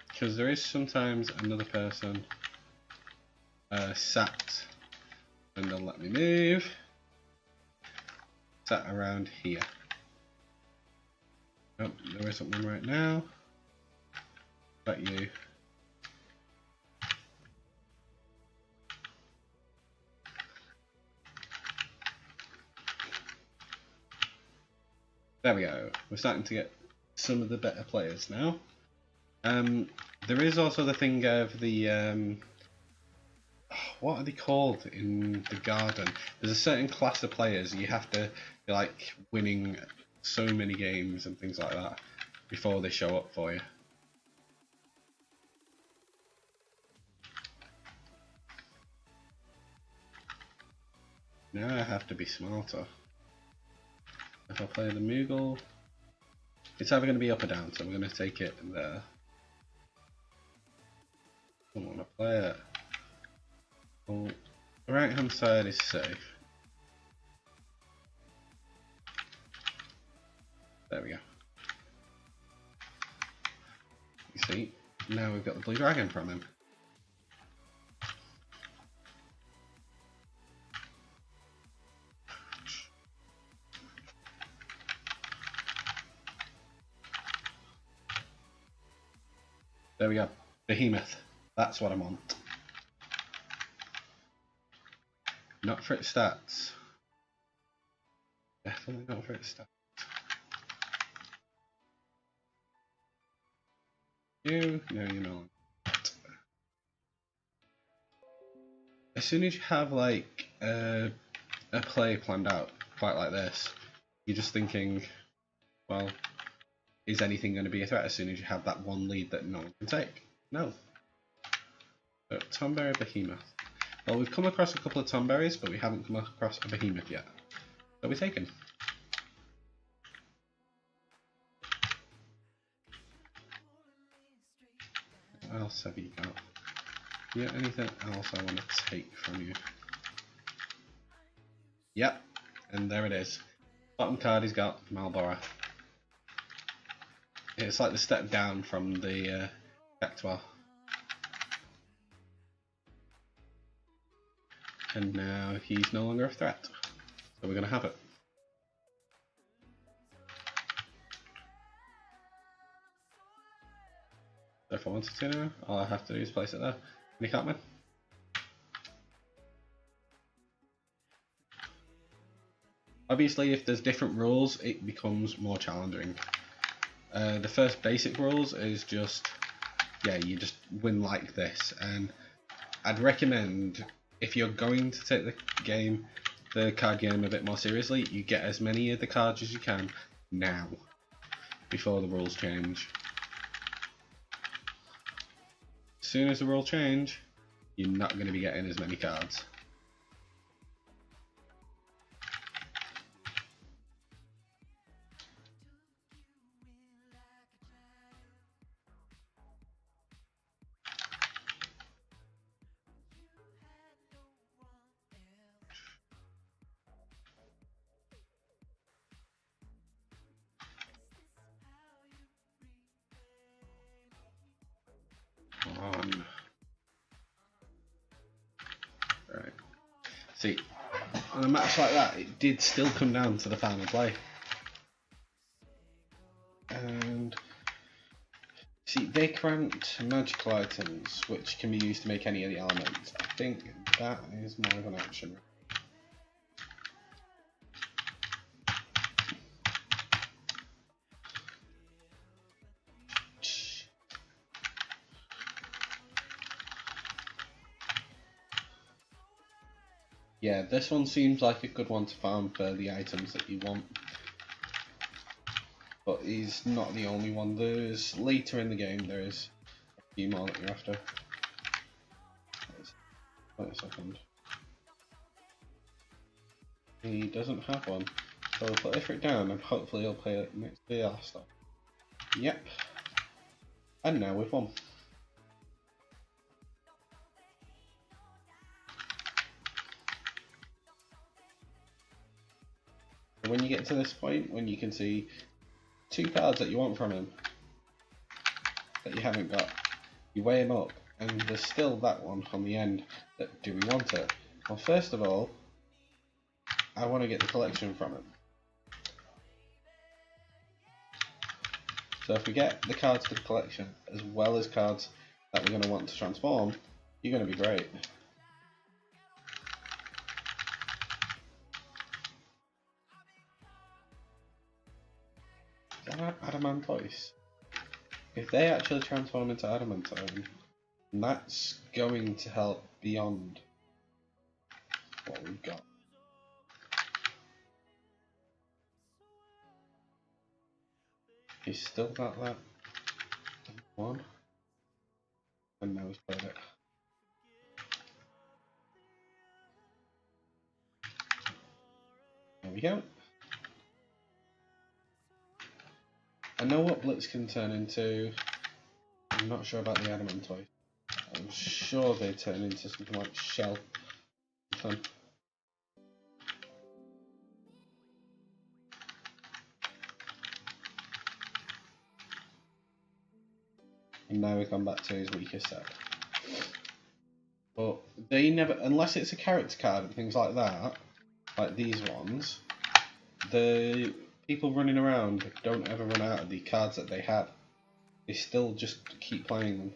because there is sometimes another person sat, and they'll let me move, sat around here. Nope, there isn't one right now. But you. There we go. We're starting to get some of the better players now. There is also the thing of the what are they called in the garden? There's a certain class of players you have to be like winning so many games and things like that before they show up for you. Now I have to be smarter. If I play the Moogle, it's either going to be up or down, so we're going to take it there. I don't want to play it. Well, the right hand side is safe. There we go. You see, now we've got the blue dragon from him. There we go. Behemoth. That's what I want. Not for its stats. Definitely not for its stats. You? No, you're not. As soon as you have like a play planned out quite like this, you're just thinking, well, is anything going to be a threat as soon as you have that one lead that no one can take? No. So, Tomberry Behemoth. Well, we've come across a couple of Tomberries, but we haven't come across a Behemoth yet. So we're taken. What else have you got? Yeah, anything else I want to take from you? Yep, and there it is. Bottom card he's got Marlborough. It's like the step down from the Cactuar. And now he's no longer a threat. So we're going to have it. So if I wanted to now, all I have to do is place it there. And he can't win. Obviously, if there's different rules, it becomes more challenging. The first basic rules is just, yeah, you just win like this, and I'd recommend, if you're going to take the card game a bit more seriously, you get as many of the cards as you can now, before the rules change. As soon as the rules change, you're not going to be getting as many cards. On. Right. See, on a match like that, it did still come down to the final play. And see, they grant magical items which can be used to make any of the elements. I think that is more of an option. Yeah, this one seems like a good one to farm for the items that you want. But he's not the only one. There's later in the game there is a few more that you're after. Wait a second. He doesn't have one. So we'll put it down and hopefully he'll play it next to the last stop. Yep. And now we've won. When you get to this point, when you can see 2 cards that you want from him that you haven't got, you weigh them up, and there's still that one on the end. That do we want it? Well, first of all, I want to get the collection from him. So if we get the cards to the collection, as well as cards that we're going to want to transform, you're going to be great. Adamantoise. If they actually transform into adamantine, that's going to help beyond what we've got. He's still got that one, and now he's played it. There we go. I know what Blitz can turn into. I'm not sure about the Adamantoise. I'm sure they turn into something like Shell. And now we've gone back to his weakest set. But they never, unless it's a character card and things like that, like these ones, the people running around don't ever run out of the cards that they had. They still just keep playing them.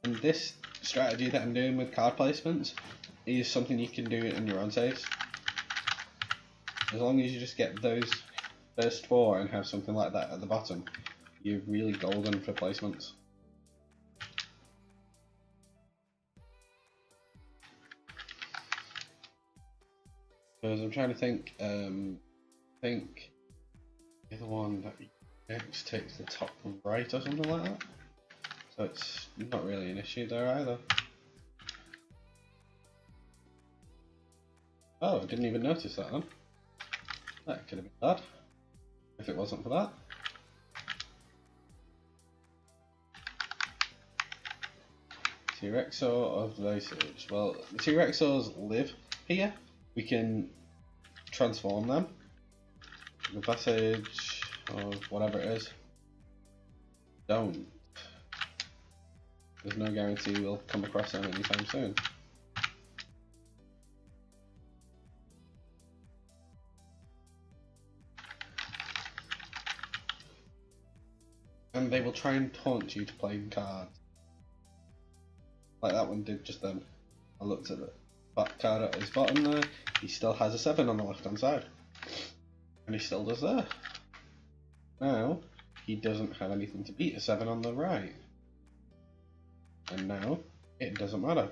And this strategy that I'm doing with card placements is something you can do in your own saves. As long as you just get those first 4 and have something like that at the bottom, you're really golden for placements. Because I'm trying to think, the other one that X takes the top right or something like that. So it's not really an issue there either. Oh, I didn't even notice that then. That could have been bad if it wasn't for that. T-Rexor of Visage. Well, the T-Rexors live here. We can transform them. The Visage of whatever it is. Don't. There's no guarantee we'll come across them anytime soon. And they will try and taunt you to play cards. Like that one did just then. I looked at the back card at his bottom there. He still has a 7 on the left hand side. And he still does there. Now he doesn't have anything to beat a 7 on the right. And now it doesn't matter,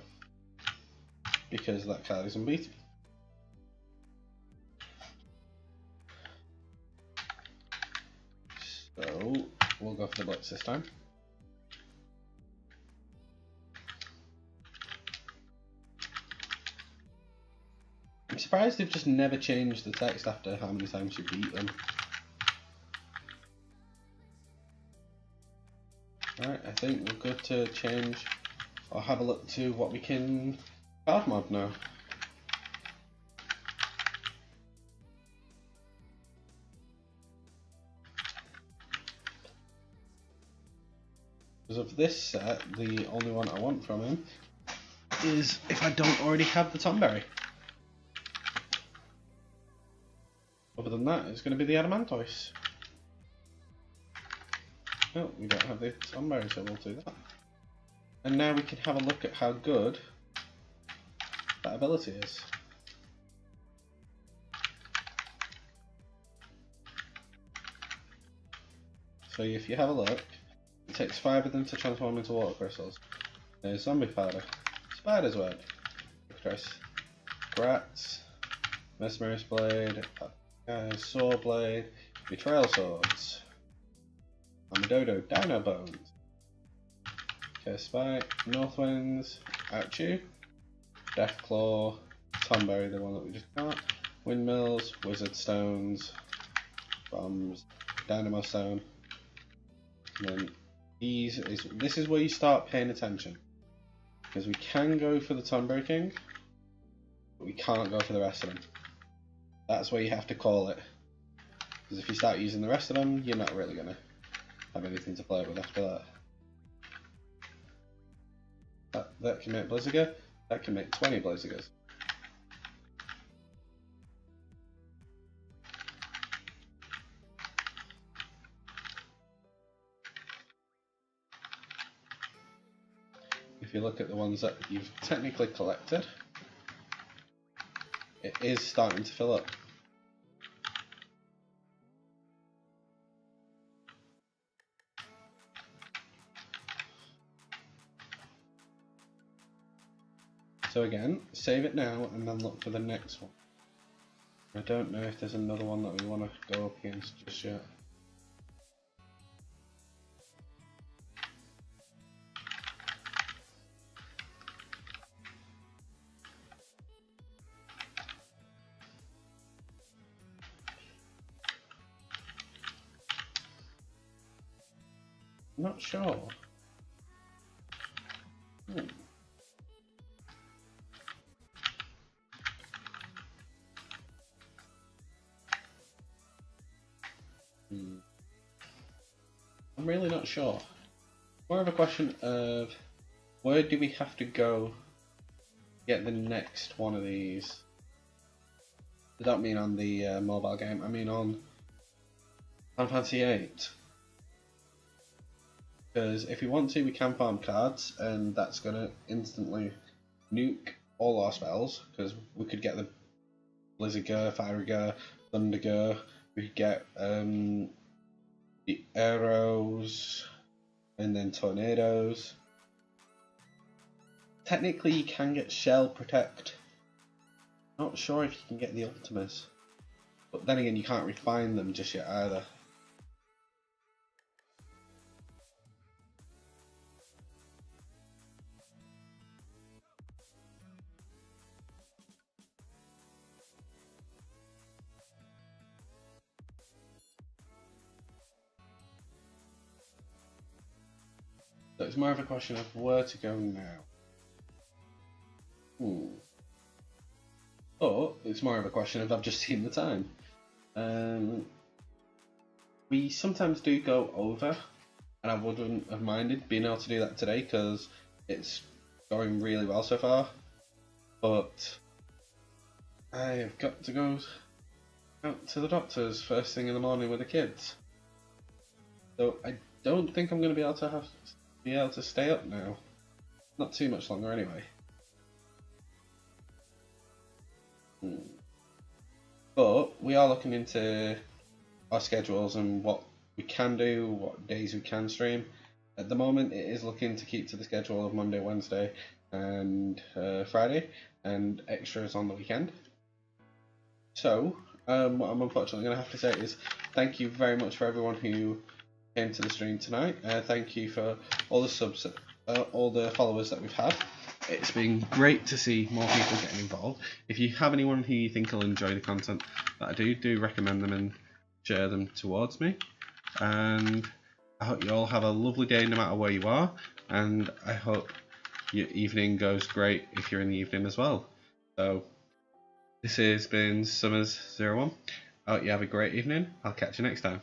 because that card is unbeatable. So we'll go for the blitz this time. I'm surprised they've just never changed the text after how many times you beat them. Alright, I think we're good to change or have a look to what we can card mod now. Because of this set, the only one I want from him is if I don't already have the Tomberry. Other than that, it's going to be the Adamantoise. No, we don't have the Tomberry, so we'll do that. And now we can have a look at how good that ability is. So if you have a look, it takes 5 of them to transform into water crystals. There's Zombie Powder, Spider's Web, Grats, Mesmerist Blade, Sword Blade, Betrayal Swords, Amadodo Dino Bones, Curse Spike, North Winds, Ouchie, Deathclaw, Tomberry, the one that we just got, Windmills, Wizard Stones, Bombs, Dynamo Stone, and then this is where you start paying attention, because we can go for the Tomberry King, but we can't go for the rest of them. That's where you have to call it, because if you start using the rest of them, you're not really going to have anything to play with after that. That can make Blizziger, that can make 20 Blizzigers. If you look at the ones that you've technically collected, it is starting to fill up. So again, save it now and then look for the next one. I don't know if there's another one that we want to go up against just yet. Not sure. I'm really not sure. More of a question of where do we have to go to get the next one of these? I don't mean on the mobile game, I mean on Fantasy VIII. Because if we want to, we can farm cards, and that's going to instantly nuke all our spells, because we could get the Blizziger, Fireiger, Thunderger, we could get the arrows, and then tornadoes. Technically you can get Shell Protect. Not sure if you can get the Ultimas. But then again, you can't refine them just yet either. So it's more of a question of where to go now. But it's more of a question of I've just seen the time. We sometimes do go over, and I wouldn't have minded being able to do that today because it's going really well so far. But I've got to go out to the doctors first thing in the morning with the kids. So I don't think I'm going to be able to stay up now. Not too much longer anyway. But we are looking into our schedules and what we can do, what days we can stream. At the moment, it is looking to keep to the schedule of Monday, Wednesday, and Friday, and extras on the weekend. So, what I'm unfortunately going to have to say is thank you very much for everyone who came to the stream tonight. Thank you for all the subs, all the followers that we've had. It's been great to see more people getting involved. If you have anyone who you think will enjoy the content that I do recommend them and share them towards me. And I hope you all have a lovely day no matter where you are, and I hope your evening goes great if you're in the evening as well. So this has been Summers01. I hope you have a great evening. I'll catch you next time.